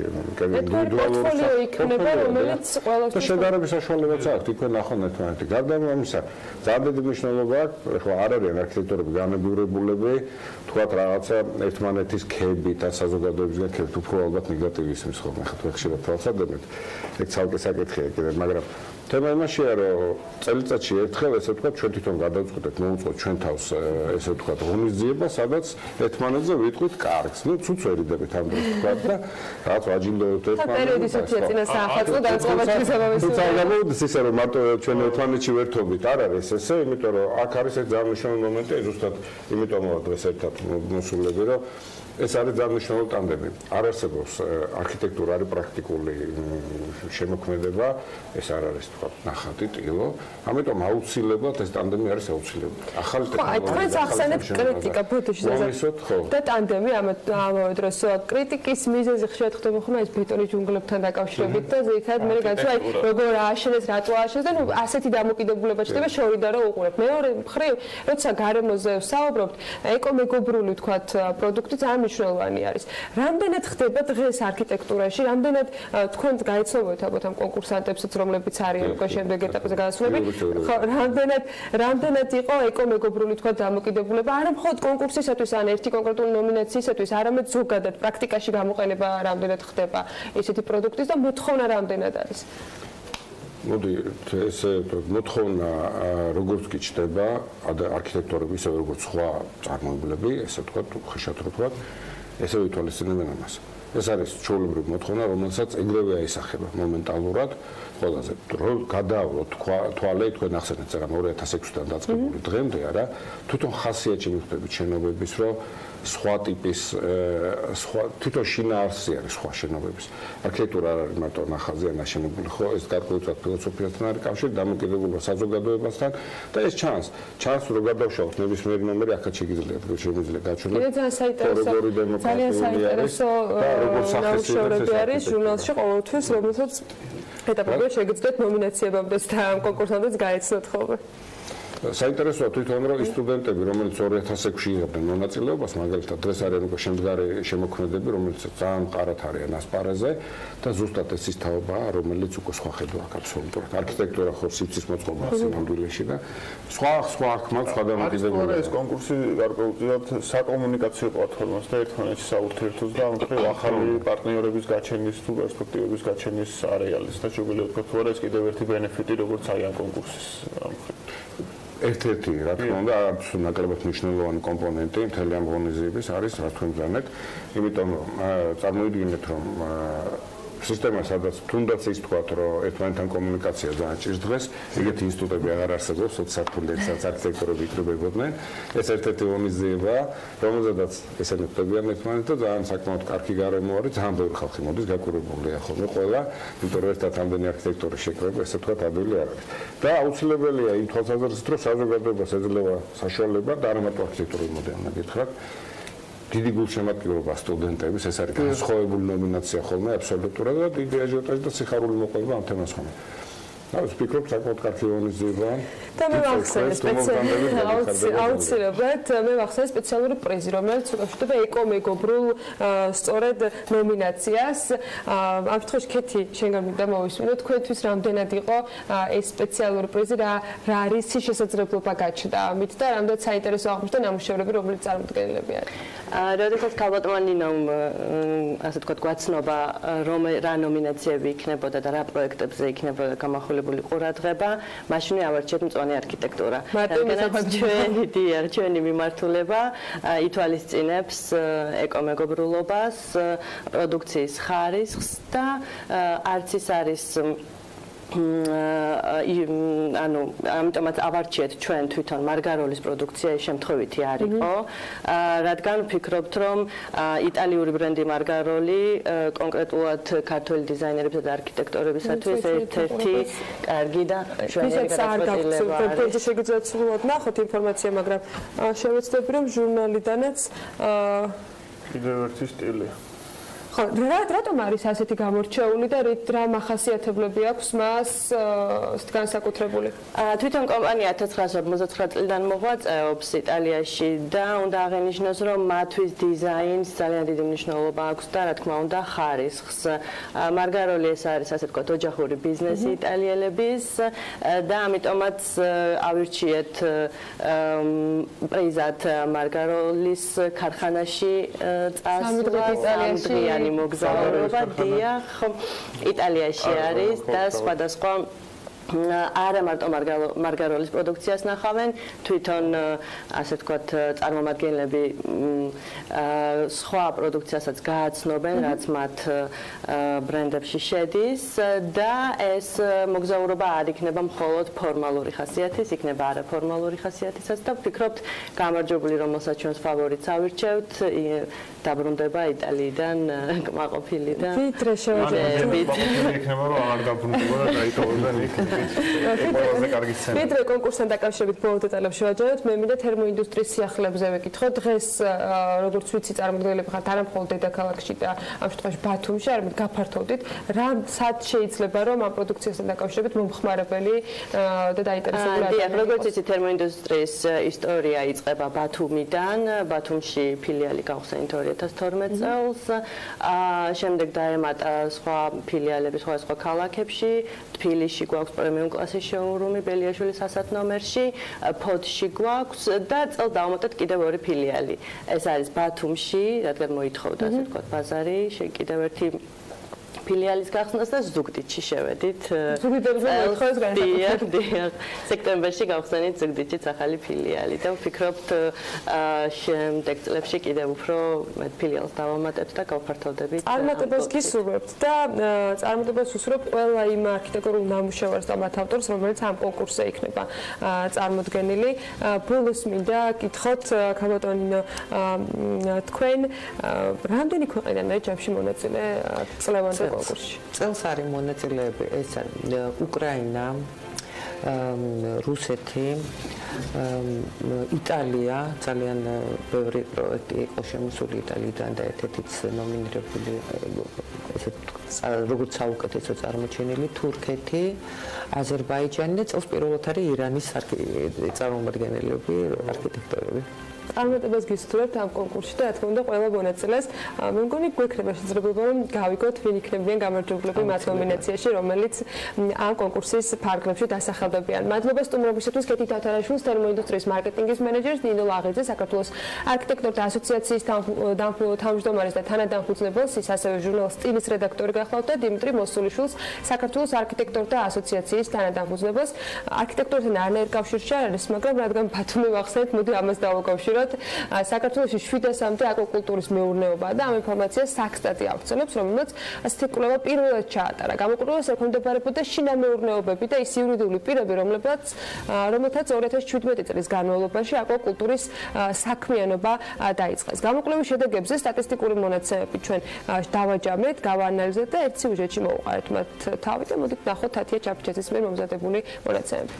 ინდივიდუალური იქნება, რომელიც ყველასთვის შედარების საშუალებაც აქვს, იქვე ნახონ ერთმანეთი. გარდა ამისა, ძალიან დიდი მნიშვნელობა აქვს, ეხლა არ არიან არქიტექტორები განებიურებულები, თქვათ რაღაცა ერთმანეთის ქებით და საზოგადოებისგან ქებით უფრო ალბათ ნეგატივი ისმის ხოლმე, ხა ხშირად თვალსაჩინო. ეგ ცალკე საკითხია კიდევ, მაგრამ თემა იმაშია, რომ წელიწადში ერთხელ ესე ვთქვათ, ჩვენ თვითონ გადავწყვეტეთ, მოუწყოთ ჩვენ თავს ესე ვთქვათ, ღონისძიება, სადაც ერთმანეთზე ვიტყვით კარგს. ნუ ცუც ვერიდებით ამ დროს ვთქვათ და რაღაც ვაჯილდოებთ ერთმანეთს. პერიოდისაცია წინა საახალწლო დაწყებაში შესაბამისად. თუმცა გამოვიდეს ისე რომ მარტო ჩვენ ერთმანეთში ვერთობით, არ არის ესე, იმიტომ რომ აქ არის ეს ძალიან მნიშვნელოვანი მომენტი, ზუსტად იმიტომ ვარ დღეს ერთად მოსულები, რომ ეს არის ძალიან მნიშვნელოვანი ტანდემი. არ არსებობს არქიტექტურა, არის პრაქტიკული შემოქმედება, ეს არ არის თქვა ნახატი, ტილო, ამიტომ აუცილებლად ეს ტანდემი არის აუცილებელი. ახალი ტექნოლოგია. თქვენს ახსენებთ კრიტიკა ბოდიში და ტანდემი ამავე დროს კრიტიკის მიზეზი ხშირად ხდება ხოლმე ეს ბეტონის ჯუნგლებთან დაკავშირებით და ზეითად მე გაცვლა როგორ ააშენეს, რატო ააშენეს და ნუ ასეთი დამოკიდებულება ჩდება შორიდან რომ უყურებ. მეორე მხრივ, როცა გარემოზე ვსაუბრობთ, ეკომეგობრული თქვა პროდუქტი ძალიან მნიშვნელოვანი არის. რამდენად ხდება დღეს არქიტექტურაში, რამდენად თქვენ გაიცნობთ ალბათ ამ კონკურსანტებსაც, რომლებიც არიან უკვე შემდეგ ეტაპზე გადასულები, რამდენად იყო ეკომეგობრული თქვა დამოკიდებულება, არა მხოლოდ კონკურსისათვის, ან ერთი კონკრეტული ნომინაციისათვის, არამედ ზოგადად პრაქტიკაში გამოყენება რამდენად ხდება ესეთი პროდუქტის და მოთხოვნა რამდენად არის? მოდი ესე მოთხოვნა როგორც კი ჩდება არქიტექტორები, ისე როგორც სხვა წარმოებლები, ესე ვთქვათ, ხშირად რო ვთქვათ, ესე ვითვალისწინებენ ამას. ეს არის ჩვეულებრივი მოთხოვნა, რომელსაც ეგრევე აისახება მომენტალურად ყველაზე. რომ გადაავლოთ თვალე თქვენ ახსენეთ რა 2006-დან დაწყებული დღემდე არა, თვითონ ხასიათში მიხვდებით შენობების, რომ სხვა ტიპის თვითონ შინაარსი არის სხვა შენობების. არქიტექტურა არ არის მარტო ნახაზი ან აშენებული, ხო, ეს გარკვეულად ფილოსოფიასთან არის კავშირი, დამოკიდებულება საზოგადოებასთან და ეს ჩანს რომ გადავშალოთ ნებისმიერი ნომერი, აქაც შეიძლება გაჩვენოთ. ძალიან საინტერესო ნამუშევრები არის ჟურნალში ყოველთვის, რომელსაც ეტაპობრივად შეგიძლიათ ნომინაციებამდე და ამ კონკურსამდეც გაეცნოთ ხოლმე. საინტერესოა თვითონ რომ ის სტუდენტები, რომელიც 2006-ში იღებდნენ მონაწილეობას, მაგალითად დღეს არიან უკვე შემდგარი შემოქმედები, რომელიც ძალიან მყარად არიან ასპარეზზე და ზუსტად ეს ის თაობაა, რომელიც უკვე სხვა ხედვა აქვს აბსოლუტურად. არქიტექტურა ხო სივრცის მოწყობაა სინამდვილეში და სხვა აქ მაქვს სხვა დამოკიდებულება. ეს კონკურსი გარკვეულწილად საკომუნიკაციო პლატფორმას და ერთმანეთში საურთიერთოს და ამხრივ ახალი პარტნიორების გაჩენის თუ პერსპექტივების გაჩენის არეალის და შეგვიძლია ვთქვათ, რომ ეს კიდევ ერთი ბენეფიტი როგორც აი ამ კონკურსის ამხრივ. ერთ-ერთი რა თქმა უნდა არც ნაკლებად მნიშვნელოვანი კომპონენტი მთელი ამ ღონისძიების არის რაც თქვენ ძანეთ, იმიტომ რომ წარმოვიდგინეთ რომ სისტემა სადაც თუნდაც ის თქვათ რომ ერთმანეთთან კომუნიკაცია ძალიან ჭირს დღეს, ეგეთი ინსტიტუტები აღარ არსებობს, სოციალურ სადაც არქიტექტორები იქნებებოდნენ. ეს ერთ-ერთი ღონისძიებაა, რომელზედაც ესენი ხდებიან ერთმანეთს და ძალიან საკმაოდ კარგი გარემო არის, ძალიან ბევრი ხალხი მოდის, გაკვირვებულია ხოლმე ყველა, იმიტომ რომ ერთად ამდენი არქიტექტორი შეკრება, ესე თქვათ ადვილი არ არის. და აუცილებელია იმ თვალსაზრისით, რომ საზოგადოებას ეძლევა საშუალება და არა მარტო არქიტექტურული მოდელმა გითხრათ. დიდი გულშემატკივრობა სტუდენტების, ეს არის განსხვავებული ნომინაცია ხოლმე აბსოლუტურად და დიდი აჟიოტაჟი და სიხარული მოყვება ამ თემას ხოლმე. Aš pikru, sakot, kā filozofija. Tā me აუცილებლად მე ვახსენე სპეციალური პრიზი, რომელიც უკავშირდება ეკომეგობრულ სწორედ ნომინაციას. ამ შემთხვევაში კეთი შენგან მინდა მოვისმინო, თქვენთვის რამდენად იყო ეს სპეციალური პრიზი, რა არის შესაძლებლობა გაჩნდა ამით და რამდენად საინტერესო აღმოჩნდა ნამუშევრები, რომლის წარმოდგენილები არის. როდესაც ქალბატონმა ნინომ ასე თქვა გვაცნობა რომ რა ნომინაციები იქნებოდა და რა პროექტებზე იქნებოდა გამახვილებული ყურადღება, მაშინ ავარჩიეთ მწვანე არქიტექტურა. ჩვენი მიმართულება ითვალისწინებს ეკომეგობრულობას, პროდუქციის ხარისხს და არც ის არის ანუ ამიტომაც ავარჩიეთ ჩვენ თვითონ მარგაროლის პროდუქცია ეს შემთხვევითი არ იყო, რადგან ვფიქრობთ რომ იტალიური ბრენდი მარგაროლი კონკრეტულად ქართველი დიზაინერებისა და არქიტექტორებისათვის ერთ-ერთი კარგი და ჩვენი გადაწყვეტილება არის. შეგიძლიათ სრულად ნახოთ ინფორმაცია, მაგრამ შევეცდები რომ ჟურნალიდანაც კიდევ ერთი სტილი. ხო, რატომ არის ასეთი გამორჩეული და რა მახასიათებლები აქვს მას განსაკუთრებული? თვითონ კომპანია 1959 წლიდან მოღვაწეობს იტალიაში და უნდა აღინიშნოს, რომ მათთვის დიზაინს ძალიან დიდი მნიშვნელობა აქვს და რა თქმა უნდა ხარისხს. მარგაროლი ეს არის ასე ვთქვათ ოჯახური ბიზნესი იტალიელების და ამიტომაც ავირჩიეთ პრიზად მარგაროლის ქარხანაში წასვლა. მოგზაურობა დიახ იტალიაში არის და სხვადასხვა არა მარტო მარგაროლის პროდუქციას ნახავენ, თვითონ ასე ვთქვათ წარმომადგენლები სხვა პროდუქციასაც გააცნობენ, რაც მათ ბრენდებში შედის და ეს მოგზაურობა არ იქნება მხოლოდ ფორმალური ხასიათის, იქნება არაფორმალური ხასიათისაც და ვფიქრობთ გამარჯვებული რომელსაც ჩვენს ფავორიტს ავირჩევთ დაბრუნდება იტალიიდან კმაყოფილი და ვიდრე შევაჯერებთ იქნება რომ არ დაბრუნდება და დაიტოვებენ იქ ყველაზე კარგი სცენა. ვიდრე კონკურსთან დაკავშირებით ბოლო დეტალებს შევაჯერებთ, მე მინდა თერმოინდუსტრიის სიახლეებზე ვეკითხო. დღეს როგორც ვიცი წარმოდგენილები ხართ არა მხოლოდ დედაქალაქში და ამ შემთხვევაში ბათუმში, არამედ გაფართოვდით, რა სად შეიძლება რომ ამ პროდუქციასთან დაკავშირებით მომხმარებელი და დაინტერესებული ადამიანები. როგორც ვიცი თერმოინდუსტრიის ისტორია იწყება ბათუმიდან, ბათუმში ფილიალი გავხსენით 2012 წელს, შემდეგ დაემატა სხვა ფილიალები სხვა ქალაქებში, თბილისში გვაქვს პრემიუმ კლასის შოურუმი ბელიაშვილის 100 ნომერში, ფოთში გვაქვს და წელს დავამატეთ კიდევ ორი ფილიალი. ეს არის ბათუმში, რადგან მოითხოვდა ასე ვთქვათ ბაზარი, კიდევ ერთი ფილიალის გახსნას და ზუგდიდში შევედით. ზუგდიდელზე მოიხსენეს განსაკუთრებით. სექტემბერში გავხსენით ზუგდიდშიც ახალი ფილიალი და ვფიქრობთ შემდეგ წლებში კიდევ უფრო მეტ ფილიალს დავამატებთ და გავფართოვდებით. წარმატებას გისურვებთ და წარმატებას ვუსურვებ ყველა იმ არქიტექტურულ ნამუშევარს და მათ ავტორს, რომელიც ამ კონკურსზე იქნება წარმოდგენილი. ბოლოს მინდა გითხოთ ქალბატონინო თქვენ რამდენი ქვეყნიდან არის ჯამში მონაწილე წლევანდელ კონკურსში? წელს არის მონაწილეები, ეს არის უკრაინა, რუსეთი, იტალია, ძალიან ბევრი პროექტი იყო შემოსული იტალიიდან და ერთ-ერთიც ნომინირებული როგორც საუკეთესო წარმოჩენილი თურქეთი, აზერბაიჯანი და წელს პირველად არის ირანის წარმომადგენლები, არქიტექტორები. წარმატებას გისურვებთ ამ კონკურსში და რა თქმა უნდა ყველა მონაწილეს. მე მგონი გვექნება შესაძლებლობა რომ გავიგოთ ვინ იქნებიან გამარჯვებული მათ ნომინაციაში, რომელიც ამ კონკურსის ფარგლებში დასახელდებიან. მადლობა სტუმრობისათვის კეთი თათარაშვილს, თერმოინდუსტრიის მარკეტინგის მენეჯერს, ნინო ლაღიძეს, საქართველოს არქიტექტორთა ასოციაციის თავმჯდომარეს და თანადამფუძნებელს, ის ასევე ჟურნალ სტილის რედაქტორი გახლავთ და დიმიტრი მოსულიშვილს, საქართველოს არქიტექტორთა ასოციაციის თანადამფუძნებელს. არქიტექტორთან არანაირ კავშირში არ არის, მაგრამ რადგან ბათუმი ვახსენეთ, მოდი ამას დავაკავშიროთ. საქართველოში 700-მდე აკვაკულტურის მეურნეობაა და ამ ინფორმაციას საქსტატი ავრცელებს, რომელმაც ასეთი კვლევა პირველად ჩაატარა. გამოკვლევას ექვემდებარებოდა შინამეურნეობები და ის იურიდიული პირები, რომელთაც 2017 წლის განმავლობაში აკვაკულტურის საქმიანობა დაიწყეს. გამოკვლევის შედეგებზე სტატისტიკური მონაცემები ჩვენ დავაჯამეთ, გავაანალიზეთ და ერთ სიუჟეტში მოვუყარეთ მათ თავი და მოდით ნახოთ თათია ჩაფიჩაძის მიერ მომზადებული მონაცემები.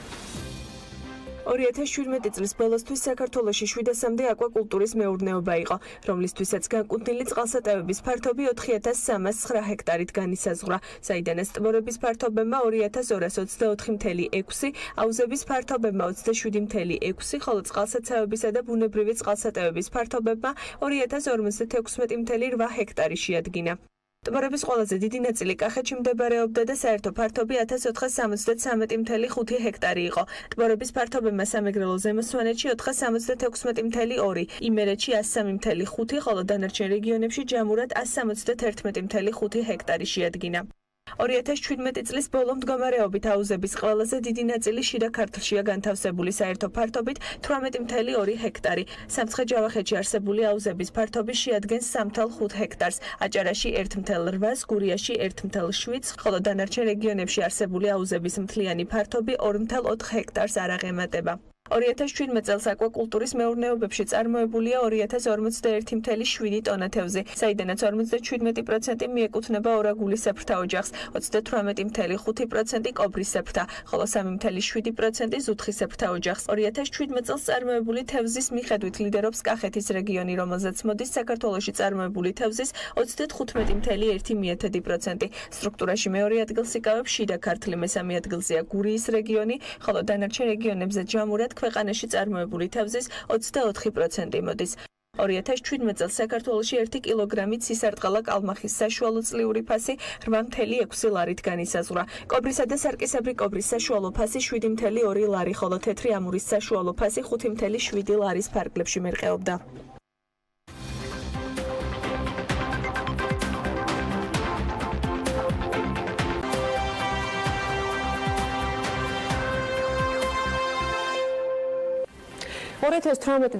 2017 წლის ბოლოსთვის საქართველოში 700-მდე აკვაკულტურის მეურნეობა იყო, რომლისთვისაც განკუთვნილი წყალსატევების ფართობი 4309 ჰექტარით განისაზღვრა, საიდანაც ტბორების ფართობებმა 2224.6, აუზების ფართობებმა 27.6, ხოლო წყალსაცავებისა და ბუნებრივი წყალსატევების ფართობებმა 2056.8 ჰექტარი შეადგინა. ტბორების ყველაზე დიდი ნაწილი კახეთში მდებარეობდა და საერთო ფართობი 1473.5 ჰექტარი იყო. ტბორების ფართობებმა სამეგრელო ზემო სვანეთში 476.2, იმერეთში 103.5, ხოლო დანარჩენ რეგიონებში ჯამურად 171.5 ჰექტარი შეადგინა. 2017 წლის ბოლო მდგომარეობით აუზების ყველაზე დიდი ნაწილი შიდა ქართლშია განთავსებული საერთო ფართობით 18.2 ჰექტარი. სამცხე-ჯავახეთში არსებული აუზების ფართობი შეადგენს 3.5 ჰექტარს, აჭარაში 1.8, გურიაში 1.7, ხოლო დანარჩენ რეგიონებში არსებული აუზების მთლიანი ფართობი 2.4 ჰექტარს არ აღემატება. 2017 წელს აკვაკულტურის მეურნეობებში წარმოებულია 2041.7 ტონა თევზი, საიდანაც 57% მიეკუთვნება ორაგულისებრთა ოჯახს, 38.5% კობრისებრთა, ხოლო 3.7% ზუთხისებრთა ოჯახს. 2017 წელს წარმოებული თევზის მიხედვით ლიდერობს კახეთის რეგიონი, რომელზეც მოდის საქართველოში წარმოებული თევზის 35.1%. სტრუქტურაში მეორე ადგილს იკავებს შიდა ქართლი, მესამე ადგილზეა გურიის რეგიონი, ხოლო დანარჩენ რეგიონებზე ჯამურად ქვეყანაში წარმოებული თევზის 24% მოდის. 2017 წელს საქართველოში 1 კილოგრამი ცისარტყალა კალმახის საშუალო წლიური ფასი 8.6 ლარით განისაზღვრა. კობრისა და სარკისებრი კობრის საშუალო ფასი 7.2 ლარი, ხოლო თეთრი ამურის საშუალო ფასი 5.7 ლარის ფარგლებში მერყეობდა.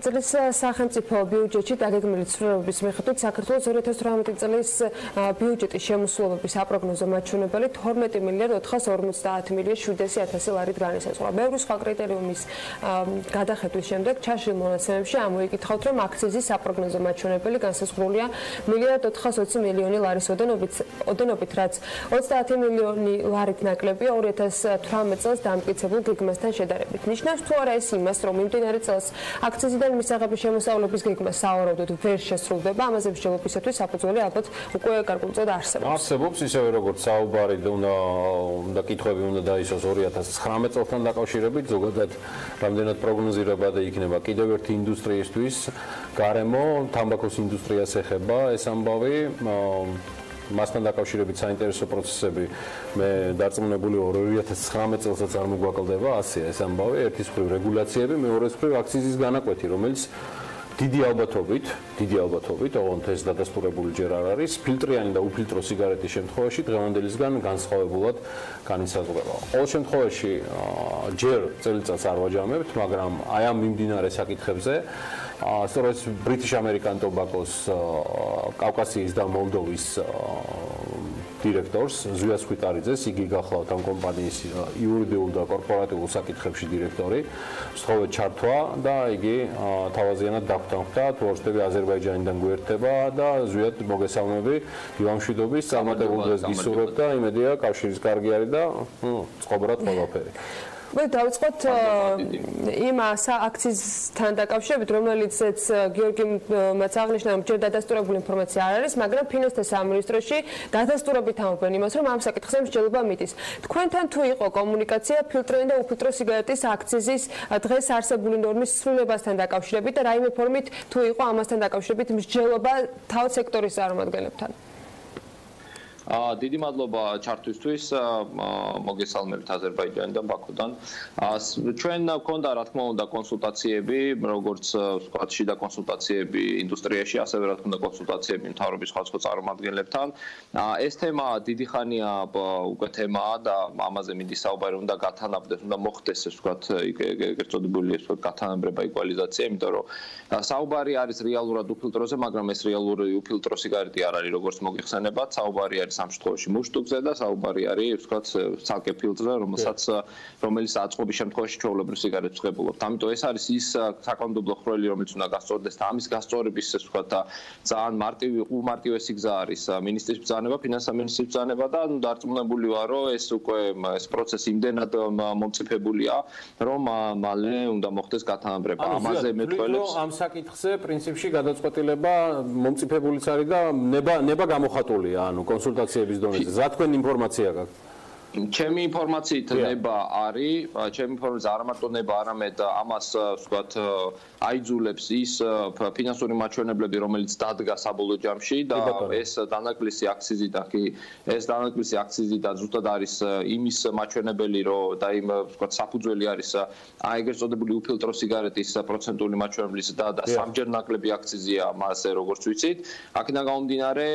წლის სახელმწიფო ბიუჯეტში დაგეგმილი ცვლილებების მიხედვით საქართველოს 2018 წლის ბიუჯეტის შემოსავლების აპროგნოზო მაჩვენებელი 12.450.700.000 ლარით განისაზღვრა. ბევრი სხვა კრიტერიუმის გადახედვის შემდეგ ჩაშლილ მონაცემებში ამოიკითხავთ, რომ აქციზის აპროგნოზო მაჩვენებელი განსაზღვრულია 1.420.000.000 ლარის ოდენობით, რაც 30 მილიონი ლარით ნაკლებია 2018 წელს დამტკიცებულ გეგმასთან შედარებით. ნიშნავს თუ არა ეს იმას, რომ მიმდინარე წელს აქციზიდან მისაღების შემოსავლების გეგმა სავარაუდოდ ვერ შესრულდება, ამაზე მსჯელობისათვის საფუძველი ალბათ უკვე გარკვეულწოდ არსებობს. არსებობს ისევე როგორც საუბარი და კითხვები უნდა დაისვას 2019 წელთან დაკავშირებით, ზოგადად რამდენად პროგნოზირებადი იქნება კიდევ ერთი ინდუსტრიისთვის, გარემო, თამბაქოს ინდუსტრიას ეხება ეს ამბავი. მასთან დაკავშირებით საინტერესო პროცესები მე დარწმუნებული 2019 წელსაც არ მოგვაკლდება, ასეა ეს ამბავი, ერთის მხრივ რეგულაციები, მეორეს მხრივ აქციზის განაკვეთი, რომელიც დიდი ალბათობით, ოღონდ ეს დადასტურებული ჯერ არ არის, ფილტრიანი და უფილტრო სიგარეტის შემთხვევაში დღევანდელისგან განსხვავებულად განისაზღვრება. ყოველ შემთხვევაში ჯერ წელიწადს არ ვაჯამებთ, მაგრამ აი ამ მიმდინარე საკითხებზე სწორედ British American Tobacco-ს კავკასიის და მოლდოვის დირექტორს ზვიას ხვიტარიძეს, იგი გახლავთ ამ კომპანიის იურიდიულ და კორპორატიულ საკითხებში დირექტორი, სწორედ ჩართვა და იგი თავაზიანად დაგვთანხმდა, თუ ორშტები აზერბაიჯანიდან გვერდება და ზვიად მოგესალმები დილამშვიდობის წარმატებულ დღეს გისურვებ და იმედია კავშირის კარგი არის და წყობრად ყველაფერი. დავიწყოთ იმ აქციზთან დაკავშირებით, რომელიცაც გიორგიმ მათ აღნიშნა, რომ ჯერ დადასტურებული ინფორმაცია არ არის, მაგრამ ფინანსთა სამინისტროში დადასტურებით ამბობენ იმას, რომ ამ საკითხზე მსჯელობა მიდის. თქვენთან თუ იყო კომუნიკაცია ფილტრიანი და უფილტრო სიგარეტის აქციზის დღეს არსებული ნორმის ცვლილებასთან დაკავშირებით და რაიმე ფორმით თუ იყო ამასთან დაკავშირებით მსჯელობა თავ სექტორის წარმომადგენლებთან? დიდი მადლობა ჩართვისთვის, მოგესალმებით აზერბაიჯანიდან, ბაქოდან. ჩვენ გვქონდა რა თქმა უნდა კონსულტაციები, როგორც ვთქვათ, შიდა კონსულტაციები ინდუსტრიაში, ასევე რა თქმა უნდა კონსულტაციები მთავრობის სხვადასხვა წარმომადგენლებთან. ეს თემა დიდი ხანია უკვე თემაა და ამაზე მიდის საუბარი, უნდა გათანაბრდეს, უნდა მოხდეს ეს ვთქვათ, ეგრეთ წოდებული ეს ვთქვათ გათანაბრება, იკვალიზაცია, იმიტომ რომ საუბარი არის რეალურად უფილტროზე, მაგრამ ეს რეალური უფილტრო სიგარეტი არ არის, როგორც მოგიხსენებათ, საუბარი არის ამ შემთხვევაში მუშტუკზე და საუბარი არის ვთქვათ ცალკე ფილტრზე, რომელიც აწყობის შემთხვევაში ჩვეულებრივ სიგარეტს ვღებულობთ. ამიტომ ეს არის ის საკანონმდებლო ხრელი, რომელიც უნდა გასწორდეს და ამის გასწორების ეს ვთქვათ ძალიან უმარტივესი გზა არის მინისტრის ბრძანება, ფინანსთა მინისტრის ბრძანება და დარწმუნებული ვარ, რომ ეს უკვე ეს პროცესი იმდენად მომწიფებულია, რომ მალე უნდა მოხდეს გათანაბრება. ამაზე მეტყველებს ამ საკითხზე პრინციპში გადაწყვეტილება მომწიფებულიც არის და ნება გამოხატულია, ანუ კონსულტაციების დონეზე. რა თქვენ ინფორმაცია გაქვთ? ჩემი ინფორმაციით ნება არის, ჩემი ინფორმაცია არ მარტო ნება, არამედ ამას ვთქვათ აიძულებს ის ფინანსური მაჩვენებლები, რომელიც დადგა საბოლოო ჯამში და ეს დანაკლისი აქციზიდან ზუსტად არის იმის მაჩვენებელი, რომ და იმ ვთქვათ საფუძველი არის ეგრეთ წოდებული უფილტრო სიგარეტის პროცენტული მაჩვენებლის და სამჯერ ნაკლები აქციზია მასზე, როგორც ვიცით. აქედან გამომდინარე,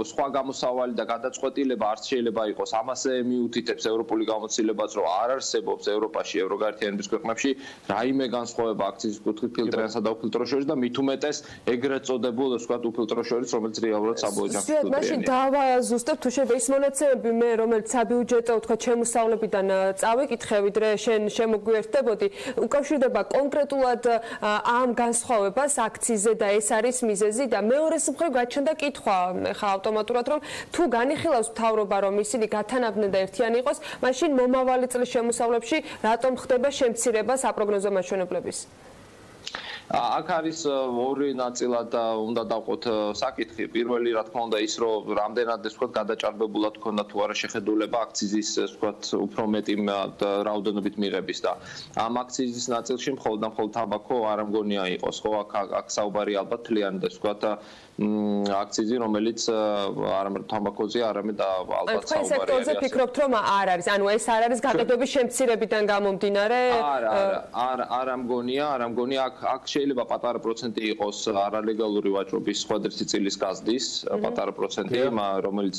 სხვა გამოსავალი და გადაწყვეტილება არც შეიძლება იყოს ამაზე მიუთითებს ევროპული გამოცდილებაც, რომ არ არსებობს ევროპაში, ევროგაერთიანების ქვეყნებში რაიმე განსხვავება აქციზის კუთხით ფილტრიანსა და უფილტრო შორის და მით უმეტეს ეგრეთ წოდებულ ვთქვათ უფილტრო შორის, რომელიც რეალურად საბოლოო ჯამში ფილტრიანია. მაშინ დავაზუსტებ, თუ შეიძლება ის მონაცემები მე, რომელიც საბიუჯეტო ვთქვათ შემოსავლებიდან წავიკითხე, ვიდრე შენ შემოგვიერთდებოდი, უკავშირდება კონკრეტულად ამ განსხვავებას აქციზზე და ეს არის მიზეზი და მეორეს მხრივ გაჩნდა კითხვა ხა ავტომატურად, რომ თუ განიხილავს მთავრობა, რომ ისინი გათანაბრდნენ და ერთიანი იყოს, მაშინ მომავალი წლის შემოსავლებში რატომ ხდება შემცირება საპროგნოზო მაჩვენებლების? აქ არის ორი ნაწილად უნდა დავყოთ საკითხი. პირველი რა თქმა უნდა ის, რომ რამდენად ეს ვთქვათ გადაჭარბებულად ქონდა თუ არა შეხედულება აქციზის ვთქვათ უფრო მეტი რაოდენობით მიღების და ამ აქციზის ნაწილში მხოლოდ თაბაქო არ მგონია იყოს, ხო? აქ საუბარი ალბათ თლიანი და ვთქვათ აქციზი, რომელიც არა მარტო თამბაქოზე, არამედ ალბათ საუბარი არის. სექტორზე ფიქრობთ, რომ არ არის, ანუ ეს არ არის გაყიდვების შემცირებიდან გამომდინარე? არა მგონია, აქ შეიძლება პატარა პროცენტი იყოს არალეგალური ვაჭრობის სხვადასხვა წილის გაზდის, პატარა პროცენტი, რომელიც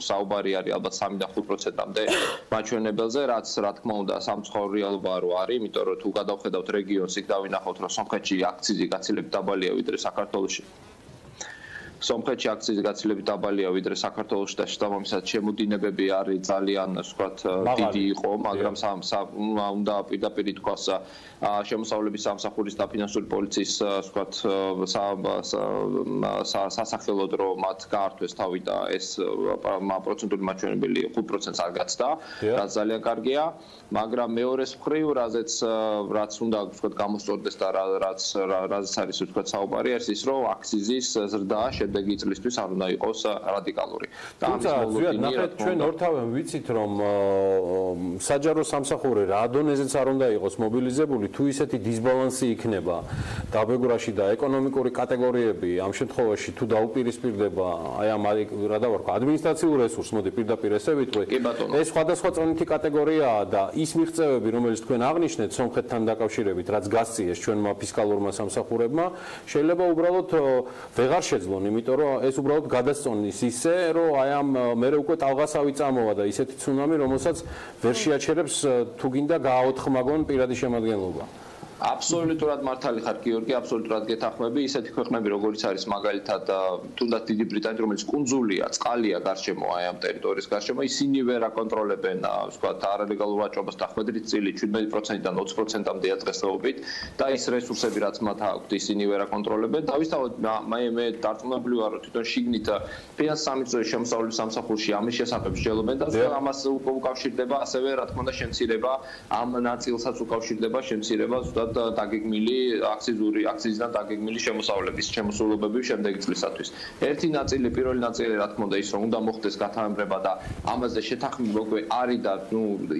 საუბარი არის ალბათ 3 და 5%-მდე მაჩვენებელზე, რაც რა თქმა უნდა სამწუხარო რეალობა რო არის, იმიტომ რომ თუ გადავხედავთ რეგიონს, იქ დავინახავთ, რომ სომხეთში აქციზი გაცილებით დაბალია ვიდრე საქართველოში. სომხეთში აქციზი გაცილებით დაბალია ვიდრე საქართველოში და შესაბამისად შემოდინებები არის ძალიან ვთქვათ დიდი იყო, მაგრამ უნდა პირდაპირ თქვას შემოსავლების სამსახურის და ფინანსური პოლიციის ვთქვათ სასახელოდ რომ მათ გაართვეს თავი და ეს პროცენტული მაჩვენებელი 5%-ს არ გაცდა, რაც ძალიან კარგია, მაგრამ მეორეს მხრივ, რაც უნდა ვთქვათ გამოსწორდეს და რაც არის ვთქვათ საუბარი არის ის, რომ აქციზის ზრდა შემდეგი წლისთვის არ უნდა იყოს რადიკალური. და ამის მოლოდინი ჩვენ ორთავენ ვიცით რომ საჯარო სამსახური რა დონეზეც არ უნდა იყოს მობილიზებული თუ ისეთი დისბალანსი იქნება დაბეგვრაში და ეკონომიკური კატეგორიები ამ შემთხვევაში თუ დაუპირისპირდება აი ამ რა დავარქვა ადმინისტრაციულ რესურსს მოდი პირდაპირ ესე ვიტყვი ეს სხვადასხვა წონითი კატეგორიაა და ის მიღწევები რომელიც თქვენ აღნიშნეთ სომხეთთან დაკავშირებით რაც გასწიეს ჩვენმა ფისკალურმა სამსახურებმა შეიძლება უბრალოდ ვეღარ შეძლონ იმიტომ რომ ეს უბრალოდ გადასწონის ისე რომ აი ამ მე უკვე ტალღასავი წამოვა და ისეთი ცუნამი რომელსაც ვერ შეაჩერებს თუ გინდა გააოთხმაგონ პირადი შემადგენლობა აბსოლუტურად მართალი ხარ გიორგი, აბსოლუტურად გეთანხმები, ისეთი ქვეყნები როგორიც არის მაგალითად თუნდაც დიდი ბრიტანეთი, რომელიც კუნძულია, წყალია გარშემო აი ამ ტერიტორიის გარშემო, ისინი ვერ აკონტროლებენ, ვთქვათ, არალეგალურ ვაჭრობას დახვედრით წილი 17%-დან 20%-მდე დღესდღეობით და ის რესურსები რაც მათ აქვთ, ისინი ვერ აკონტროლებენ. დავისთავოთ, მე დარწმუნებული ვარ, რომ თვითონ შიგნით ფინანსის სამინისტროს შემოსავლის სამსახურში ამის შესახებ მსჯელობენ და ამას უკავშირდება ასევე რა თქმა უნდა შემცირება ამ ნაწილსაც უკავშირდება შემცირება ზუსტად დაგეგმილი აქციზიდან დაგეგმილი შემოსავლების შემოსულობები შემდეგი წლისათვის. ერთი ნაწილი, პირველი ნაწილი რა თქმა უნდა ის რომ უნდა მოხდეს გათამამრება და ამაზე შეთანხმება უკვე არის და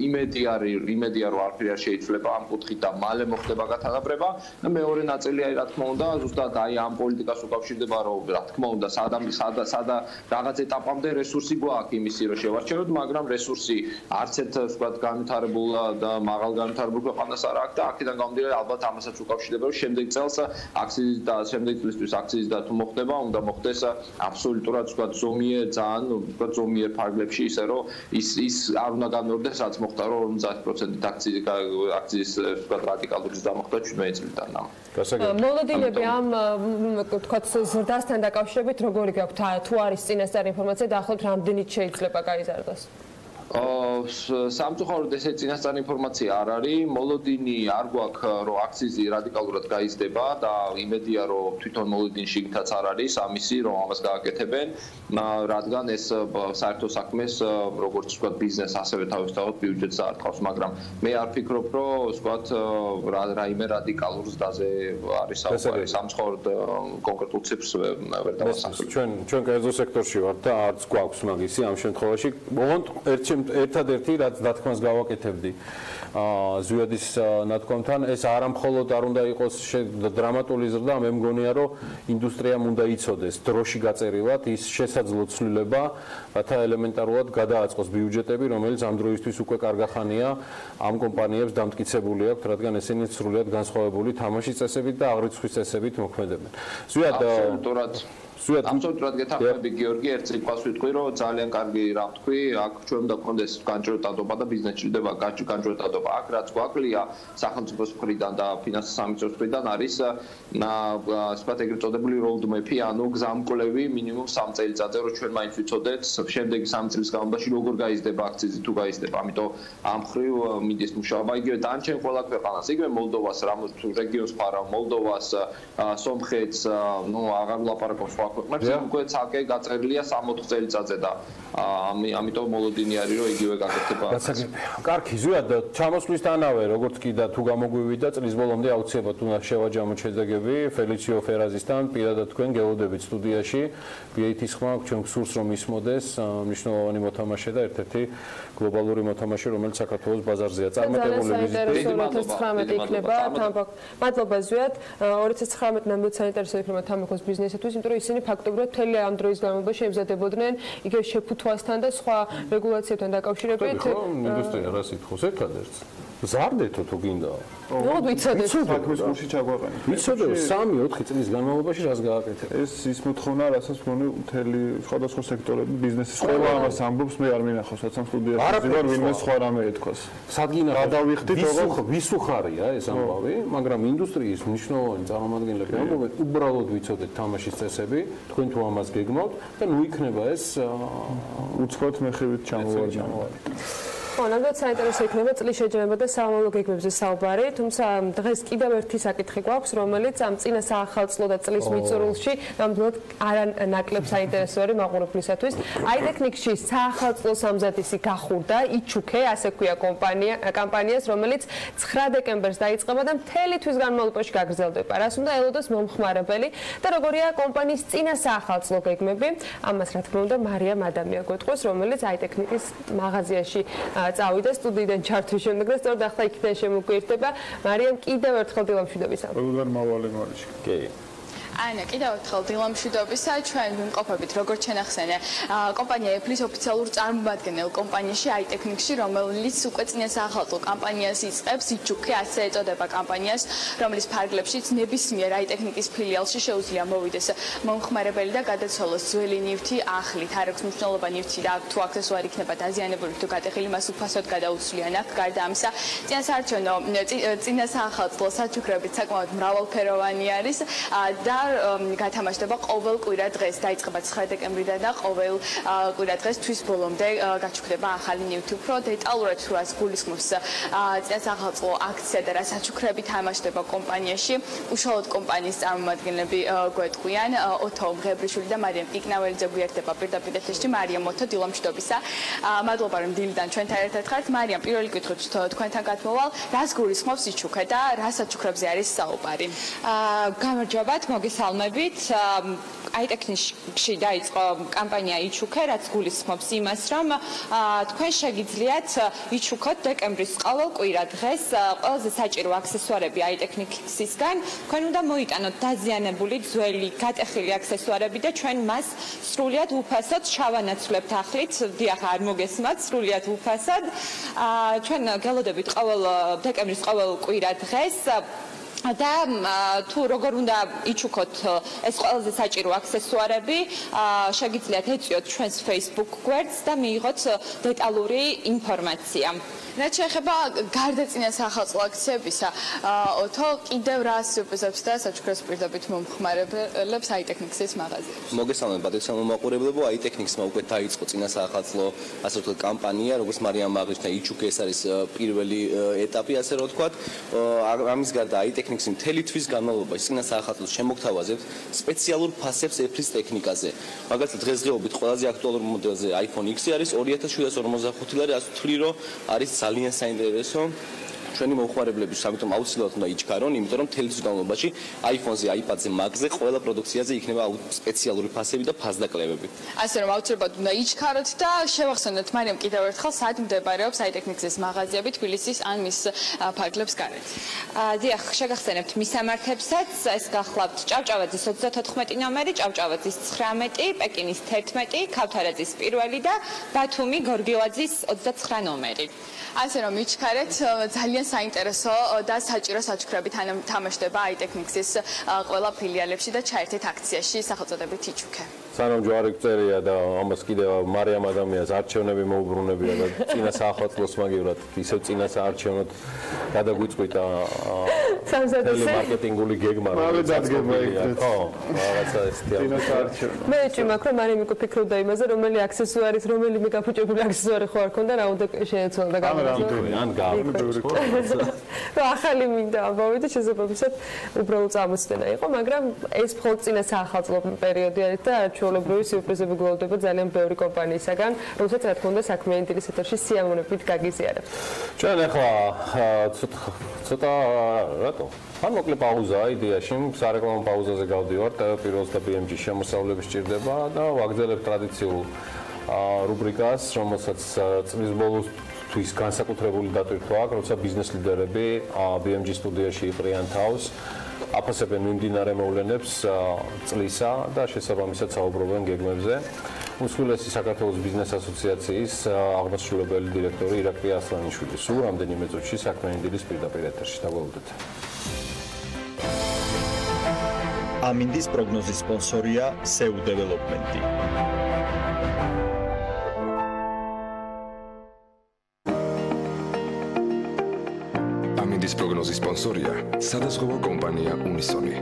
იმედია რომ არაფერი არ შეიცვლება ამ კუთხით და მალე მოხდება გათამამრება და მეორე ნაწილი აი რა თქმა უნდა ზუსტად აი ამ პოლიტიკას უკავშირდება რომ რა თქმა უნდა სადა რაღაც ეტაპამდე რესურსი გვაქვს იმისი რომ შევარჩევოთ მაგრამ რესურსი არც ერთ ვთქვათ განვითარებულ და მაღალ განვითარებულ ქვეყანას არ აქვს და აქედან გამომდინარე ალბათ ამასაც უკავშირდება რომ შემდეგ წელს აქციზი და შემდეგ წლისთვის აქციზი და თუ მოხდება უნდა მოხდეს აბსოლუტურად ვთქვათ ზომიერ ძალიან ვთქვათ ზომიერ ფარგლებში ისე რომ ის არ უნდა გამეორდეს რაც მოხდა რომ 50%-ით აქციზის ვთქვათ რადიკალური ზრდა 17 წლიდან მოლოდინები ამ ვთქვათ ზრდასთან დაკავშირებით როგორი გაქვთ თუ არის წინასწარ ინფორმაცია დაახლოებით რამდენით შეიძლება გაიზარდოს სამწუხაროდ ესე წინასწარ ინფორმაცია არ არის. მოლოდინი არ გვაქვს რომ აქციზი რადიკალურად გაიზრდება და იმედია რომ თვითონ მოლოდინში იქაც არ არის ამისი რომ ამას გააკეთებენ, რადგან ეს საერთო საქმეს როგორც ვთქვათ ბიზნეს ასევე თავისთავად ბიუჯეტს არტყავს, მაგრამ მე არ ფიქრობ რომ ვთქვათ რაიმე რადიკალურ ზრდაზე არის საუბარი. სამწუხაროდ კონკრეტულ ციფრს ვერ დავასახელებ. ჩვენ კერძო სექტორში ვართ და არც გვაქვს მაგისი ამ შემთხვევაში. ოღონდ ერთადერთი რაც დათქმას გავაკეთებდი ზვიადის ნათქვამთან ეს არა მხოლოდ არ უნდა იყოს დრამატული ზრდა, მე მგონია რომ ინდუსტრიამ უნდა იცოდეს დროში გაწერილად ის შესაძლო ცვლილება, რათა ელემენტარულად გადააწყოს ბიუჯეტები, რომელიც ამ დროისთვის უკვე კარგახანია ამ კომპანიებს დამტკიცებული აქვს, რადგან ესენი სრულიად განსხვავებული თამაშის წესებით და აღრიცხვის წესებით მოქმედებენ. აბსოლუტურად გეთანხმები გიორგი, ერთ სიტყვას ვიტყვი, რომ ძალიან კარგი რა ვთქვი, აქ ჩვენ უნდა გქონდეს განჭრეტადობა და ბიზნესში ჭირდება განჭრეტადობა. აქ რაც გვაკლია სახელმწიფოს მხრიდან და ფინანსის სამინისტროს მხრიდან არის ვთქვათ ეგრეთ წოდებული roadmap-ი, ანუ გზამკვლევი მინიმუმ 3 წელიწადზე, რომ ჩვენ მაინც ვიცოდეთ შემდეგი 3 წლის განმავლობაში როგორ გაიზრდება აქციზი თუ გაიზრდება. ამიტომ ამ მხრივ მიდის მუშაობა იგივე დანარჩენ ყველა ქვეყანას, იგივე მოლდოვას, რამოს რეგიონს ხარ, მოლდოვას, სომხეთს, აღარ ვლაპარაკობ სხვა ქვეყნებს, უკვე ცალკე გაწერილია 3-4 წელიწადზე და ამიტომ მოლოდინი არის რომ იგივე გაკეთება. კარგი, ზუსტად ჩამოსვლისთანავე, როგორც კი და თუ გამოგვივიდა წლის ბოლომდე აუცილებლად უნდა შევაჯამოთ შედეგები ფელიციო ფერაზისთან, პირადად თქვენ გეოდებით სტუდიაში. BAT-ის ხმა ჩვენ გსურს რომ ისმოდეს მნიშვნელოვანი მოთამაშე და ერთ-ერთი გლობალური მოთამაშე, რომელიც საქართველოს ბაზარზეა წარმატებული ბიზნესი. 2019 იქნება თამბაქ. მადლობა ზვიად. 2019 ნამდვილად საინტერესო იქნება თამბაქოს ბიზნესისთვის, იმიტომ რომ ისინი ფაქტობრივად მთელი ამ დროის განმავლობაში ემზადებოდნენ იგივე შეფუთვასთან და სხვა რეგულაციებთან დაკავშირებით. ინდუსტრია რას ითხოვს ერთადერთს? ზარდეთო თუ გინდა. ვიცოდეთ. საქმის კურსი ჩაგვაყენეთ. ვიცოდეთ 3-4 წლის განმავლობაში რას გააკეთეთ. ის მოთხოვნა, რასაც მგონი მთელი სხვადასხვა სექტორები ბიზნესის ყველა ამას ამბობს, მე არ მინახავს, რაც ამ სტუდიაში ვარ, ვინმე სხვა რამე ეთქვას. სადგინა გადავიხდით, ვის უხარია ეს ამბავი, მაგრამ ინდუსტრიის მნიშვნელოვანი წარმომადგენლები ამბობენ, უბრალოდ ვიცოდეთ თამაშის წესები, თქვენ თუ ამას გეგმავთ და ნუ იქნება ეს უცხოეთ მეხივით ჩამოვარდნა. ხო, ნამდვილად საინტერესო იქნება წლის შეჯიბრება და სამომავლო გეგმებზე საუბარი, თუმცა დღეს კიდევ ერთი საკითხი გვაქვს, რომელიც ამ წინა საახალწლო და წლის მიწურულში ნამდვილად არანაკლებ საინტერესო არის მაყურებლისათვის. აიტექნიკში საახალწლო სამზადისი გახურდა, იჩუქე, ასე ქვია კამპანიას, რომელიც 9 დეკემბერს დაიწყება და მთელი თვის განმავლობაში გაგრძელდება. რას უნდა ელოდოს მომხმარებელი და როგორია კომპანიის წინა საახალწლო გეგმები? ამას რა თქმა უნდა მარიამ ადამია გვეტყვის, რომელიც აიტექნიკის მაღაზიაში წავიდა სტუდიიდან ჩართვის შემდეგ და სწორედ ახლა იქიდან შემოგვიერთდება. მარიამ, კიდევ ერთხელ დილამშვიდობისა. როგორ მავალი მარიში. კი. ანა, კიდევ ერთხელ დილამშვიდობისა, ჩვენ ვიმყოფებით როგორც შენახსენე, კომპანია Apple's ოფიციალურ წარმომადგენელ კომპანიაში აიტექნიკში, რომელიც უკვე წინა საახალწლო კამპანიას იწყებს, იჩუქე ასე ეწოდება კამპანიას, რომელიც ფარგლებშიც ნებისმიერ აიტექნიკის ფილიალში შეუძლია მოვიდეს მომხმარებელი და გადაცვალოს ძველი ნივთი ახლით. არ აქვს მნიშვნელობა ნივთი და თუ აქსესუარი იქნება დაზიანებული თუ გატეხილი, მას უფასოდ გადაუცვლიან აქ. გარდა ამისა, წინა საახალწლო საჩუქრებით საკმაოდ მრავალფეროვანი არის და გათამაშდება ყოველ კვირა დღეს, დაიწყება 9 დეკემბრიდან და ყოველ კვირა დღეს თვის ბოლომდე გაჩუქდება ახალი ნივთი. უფრო დეტალურად თუ რას გულისხმობს წინა საახალწლო აქცია და რა საჩუქრები თამაშდება კომპანიაში, უშუალოდ კომპანიის წარმომადგენლები გვეტყვიან. ოთო მღებრიშვილი და მარიამ პიკნაველიძე გვიერთდება პირდაპირ ეთერში. მარიამ, ოთო, დილამშვიდობისა. მადლობა რომ დილიდან ჩვენთან ერთად ხართ. მარიამ, პირველი კითხვით თქვენთან გათმოვალ, რას გულისხმობს იჩუქე და რა საჩუქრებზე არის საუბარი? გამარჯობათ, მოგესალმებით. აიტექნიკში დაიწყო კამპანია იჩუქე, რაც გულისხმობს იმას, რომ თქვენ შეგიძლიათ იჩუქოთ დეკემბრის ყოველ კვირა დღეს ყველაზე საჭირო აქსესუარები აიტექნიკისგან. თქვენ უნდა მოიტანოთ დაზიანებული, ძველი, გატეხილი აქსესუარები და ჩვენ მას სრულიად უფასოდ შავანაცვლებთ ახლით. დიახ, არ მოგესმათ, სრულიად უფასოდ. ჩვენ გელოდებით დეკემბრის ყოველ კვირა დღეს და თუ როგორ უნდა იჩუქოთ ეს ყველაზე საჭირო აქსესუარები, შეგიძლიათ ეწვიოთ ჩვენს Facebook გვერდს და მიიღოთ დეტალური ინფორმაცია. რაც შეეხება გარდა წინა საახალწლო აქციებისა, ოთო კიდევ რა სიურპრიზებს და საჩუქრებს პირდაპირ მომხმარებლებს აიტექნიკის მაღაზიაში? მოგესალმებით, პატრიციამ მოყურებლებო, აიტექნიკსმა უკვე დაიწყო წინა საახალწლო ასე ვთქვათ კამპანია, როგორც მარიამ აღნიშნა, იჩუქე ეს არის პირველი ეტაპი, ასე რომ ვთქვათ. ამის გარდა აიტექნიკსი მთელი თვის განმავლობაში წინა საახალწლოს შემოგთავაზებთ სპეციალურ ფასებს Apple's ტექნიკაზე. მაგალითად, დღესდღეობით ყველაზე აქტუალური მოდელზე iPhone X არის 2745 ლარი, ასე ვთვლი, რომ არის ძალიან საინტერესო ჩვენი მომხმარებლების, ამიტომ აუცილებლად უნდა იჩქარონ, იმიტომ რომ მთელი თვის განმავლობაში iPhone-ზე, iPad-ზე, Mac-ზე, ყველა პროდუქციაზე იქნება სპეციალური ფასები და ფასდაკლებები. ასე რომ აუცილებლად უნდა იჩქაროთ და შევახსენოთ მარიამ კიდევ ერთხელ, სად მდებარეობს აიტექნიკის მაღაზიები თბილისის ან მის ფარგლებს გარეთ. დიახ, შეგახსენებთ მისამართებსაც, ეს გახლავთ ჭავჭავაძის 34 ნომერი, ჭავჭავაძის 19, პეკინის 11, ქავთარაძის 1 და ბათუმი გორგილაძის 29 ნომერი. ასე რომ იჩქარეთ, ძალიან საინტერესო და საჭირო საჩუქრები თამაშდება აიტექნიკის ყველა ფილიალებში და ჩაერთეთ აქციაში სახელწოდებით იჩუქე. სანამ ჯვარი გწერია და ამას კიდევ მარიამ ადამიანს არჩევნები მოუბრუნებია და წინა საახალწლოს მაგივრად ისევ წინა საარჩევნოდ გადაგვიწყვით ტელემარკეტინგული გეგმა მალე დადგება ეგრეთ. ხო, რაღაცა ესეთი წინა საარჩევნო. მე ჭიმაქ რომ მარიამ უკვე ფიქრობდა იმაზე, რომელი აქსესუარის, რომელიმე გაფუჭებული აქსესუარი ხო არ ქონდა, რა უნდა შეეცვალა და ან გავიგო. რა ახალი მინდა ამბავი და შესაძლებლად უბრალოდ წამოსწენა იყო, მაგრამ ეს მხოლოდ წინა საახალწლო პერიოდი არის და ჩვეულებრივი სიურპრიზები გლოვდება ძალიან ბევრი კომპანიისაგან, რომელსაც რა თქმა უნდა საქმიანი დილის ეთერში სიამოვნებით გაგიზიარებთ. ჩვენ ახლა ცოტა რატო? ან მოკლე პაუზაა იდეაში, სარეკლამო პაუზაზე გავდივართ, პირველს და BMG შემოსავლების ჭირდება და ვაგრძელებთ ტრადიციულ რუბრიკას, რომელსაც წლის ბოლოს თვის განსაკუთრებული დატვირთვა აქვს, როცა ბიზნეს ლიდერები BMG სტუდიაში იყრიან თავს, აფასებენ მიმდინარე მოვლენებს წლისა და შესაბამისად საუბრობენ გეგმებზე. უსულესი საქართველოს ბიზნეს ასოციაციის აღმასრულებელი დირექტორი ირაკლი ასლანიშვილი სულ რამდენიმე წუთში საქმიანი დილის პირდაპირ ეთერში დაგვაუდეთ. ამინდის პროგნოზის სპონსორია SEU დეველოპმენტი. ამინდის პროგნოზის სპონსორია სადაზღვევო კომპანია უნისონი.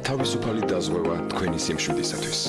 თავისუფალი დაზღვევა თქვენი სიმშვიდისათვის.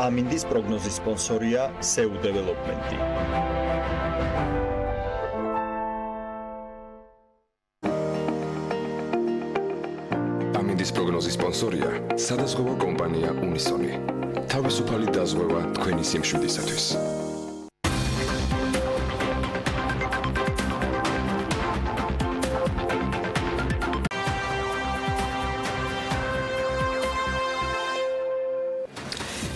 ამინდის პროგნოზის სპონსორია SEU დეველოპმენტი. ამინდის პროგნოზის სპონსორია სადაზღვევო კომპანია უნისონი. თავისუფალი დაზღვევა თქვენი სიმშვიდისათვის.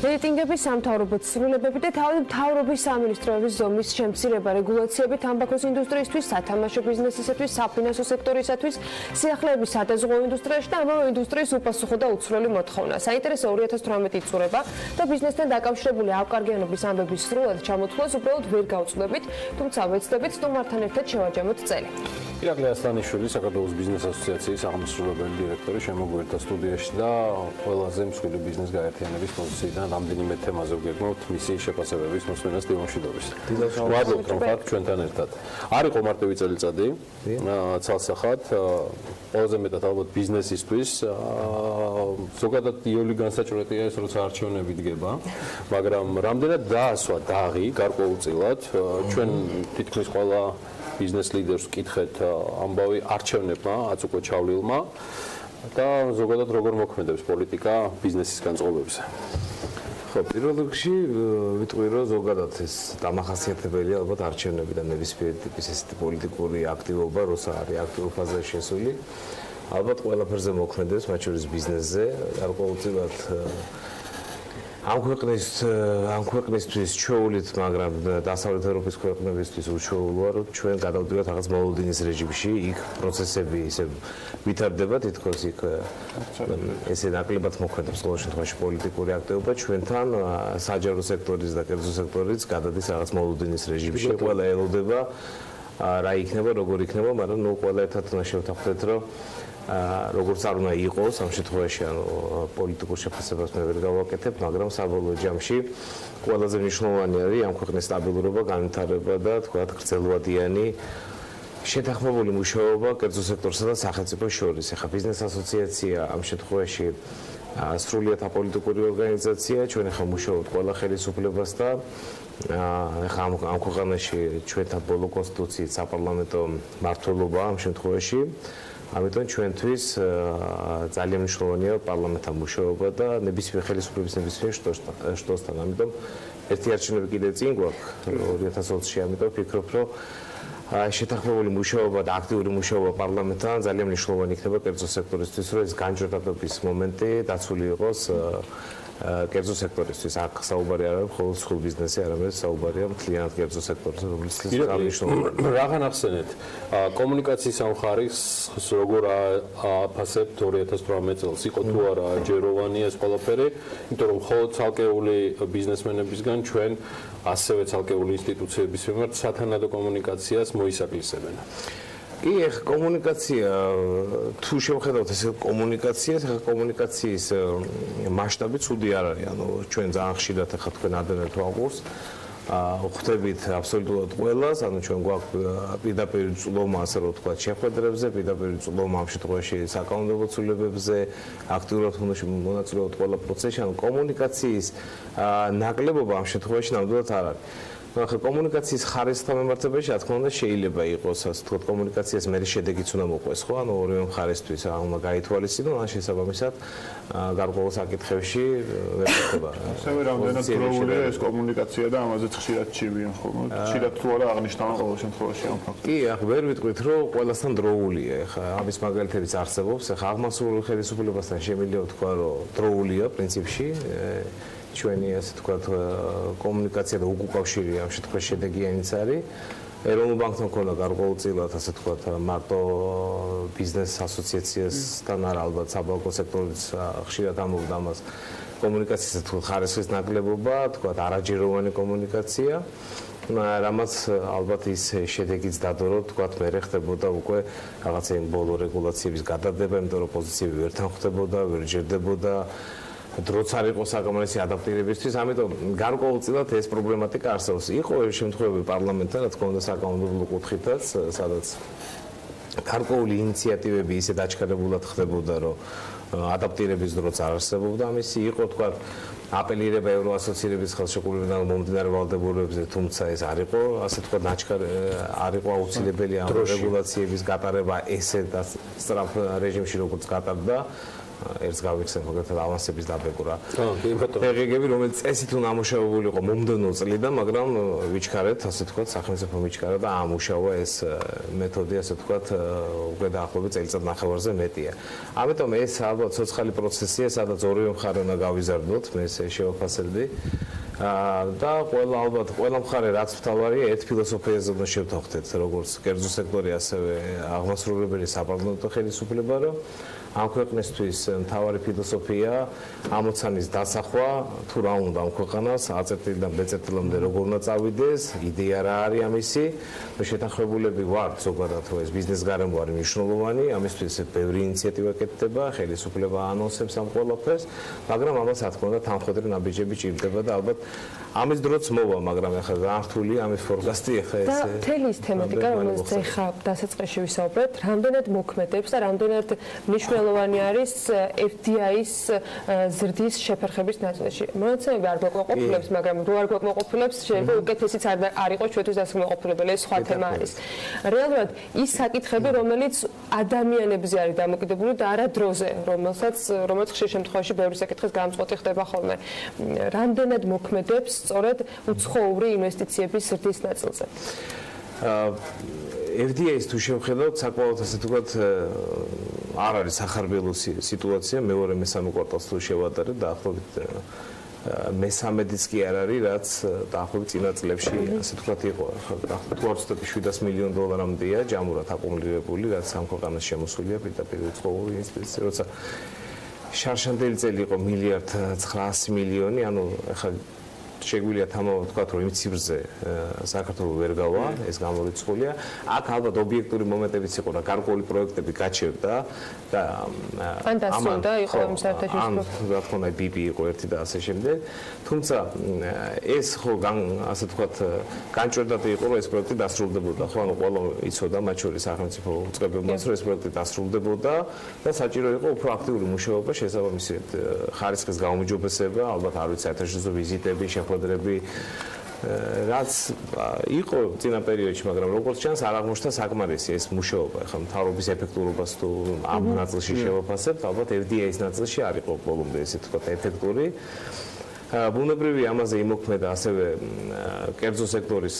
რეიტინგების სამთავრობო ცვლილებები და თავი მთავრობის სამინისტროების ზომის შემცირება რეგულაციები თამბაქოს ინდუსტრიისთვის, სათამაშო ბიზნესისათვის, საფინანსო სექტორისათვის, სიახლეების სადაზღვევო ინდუსტრიაში და ამავე ინდუსტრიის უპასუხო და უცვლელი მოთხოვნა. საინტერესო 2018 იწურება და ბიზნესთან დაკავშირებული ავკარგიანობის ამბების სრულად ჩამოთვლას უბრალოდ ვერ გავწვდებით, თუმცა ვეცდებით სტუმართან ერთად შევაჯამოთ წელი. ირაკლი ასლანიშვილი, საქართველოს ბიზნეს ასოციაციის აღმასრულებელი დირექტორი შემოგვერთა სტუდიაში და ყველაზე მსხვილი ბიზნეს გაერთიანების პოზიციიდან რამდენიმე თემაზე ვგეგმავთ მისი შეფასებების მოსმენას დილამშვიდობის. მადლობთ რომ ხართ ჩვენთან ერთად. არ იყო მარტივი წელიწადი, ცალსახად, ყველაზე მეტად ალბათ ბიზნესისთვის, ზოგადად იოლი განსაჭრელია ეს როცა არჩევნები დგება, მაგრამ რამდენად დაასვა დაღი გარკვეულწილად ჩვენ თითქმის ყველა ბიზნეს ლიდერს ვკითხეთ ამბავი არჩევნებმა, აწუყვე ჩავლილმა და ზოგადად როგორ მოქმედებს პოლიტიკა ბიზნესის განწყობებზე. ხო, პირველ რიგში ვიტყვი რომ ზოგადად ეს დამახასიათებელია ალბათ არჩევნები და ნებისმიერი ტიპის ესეთი პოლიტიკური აქტივობა, როცა არის აქტიურ ფაზაში შესული. ალბათ ყველაფერზე მოქმედებს, მათ შორის ბიზნესზე, გარკვეულწილად ამ ქვეყნისთვის ჩვეულით, მაგრამ დასავლეთ ევროპის ქვეყნებისთვის უჩვეულოა, რომ ჩვენ გადავდივართ რაღაც მოლოდინის რეჟიმში, იქ პროცესები ისე ვითარდება, თითქოს იქ ესე ნაკლებად მოქმედებს ყოველ შემთხვევაში პოლიტიკური აქტივობა, ჩვენთან საჯარო სექტორის და კერძო სექტორიც გადადის რაღაც მოლოდინის რეჟიმში, ყველა ელოდება რა იქნება, როგორ იქნება, მაგრამ ნუ ყველა ერთად უნდა შევთანხმდეთ, რომ როგორც არ უნდა იყოს ამ შემთხვევაში ანუ პოლიტიკურ შეფასებას მე ვერ გავაკეთებ, მაგრამ საბოლოო ჯამში ყველაზე მნიშვნელოვანი არის ამ ქვეყნის სტაბილურობა, განვითარება და თქვა გრძელვადიანი შეთანხმებული მუშაობა კერძო სექტორსა და სახელმწიფოს შორის. ეხლა ბიზნეს ასოციაცია ამ შემთხვევაში სრულიად აპოლიტიკური ორგანიზაცია, ჩვენ ეხლა მუშაობთ ყველა ხელისუფლებასთან. ეხლა ამ ქვეყანაში ჩვენთან ბოლო კონსტიტუციით საპარლამენტო მმართველობა ამ შემთხვევაში ამიტომ ჩვენთვის ძალიან მნიშვნელოვანია პარლამენტთან მუშაობა და ნებისმიერ ხელისუფლების ნებისმიერ შტოსთან. ამიტომ ერთი არჩევნები კიდევ წინ გვაქვს 2020-ში, ამიტომ ვფიქრობ, რომ შეთანხმებული მუშაობა და აქტიური მუშაობა პარლამენტთან ძალიან მნიშვნელოვანი იქნება კერძო სექტორისთვის, რომ ეს განჯვარდობის მომენტი დაცული იყოს კერძო სექტორისთვის. აქ საუბარი არ არის მხოლოდ სრულ ბიზნესზე, არამედ საუბარია მთლიანად კერძო სექტორზე, რომელიც მნიშვნელოვანია. რაღან ახსენეთ, კომუნიკაციის ამხარისს როგორ აფასებთ 2018 წელს? იყო თუ არა ჯეროვანი ეს ყველაფერი, იმიტომ რომ მხოლოდ ცალკეული ბიზნესმენებისგან ჩვენ ასევე ცალკეული ინსტიტუციების მიმართ სათანადო კომუნიკაციას მოისაკლისებენ. კი, ეხლა კომუნიკაცია თუ შევხედავთ ეს კომუნიკაციას, ეხლა კომუნიკაციის მასშტაბი ცუდი არ არის. ანუ ჩვენ ძალიან ხშირად ეხლა თქვენ ადენებთ ვაღურს, ხვდებით აბსოლუტურად ყველას, ანუ ჩვენ გვაქვს პირდაპირ წვლომა, ასე რომ ვთქვათ, შეხვედრებზე, პირდაპირ წვლომა ამ შემთხვევაში საკანონმდებლო ცვლილებებზე, აქტიურად მონაწილეობთ ყველა პროცესში, ანუ კომუნიკაციის ნაკლებობა ამ შემთხვევაში ნამდვილად არ არის. ახლა კომუნიკაციის ხარისხთან მიმართებაში, რა თქმა უნდა, შეიძლება იყოს, ასე ვთქვათ, კომუნიკაციას მე შედეგიც უნდა მოყვეს, ხო? ანუ ორივე მხარესთვის უნდა გაითვალისწინონ, ან შესაბამისად გარკვეულ საკითხებში ვერ ხდება. ასევე რამდენად დროულია ეს კომუნიკაცია და ამაზეც ხშირად ჩივიან, ხო? ხშირად თუ არა აღნიშნავენ ყოველ შემთხვევაში ამ ფაქტს. კი, ახლა ვერ ვიტყვით, რომ ყველასთან დროულია. ახლა ამის მაგალითებიც არსებობს. ახლა აღმასრულებელ ხელისუფლებასთან შემიძლია ვთქვა, რომ დროულია პრინციპში. ჩვენი ასე ვთქვათ კომუნიკაცია და უკავშირი ამ შემთხვევაში შედეგიანიც არის. ეროვნულ ბანკთან მქონდა გარკვეულწილად ასე ვთქვათ მარტო ბიზნეს ასოციაციასთან არა, ალბათ საბანკო სექტორიც ხშირად ამბობდა ამას. კომუნიკაციის თქო ხარისხის ნაკლებობა, ვთქვათ არაჯეროვანი კომუნიკაცია. რამაც ალბათ ის შედეგიც დადო, რომ ვთქვათ მე ხდებოდა უკვე რაღაცა იმ ბოლო რეგულაციების გადადება, იმიტომ რომ პოზიციები ვერ თანხმდებოდა, ვერ ჯერდებოდა. დროც არ იყო საკმარისი ადაპტირებისთვის, ამიტომ გარკვეულწილად ეს პრობლემატიკა არსებობს. იყო შემთხვევები პარლამენტთან, რა თქმა უნდა, საკანონმდებლო კუთხითაც, სადაც გარკვეული ინიციატივები ისე დაჩქარებულად ხდებოდა, რომ ადაპტირების დროც არ არსებობდა ამისი, იყო თქვა აპელირება ევროასოცირების ხელშეკრულებიდან მომდინარე ვალდებულებებზე, თუმცა ეს არ იყო, ასე თქვა არ იყო აუცილებელი ამ რეგულაციების გატარება ესე სწრაფ რეჟიმში როგორც გატარდა. ერთს გავიხსენებ მაგალითად ავანსების დაბეჭდა. ეგები რომელიც წესით უნდა ამუშავებული იყო მომდევნო წლიდან, მაგრამ ვიჩქარეთ, ასე თქვა, სახელმწიფო მიჩქარა და ამუშავა ეს მეთოდი, ასე თქვა, უკვე დაახლოებით წელიწად ნახევარზე მეტია. ამიტომ ეს ალბათ ცოცხალი პროცესია, სადაც ორივე მხარე უნდა გავიზარდოთ, მე ესე შევაფასებდი. და ყველა მხარე რაც მთავარია, ერთ ფილოსოფიაზე უნდა შევთანხმდეთ, როგორც კერძო სექტორი, ასევე აღმასრულებელი საპარლამენტო ხელისუფლება, რომ ამ ქვეყნისთვის მთავარი ფილოსოფია ამოცანის დასახვა, თუ რა უნდა ამ ქვეყანას აწერტილიდან ბეწერტილამდე როგორ უნდა წავიდეს, იდეა რა არის ამისი, შეთანხმებულები ვართ ზოგადად, რომ ეს ბიზნეს-გარემო არის მნიშვნელოვანი, ამისთვის ბევრი ინიციატივა კეთდება, ხელისუფლება ანონსებს ამ ყველაფერს, მაგრამ ამას რა თქმა უნდა თანხმდარი ნაბიჯები ჭირდება და ალბათ ამის დროც მოვა, მაგრამ ახლა გართული ამის ფორკასტი ახლა ეს და მთელი ის თემატიკა, რომელზეც ახლა დასაწყისში ვისაუბრეთ, რამდენად მოქმედებს და რამდენად მნიშვნელოვანი არის FDI-ის ზრდის შეფერხების ნაწილში. მონაცემები არ გვაკმაყოფილებს, მაგრამ რო არ გვაკმაყოფილებს, შეიძლება უკეთესიც არ იყოს ჩვენთვის დასაკმაყოფილებელი, ეს სხვა თემა არის. რეალურად ის საკითხები, რომელიც ადამიანებზე არის დამოკიდებული და არა დროზე, რომელიც ხშირ შემთხვევაში ბევრი საკითხის გამწყვეტი ხდება ხოლმე. რამდენად მოქმედებს სწორედ უცხოური ინვესტიციების ზრდის ნაწილზე. FDI-ს თუ შევხედავთ, საკმაოდ ასე თქვათ არ არის სახარბიელო სიტუაცია, მეორე მესამე კვარტალს თუ შევადარეთ, დაახლოებით მესამედიც კი არ არის, რაც დაახლოებით წინა წლებში ასე თქვათ იყო. თუ არ ვცდები 700 მილიონ დოლარამდეა ჯამურად აკუმულირებული, რაც ამ ქვეყანას შემოსულია პირდაპირ უცხოური ინვესტიცია, როცა შარშანდელი წელი იყო 1.9 მილიარდი, ანუ ახლა შეგვიძლია თამამად ვთქვათ, რომ იმ ციფრზე საქართველოს ვერ გავა, ეს გამორიცხულია. აქ ალბათ ობიექტური მომენტებიც იყო და გარკვეული პროექტები გაჩერდა და ან დასრულდა იყო ამ საერთაშორისო ან რა თქმა უნდა BP იყო ერთი და ასე შემდეგ. თუმცა ეს ხო ასე ვთქვათ, განჭვერდადი იყო, რომ ეს პროექტი დასრულდებოდა. ხო, ანუ ყველა იცოდა, მათ შორის სახელმწიფო უწყებებმაც, რომ ეს პროექტი დასრულდებოდა და საჭირო იყო უფრო აქტიური მუშაობა, შესაბამისად ხარისხის გაუმჯობესება, ალბათ არ ვიცი, საერთაშორისო ვიზიტები, შეხვედრები, რაც იყო წინა პერიოდში, მაგრამ როგორც ჩანს, არ აღმოჩნდა საკმარისი ეს მუშაობა. ახლა მთავრობის ეფექტურობას თუ ამ ნაწილში შევაფასებთ, ალბათ FDI-ის ნაწილში არ იყო ბოლომდე ესე თქვა ეფექტური. ბუნებრივი ამაზე იმოქმედა ასევე კერძო სექტორის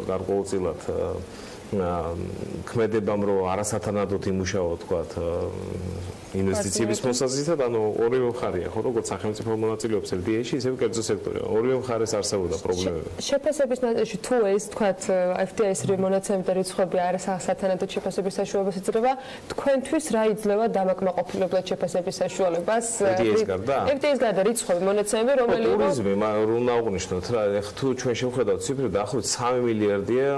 გარკვეულწილად ქმედებამ, რომ არასათანადოდ იმუშავა თქვათ ინვესტიციების მოსაზრისად, ანუ ორივე მხარეა, ხო, როგორც სახელმწიფო მონაწილეობს FDI-ში, ისევე კერძო სექტორი. ორივე მხარეს არსებობდა პრობლემები. შეფასების ნაწილში თუ ეს თქვათ FDI-ის მონაცემები და რიცხვები არასათანადოდ შეფასების საშუალებას იძლევა, თქვენთვის რა იძლევა დამაკმაყოფილებლად შეფასების საშუალებას? FDI-ის გარდა? FDI-ის გარდა რიცხვები, მონაცემები, რომელიც ტურიზმი, უნდა აღვნიშნოთ რა, თუ ჩვენ შევხედავთ ციფრები, დაახლოებით 3 მილიარდია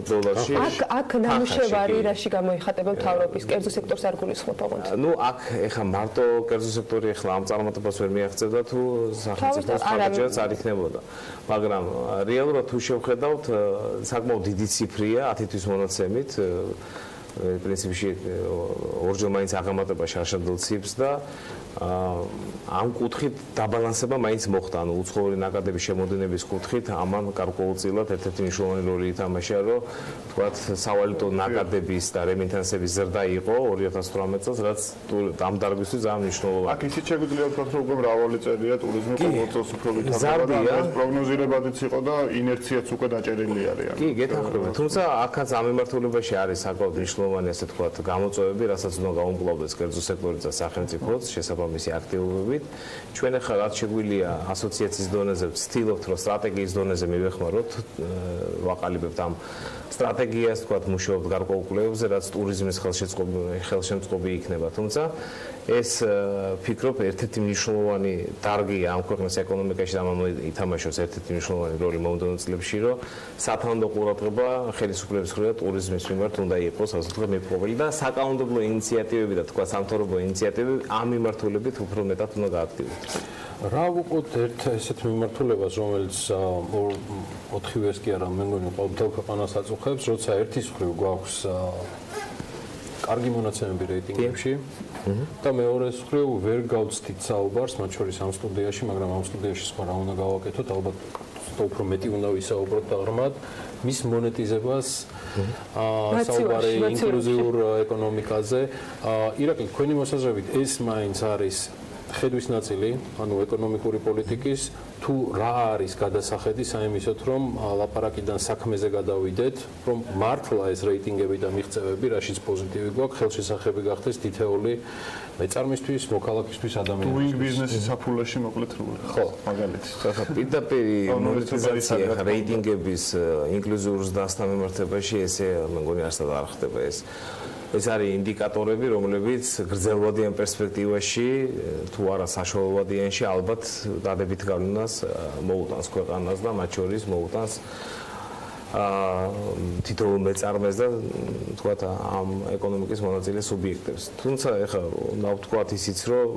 დოლარში. აქ ნამუშევარი რაში გამოიხატება მთავრობის კერძო სექტორს არ გულისხმობ ოღონდ. ნუ აქ ეხლა მარტო კერძო სექტორი ეხლა ამ წარმატებას ვერ მიაღწევდა თუ სახელმწიფოს სტრატეგიაც არ იქნებოდა. მაგრამ რეალურად თუ შევხედავთ, საკმაოდ დიდი ციფრია 10 თვის მონაცემით. პრინციპში ორჯერ მაინც აღამატება შარშანდელ ციფრს და ამ კუთხით დაბალანსება მაინც მოხდა, ანუ უცხოური ნაკადების შემოდინების კუთხით ამან გარკვეულწილად ერთ-ერთი მნიშვნელოვანი როლი ითამაშა, რომ თქვათ სავალუტო ნაკადების და რემიტანსების ზრდა იყო 2018 წელს, რაც ამ დარგვისთვის ძალიან მნიშვნელოვანია. აქ ისიც შეგვიძლია ვთქვათ, რომ უკვე მრავალი წერია ტურიზმი ყოველ წელს უფრო ვითარდება და ეს პროგნოზირებადიც იყო და ინერციაც უკვე დაჭერილი არის. კი, გეთანხმება. თუმცა აქაც ამ მიმართულებაში არის საკმაოდ მნიშვნელოვანი, ასე თქვათ, გამოწვევები, რასაც უნდა გაუმკლავდეს კერძო სექტორი და სახელმწიფოც შესაბამისი აქტივობებით. ჩვენ ახლა რაც შეგვიძლია ასოციაციის დონეზე ვცდილობთ, რომ სტრატეგიის დონეზე მივეხმაროთ, ვაყალიბებთ ამ სტრატეგიას, თქვათ, მუშაობთ გარკვეულ კვლევებზე, რაც ტურიზმის ხელშემწყობი იქნება. თუმცა ეს ფიქრობ ერთ-ერთი მნიშვნელოვანი დარგია ამ ქვეყნის ეკონომიკაში და ამ ითამაშოს ერთ-ერთი მნიშვნელოვანი როლი მომდევნო წლებში, რომ სათანადო ყურადღება ხელისუფლების მხრიდან ტურიზმის მიმართ უნდა იყოს, ასე ვთქვათ, მიპოვებული და საკანონმდებლო ინიციატივები და თქვათ სამთავრობო ინიციატივები ამ მიმართულებით უფრო მეტად უნდა გააქტიურდეს. რა ვუყოთ ერთ ესეთ მიმართულებას, რომელიც 4-ვეს კი არა, მე მგონი ყოველ ქვეყანას აწუხებს, როცა ერთის მხრივ გვაქვს კარგი მონაცემები რეიტინგებში და მეორე მხრივ ვერ გავცდით საუბარს მათ შორის ამ სტუდიაში, მაგრამ ამ სტუდიაში სხვა რა უნდა გავაკეთოთ, ალბათ უფრო მეტი უნდა ვისაუბროთ და ღრმად მის მონეტიზებას საუბარი ინკლუზიურ ეკონომიკაზე. ირაკლი, თქვენი მოსაზრებით ეს მაინც არის ხედვის ნაწილი, ანუ ეკონომიკური პოლიტიკის, თუ რა არის გადასახედი საიმისოთ, რომ ლაპარაკიდან საქმეზე გადავიდეთ, რომ მართლა ეს რეიტინგები და მიღწევები, რაშიც პოზიტივი გვაქვს, ხელშესახები გახდეს თითეული მეწარმისთვის, მოქალაქისთვის, ადამიანისთვის. Doing business-ის საფულეში მოკლედ რული. ხო, მაგალითად. პირდაპირ მონეტიზაცია რეიტინგების ინკლუზიურ ზრდასთან მიმართებაში ესე მეგონი არსად არ ხდება ეს. ეს არის ინდიკატორები, რომლებიც გრძელვადიან პერსპექტივაში, თუ არა საშუალებადიანში, ალბათ დადებით გავლენას მოუტანს ქვეყანას და მათ შორის მოუტანს თითოეულ მეწარმეს და თქვათ ამ ეკონომიკის მონაწილე სუბიექტებს. თუმცა ეხლა უნდა ვთქვათ ისიც, რომ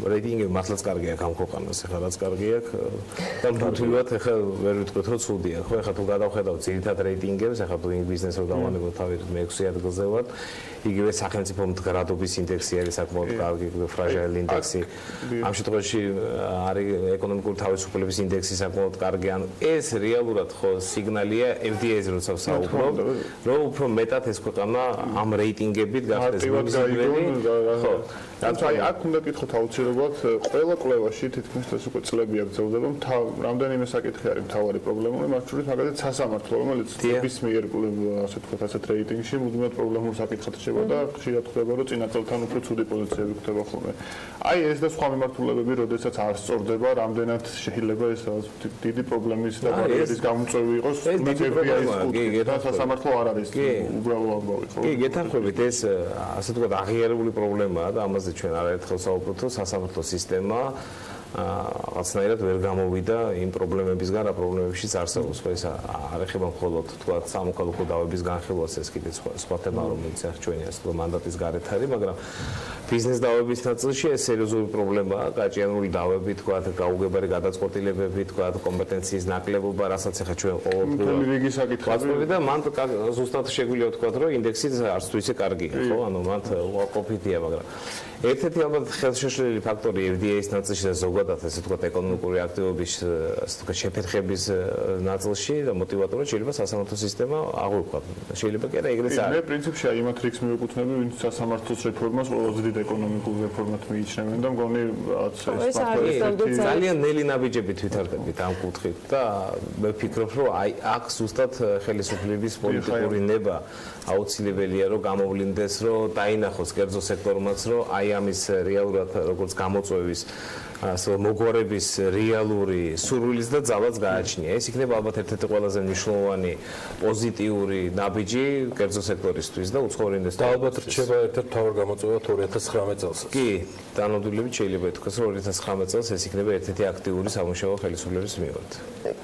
რეიტინგები მართლაც კარგი აქვს ამ ქვეყანას, ეხლა რაც კარგი აქვს და მთლიანად ეხლა ვერ ვიტყვით, რომ ცუდია. ხო, ეხლა თუ გადავხედავ ძირითად რეიტინგებს, ეხლა თუ ბიზნესს რო დავანებოთ თავი მე-6 ადგილზე ვარ, იგივე სახელმწიფო მდგრადობის ინდექსი არის საკმაოდ კარგი, ფრაჟაილ ინდექსი. ამ შემთხვევაში არის ეკონომიკური თავისუფლების ინდექსი საკმაოდ კარგი. ანუ ეს რეალურად ხო სიგნალია FDI-ზე როცა ვსაუბრობ, რომ უფრო მეტად ეს ქვეყანა ამ რეიტინგებით გახდეს მიმზიდველი. ხო, თუმცა აქ უნდა კითხოთ აუცილებლად ყველა კვლევაში თითქმის ეს უკვე წლებია გრძელდება, რამდენიმე საკითხი არის მთავარი პრობლემური, მათ შორის მაგალითად სასამართლო, რომელიც წლების მიერ ასე ვთქვათ, ასეთ რეიტინგში მუდმივად პრობლემურ საკითხად რჩება და ხშირად ხდება, რომ წინა წელთან უფრო ცუდი პოზიციები ხდება ხოლმე. აი ეს და სხვა მიმართულებები, როდესაც არ სწორდება, რამდენად შეიძლება ეს დიდი პრობლემის და ბარიერის გამომწვევი იყოს, და სასამართლო არ არის უბრალო ამბავი, ხო? კი, გეთანხმებით, ეს ასე ვთქვათ, აღიარებული პრობლემაა და ამაზე ჩვენ არაერთხელ საუბრობთ, რომ სასამართლო სისტემა რაღაცნაირად ვერ გამოვიდა იმ პრობლემებისგან, რა პრობლემებშიც არსებობს. ეს არ ეხება მხოლოდ თქვათ სამოქალაქო დავების განხილვას, ეს კიდე სხვა თემა, რომელიც ახ ჩვენი ასე ვთქვათ მანდატის გარეთ არის, მაგრამ ბიზნეს დავების ნაწილში ეს სერიოზული პრობლემაა, გაჭიანური დავები, თქვათ გაუგებარი გადაწყვეტილებები, თქვათ კომპეტენციის ნაკლებობა, რასაც ახ ჩვენ ყოველდღიურად რიგი საკითხები და მან ზუსტად შეგვიძლია ვთქვათ, რომ ინდექსი არც თუ ისე კარგია, ხო? ანუ მან უარყოფითია, მაგრამ ერთ-ერთი ალბათ ხელშეშლილი ფაქტორი FDI-ის ნაწილში და ზოგადად ესე ვთქვათ ეკონომიკური აქტივობის ასე ვთქვათ შეფერხების ნაწილში და მოტივატორად შეიძლება სასამართლო სისტემა აღვიქვათ. შეიძლება კი არა ეგრეც არის. მე პრინციპში აი იმათ რიგს მივეკუთვნები, ვინც სასამართლოს რეფორმას ყველაზე დიდ ეკონომიკურ რეფორმად მიიჩნევენ და მგონი ძალიან ნელი ნაბიჯებით ვითარდებით ამ კუთხით და მე ვფიქრობ, რომ აი აქ ზუსტად ხელისუფლების პოლიტიკური ნება აუცილებელია, რომ გამოვლინდეს, რომ დაინახოს კერძო სექტორმაც, რომ აი ამის რეალურად როგორც გამოწვევის ასე მოგვარების რეალური სურვილის და ძალაც გააჩნია. ეს იქნება ალბათ ერთ-ერთი ყველაზე მნიშვნელოვანი პოზიტიური ნაბიჯი კერძო სექტორისთვის და უცხოური ინვესტორების. და ალბათ რჩება ერთ-ერთი მთავარ გამოწვევა 2019 წელს. კი, დანამდვილებით შეიძლება ითქვას, რომ 2019 წელს ეს იქნება ერთ-ერთი აქტიური სამუშაო ხელისუფლების მიმართ.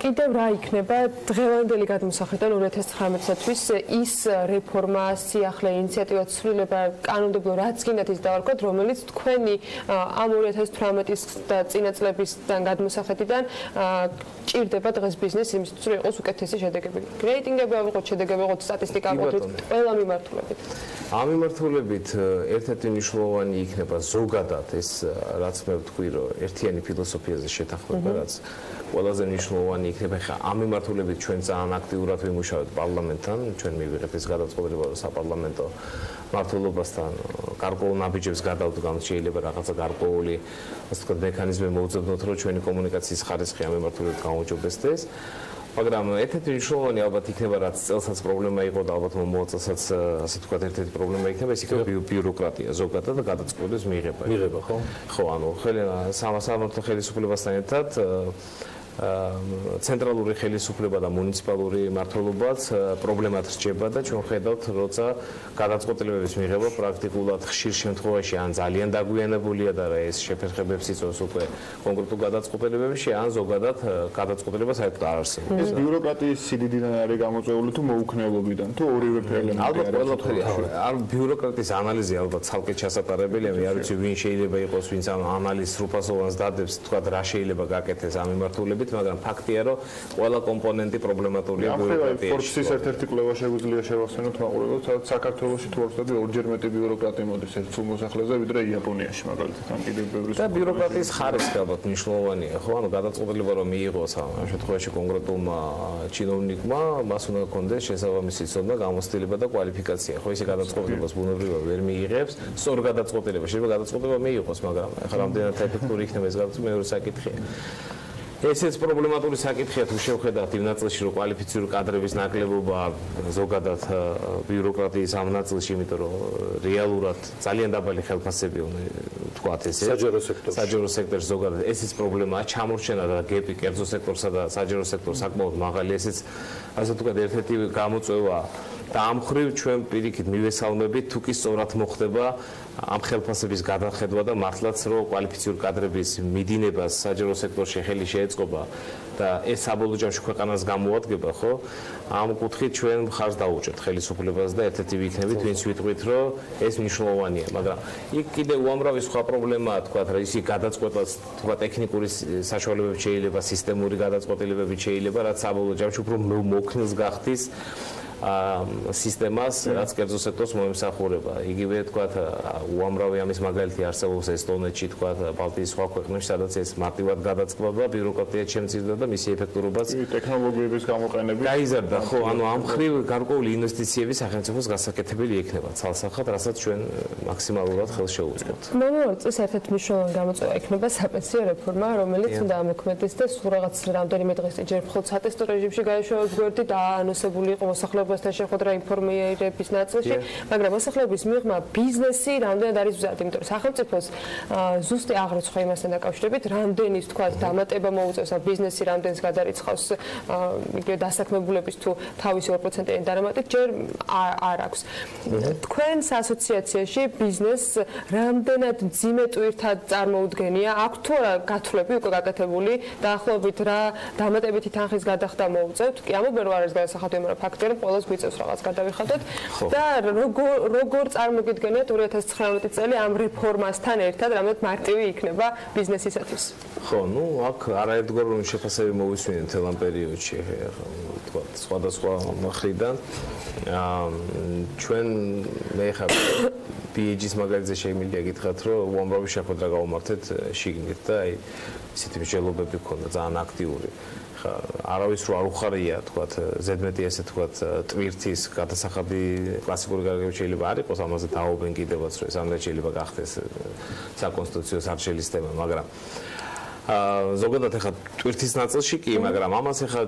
კიდევ რა იქნება დღევანდელი გადმოსახედიდან 2019-თვის ის რეფორმა, სიახლე, ინიციატივა, ცვლილება, კანონმდებლობა, რაც გინდათ ის დავარქვათ, რომელიც თქვენი ამ 2018-ის და წინა წლებისგან გადმოსახედიდან ჭირდება დღეს ბიზნესს იმისთვის, რომ იყოს უკეთესი შედეგები. რეიტინგები ავიღოთ, შედეგები ავიღოთ, სტატისტიკა ავიღოთ, ყველა მიმართულებით. ამ მიმართულებით ერთ-ერთი მნიშვნელოვანი იქნება ზოგადად ეს, რაც მე ვთქვი, რომ ერთიანი ფილოსოფიაზე შეთანხმება, რაც ყველაზე მნიშვნელოვანი იქნება. ხა ამ მიმართულებით ჩვენ ძალიან აქტიურად ვიმუშავებთ პარლამენტთან, ჩვენ მივიღეთ ეს გადაწყვეტილება, რომ საპარლამენტო მართლობასთან გარკვეულ ნაბიჯებს გადავდგამთ, შეიძლება რაღაცა გარკვეული ასე ვთქვათ მექანიზმი მოვუძებნოთ, რომ ჩვენი კომუნიკაციის ხარისხი ამ მიმართულებით გამოუჯობესდეს. მაგრამ ერთ-ერთი მნიშვნელოვანი ალბათ იქნება, რაც წელსაც პრობლემა იყო და ალბათ მოწელსაც ასე ვთქვათ ერთ-ერთი პრობლემა იქნება, ეს იქნება ბიუროკრატია ზოგადად და გადაწყვეტილების მიღება. მიღება, ხო? ხო, ანუ სამართლო ხელისუფლებასთან ერთად ცენტრალური ხელისუფლება და მუნიციპალური მმართველობაც პრობლემად რჩება და ჩვენ ხედავთ, როცა გადაწყვეტილებების მიღება პრაქტიკულად ხშირ შემთხვევაში ან ძალიან დაგვიანებულია და ეს შეფერხებებს იწვევს უკვე კონკრეტულ გადაწყვეტილებებში, ან ზოგადად გადაწყვეტილება საერთოდ არ არსებობს. ეს ბიუროკრატიის სიდიდიდან არის გამოწვეული თუ მოუქნელობიდან, თუ ორივე ელემენტი ალბათ ყველაფერი არ ბიუროკრატიის ანალიზი ალბათ ცალკე ჩასატარებელია, მე არ ვიცი ვინ შეიძლება იყოს, ვინც ამ ანალიზს სრულფასოვანს დადებს, თქვა რა შეიძლება გაკეთდეს ამ მიმართულებით. მიზნებით, მაგრამ ფაქტია, რომ ყველა კომპონენტი პრობლემატურია ბიუროკრატიაში. Forbes-ის ერთ-ერთი კვლევა შეგვიძლია შევახსენოთ მაყურებლებს, სადაც საქართველოში თუ არ ვთქვი, ორჯერ მეტი ბიუროკრატია მოდის ერთ სულ მოსახლეზე, ვიდრე იაპონიაში მაგალითად, ან კიდევ ბევრი. და ბიუროკრატიის ხარისხი ალბათ მნიშვნელოვანია, ხო? ანუ გადაწყვეტილება რომ მიიღოს ამ შემთხვევაში კონკრეტულმა ჩინოვნიკმა, მას უნდა ჰქონდეს შესაბამისი ცოდნა, გამოცდილება და კვალიფიკაცია. ხო, ისე გადაწყვეტილებას ბუნებრივად ვერ მიიღებს, სწორ გადაწყვეტილება შეიძლება გადაწყვეტილება მიიღოს, მაგრამ ახლა რამდენად ეფექტური იქნება ეს გადაწყვეტილება მეორე საკითხია. ესეც პრობლემატური საკითხია თუ შევხედავთ იმ ნაწილში, რომ კვალიფიციური კადრების ნაკლებობა ზოგადად ბიუროკრატიის ამ ნაწილში, იმიტომ რომ რეალურად ძალიან დაბალი ხელფასები უნდა ვთქვათ ესე. საჯარო სექტორში ზოგადად ესეც პრობლემაა, ჩამორჩენა და გეპი კერძო სექტორსა და საჯარო სექტორს საკმაოდ მაღალი, ესეც ასე ვთქვათ ერთ-ერთი გამოწვევა და ამ ხრივ ჩვენ პირიქით მივესალმებით, თუ კი სწორად მოხდება ამ ხელფასების გადახედვა და მართლაც რომ კვალიფიციური კადრების მიდინებას საჯარო სექტორში ხელი შეეწყობა და ეს საბოლოო ჯამში ქვეყანას გამოადგება, ხო? ამ კუთხით ჩვენ მხარს დაუჭერთ ხელისუფლებას და ერთ-ერთი ვიქნებით, ვინც ვიტყვით, რომ ეს მნიშვნელოვანია, მაგრამ იქ კიდე უამრავი სხვა პრობლემაა, თქვა, რა ისი გადაწყვეტას, თქვა, ტექნიკური საშუალებები შეიძლება, სისტემური გადაწყვეტილებები შეიძლება, რაც საბოლოო ჯამში უფრო მოქნილს გახდის სისტემას, რაც კერძო სექტორს მოემსახურება. იგივე თქვა უამრავი ამის მაგალითი არსებობს ესტონეთში, თქვა ბალტიის სხვა ქვეყნებში, სადაც ეს მარტივად გადაწყდება, ბიუროკრატია შემცირდა და მისი ეფექტურობაც ტექნოლოგიების გამოყენება გაიზარდა. ხო, ანუ ამ ხრივ გარკვეული ინვესტიციები სახელმწიფოს გასაკეთებელი იქნება ცალსახად, რასაც ჩვენ მაქსიმალურად ხელს შევუწყობთ. მომავალ წელს ერთ-ერთი მნიშვნელოვანი გამოწვევა იქნება საპენსიო რეფორმა, რომელიც უნდა ამოქმედდეს და სულ რაღაც რამდენიმე დღეს წინ ჯერ მხოლოდ სატესტო რეჟიმში გაეშვება გვერდი და ანონსებული იყო მოსახლეობასთან შეხვედრა ინფორმირების ნაწილში, მაგრამ მოსახლეობის მიღმა ბიზნესი რამდენად არის მზად, იმიტომ რომ სახელმწიფოს ზუსტი აღრიცხვა იმასთან დაკავშირებით, რამდენის თქვა დამატება მოუწევს ამ ბიზნესი, რამდენს გადარიცხავს იგივე დასაქმებულების თუ თავისი 2%-იანი დარამატით, ჯერ არ აქვს. თქვენს ასოციაციაში ბიზნესს რამდენად მძიმე ტვირთად წარმოუდგენია, აქვს თუ არა გათვლები უკვე გაკეთებული, დაახლოებით რა დამატებითი თანხის გადახდა მოუწევთ? კი, ამობენ რომ არის გადასახადები, მაგრამ ფაქტია რომ ყველას გვიწევს რაღაც გადავიხადოთ და როგორ წარმოგიდგენიათ 2019 წელი ამ რეფორმასთან ერთად, რამდენად მარტივი იქნება ბიზნესისათვის? ხო, ну, აქ არაერთგვაროვანი შეფასებები მოვისმინეთ მთელ ამ პერიოდში, თქვა, სხვადასხვა მხრიდან. ჩვენ მე ხარ PG-ის მაგალითზე შემიძლია გითხრათ, რომ უამრავი შეხვედრა გავუმართეთ შიგნით და აი ისეთი მსჯელობები ქონდა ძალიან აქტიური. არავის რო არ უხარია, თქვათ, ზედმეტი ესე თქვათ, ტვირთის გადასახადი კლასიკური გარემო შეიძლება არ იყოს, ამაზე დააობენ კიდევაც, რომ ეს ამერიკაში შეიძლება გახდეს საკონსტიტუციო სარჩელის თემა, მაგრამ ზოგადად ახლა ტვირთის ნაწილში კი, მაგრამ ამას ახლა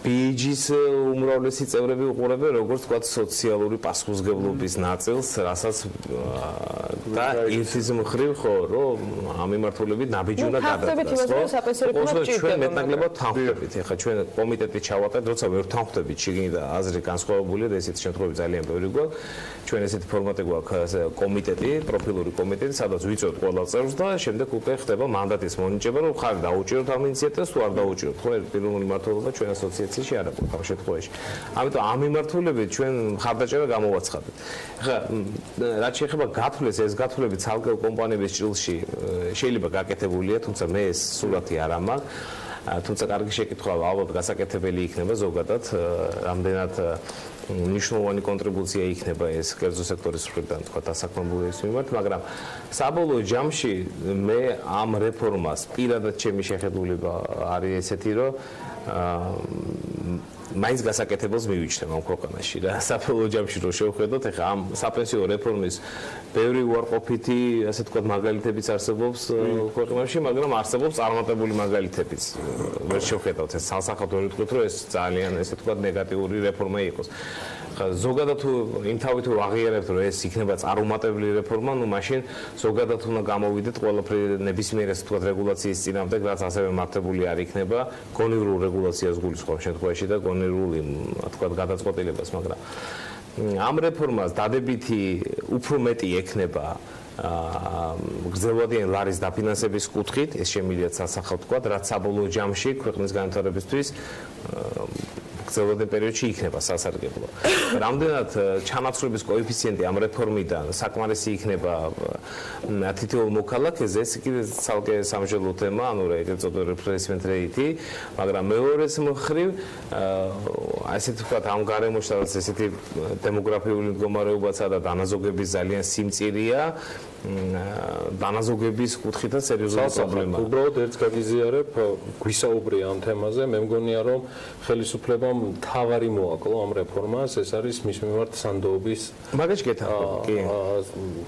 PG-ის უმრავლესი წევრები უყურებენ როგორც თქვათ სოციალური პასუხისმგებლობის ნაწილს, რასაც და ირთის მხრივ ხო, რომ ამ მიმართულებით ნაბიჯი უნდა გადადგას, ხო? ჩვენ მეტნაკლებად თანხმდებით, ახლა ჩვენ კომიტეტი ჩავატარეთ, როცა ვერ თანხმდებით, შიგნით და აზრი განსხვავებულია და ესეთი შემთხვევები ძალიან ბევრი გვაქვს. ჩვენ ესეთი ფორმატი გვაქვს კომიტეტი, პროფილური კომიტეტი, სადაც ვიწევთ ყველა წევრს და შემდეგ უკვე ხდება მანდატის მონიჭება, რომ ხარ დაუჭიროთ ამ ინიციატივას თუ არ დაუჭიროთ, ხო? პირველი მმართველობა ჩვენ ასოციაციაში არ აქვს ამ შემთხვევაში. ამიტომ ამ მიმართულებით ჩვენ მხარდაჭერა გამოვაცხადეთ. ახლა რაც შეეხება გათვლას, ეს გათვლები ცალკეულ კომპანიების ჭრილში შეიძლება გაკეთებულია, თუმცა მე ეს სურათი არ ამაქვს. თუმცა კარგი შეკითხვა, ალბათ გასაკეთებელი იქნება ზოგადად, რამდენად მნიშვნელოვანი კონტრიბუცია იქნება ეს კერძო სექტორის მხრიდან, თქვა, დასაქმებულების მიმართ, მაგრამ საბოლოო ჯამში მე ამ რეფორმას პირადად ჩემი შეხედულება არის ესეთი, რომ მაინც გასაკეთებელს მივიჩნევ ამ ქვეყანაში რა. საბოლოო ჯამში რო შევხედოთ, ეხლა ამ საპენსიო რეფორმის ბევრი უარყოფითი, ასე თქვა, მაგალითებიც არსებობს ქვეყნებში, მაგრამ არსებობს წარმატებული მაგალითებიც. ვერ შევხედავთ ეს სალსახად ვერ ვიტყვით, რომ ეს ძალიან, ასე თქვა, ნეგატიური რეფორმა იყოს. ზოგადად თუ იმ თავით თუ აღიარებთ, რომ ეს იქნება წარუმატებელი რეფორმა, ну მაშინ ზოგადად უნდა გამოვიდეთ ყველაფერი ნებისმიერ ასე თქვა რეგულაციის წინააღმდეგ, რაც ასევე მართებული არ იქნება, გონივრულ რეგულაციას გულისხმობ შემთხვევაში და გონივრული, თქვა, გადაწყვეტილებას, მაგრამ ამ რეფორმას დადებითი უფრო მეტი ექნება გრძელვადიანი ლარის დაფინანსების კუთხით, ეს შემიძლია სასახავ თქვა, რაც საბოლოო ჯამში ქვეყნის განვითარებისთვის გრძელვადენ პერიოდში იქნება სასარგებლო. რამდენად ჩანაცვლების კოეფიციენტი ამ რეფორმიდან საკმარისი იქნება თითოეულ მოქალაქეზე, ეს კიდე ცალკე სამშობლო თემა, ანუ ეგრეთ წოდებული replacement rate, მაგრამ მეორეს მხრივ ასეთ ვთქვათ ამ გარემოში სადაც ესეთი დემოგრაფიული მდგომარეობაცა და დანაზოგების ძალიან სიმწირეა, დანაზოგების კუთხითაც სერიოზული პრობლემაა. უბრალოდ ერთ გაგიზიარებ, გვისაუბრია ამ თემაზე, მე მგონია რომ ხელისუფლებამ თავარი მოაკლო ამ რეფორმას, ეს არის მის მიმართ სანდოობის მაგაში გეთახმები, კი.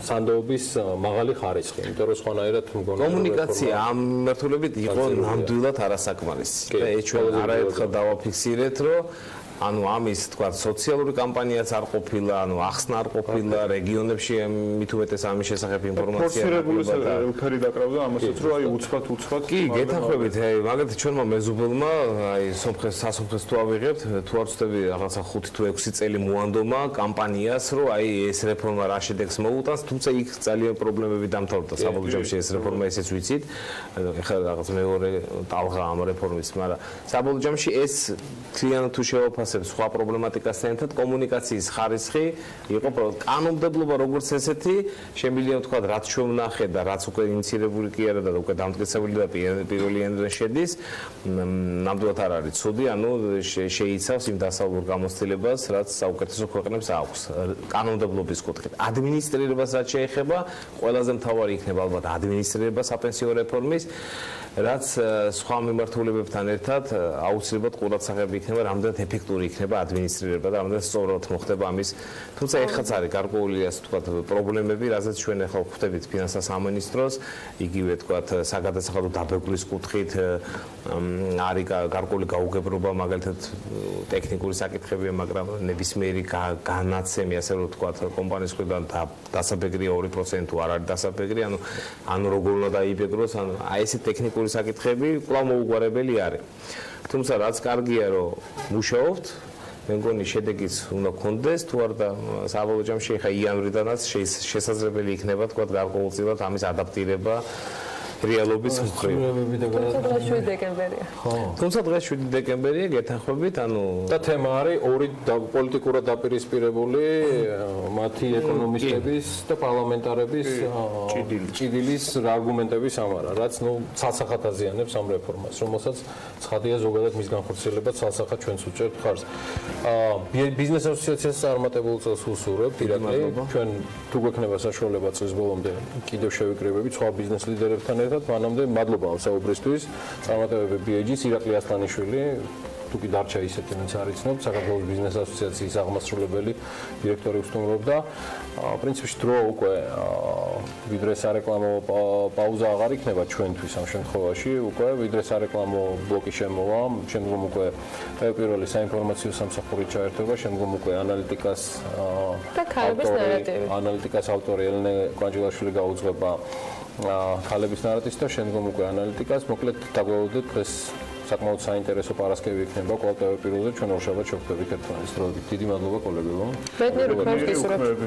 სანდოობის მაღალი ხარისხი, იმიტომ რომ სხვანაირად მგონია კომუნიკაცია ამ მიმართულებით იყო ნამდვილად არასაკმარისი. და ეს ჩვენ არაერთხელ დავაფიქსირეთ, რომ ანუ ამის თქვა სოციალური კამპანიაც არ ყოფილა, ანუ ახსნა არ ყოფილა, რეგიონებში მით უმეტეს ამის შესახებ ინფორმაცია ფორსირებული ფერი დაკრავდა ამასაც, რომ აი უცბად კი, გეთანხმებით, აი მაგალითად ჩვენმა მეზობელმა აი სასოფლეს თუ ავიღებთ, თუ არ ვწდები რაღაცა 5 თუ 6 წელი მოანდომა კამპანიას, რომ აი ეს რეფორმა რა შედეგს მოუტანს, თუმცა იქ ძალიან პრობლემები დამთავრდა საბოლოო ჯამში ეს რეფორმა ესეც ვიცით. ეხლა რაღაც მეორე ტალღა ამ რეფორმის, მაგრამ საბოლოო ჯამში ეს ძალიან თუ შევაფასებ სხვა პრობლემატიკასთან ერთად კომუნიკაციის ხარისხი იყო კანონმდებლობა როგორც ესეთი შემიძლია ვთქვა რაც ჩვენ ვნახეთ და რაც უკვე ინიცირებული კი არა და უკვე დამტკიცებული და პირველი ენდზე შედის ნამდვილად არ არის ცუდი ანუ შეიცავს იმ დასავლურ გამოცდილებას რაც საუკეთესო ქვეყნებს აქვს კანონმდებლობის კუთხით ადმინისტრირებასაც შეეხება ყველაზე მთავარი იქნება ალბათ ადმინისტრირება საპენსიო რეფორმის რაც სხვა მიმართულებებთან ერთად აუცილებლად ყურადსაღები იქნება რამდენად ეფექტური იქნება ადმინისტრირება და რამდენად სწორად მოხდება ამის თუმცა ეხაც არის გარკვეული ასე ვთქვათ პრობლემები რაზეც ჩვენ ახლა ვხვდებით ფინანსთა სამინისტროს იგივე ვთქვათ საგადასახადო დაბეგვრის კუთხით არის გარკვეული გაუგებრობა მაგალითად ტექნიკური საკითხებია მაგრამ ნებისმიერი განაცემი ასე ვთქვათ კომპანიის მხრიდან დასაბეგრია 2% თუ არ არის დასაბეგრი ანუ როგორ უნდა დაიბეგროს ანუ აი ესე ტექნიკური საკითხები კვლავ მოუგვარებელი არის. თუმცა რაც კარგია რომ მუშაობთ, მე მგონი შედეგიც უნდა გქონდეს, თუ არ და საბოლოო ჯამში ხა იანვრიდანაც შესაძლებელი იქნება თქვა გარკვეულწილად ამის ადაპტირება რეალობის მხრივ. დღეს 7 დეკემბერია. თუმცა დღეს 7 დეკემბერია გეთანხმებით, ანუ და თემა არის ორი პოლიტიკურად დაპირისპირებული მათი ეკონომისტების და პარლამენტარების ჭიდილის არგუმენტების ამარა, რაც ნუ ცალსახად აზიანებს ამ რეფორმას, რომელსაც ცხადია ზოგადად მის განხორციელებაც ცალსახად ჩვენც უჭერთ ხარს. ბიზნეს ასოციაციას წარმატებულ წელს უსურვებთ, ირაკლი, ჩვენ თუ გვექნება საშუალება წლის ბოლომდე კიდევ შევიკრიბებით სხვა ბიზნეს ლიდერებთან მანამდე მადლობა ამ საუბრისთვის წარმატებები BAG-ს ირაკლი ასლანიშვილი თუ კი დარჩა ისეთი ვინც არ იცნობ საქართველოს ბიზნეს ასოციაციის აღმასრულებელი დირექტორი უსტუმრობდა პრინციპში დრო უკვე ვიდრე სარეკლამო პაუზა აღარ იქნება ჩვენთვის ამ შემთხვევაში უკვე ვიდრე სარეკლამო ბლოკი შემოვა შემდგომ უკვე პირველი საინფორმაციო სამსახური ჩაერთვება შემდგომ უკვე ანალიტიკას და ქალების ნარატივი ანალიტიკას ავტორი ელენე კვანჯილაშვილი გაუძღვება ქალების ნარატივს და შემდგომ უკვე ანალიტიკას მოკლედ დაგვაუდეთ დღეს საკმაოდ საინტერესო პარასკევი იქნება კვლავ პირველზე ჩვენ ორშაბათს შევხვდებით ერთმანეთს. დიდი მადლობა კოლეგებო. ბედნიერ უქმებს გისურვებთ.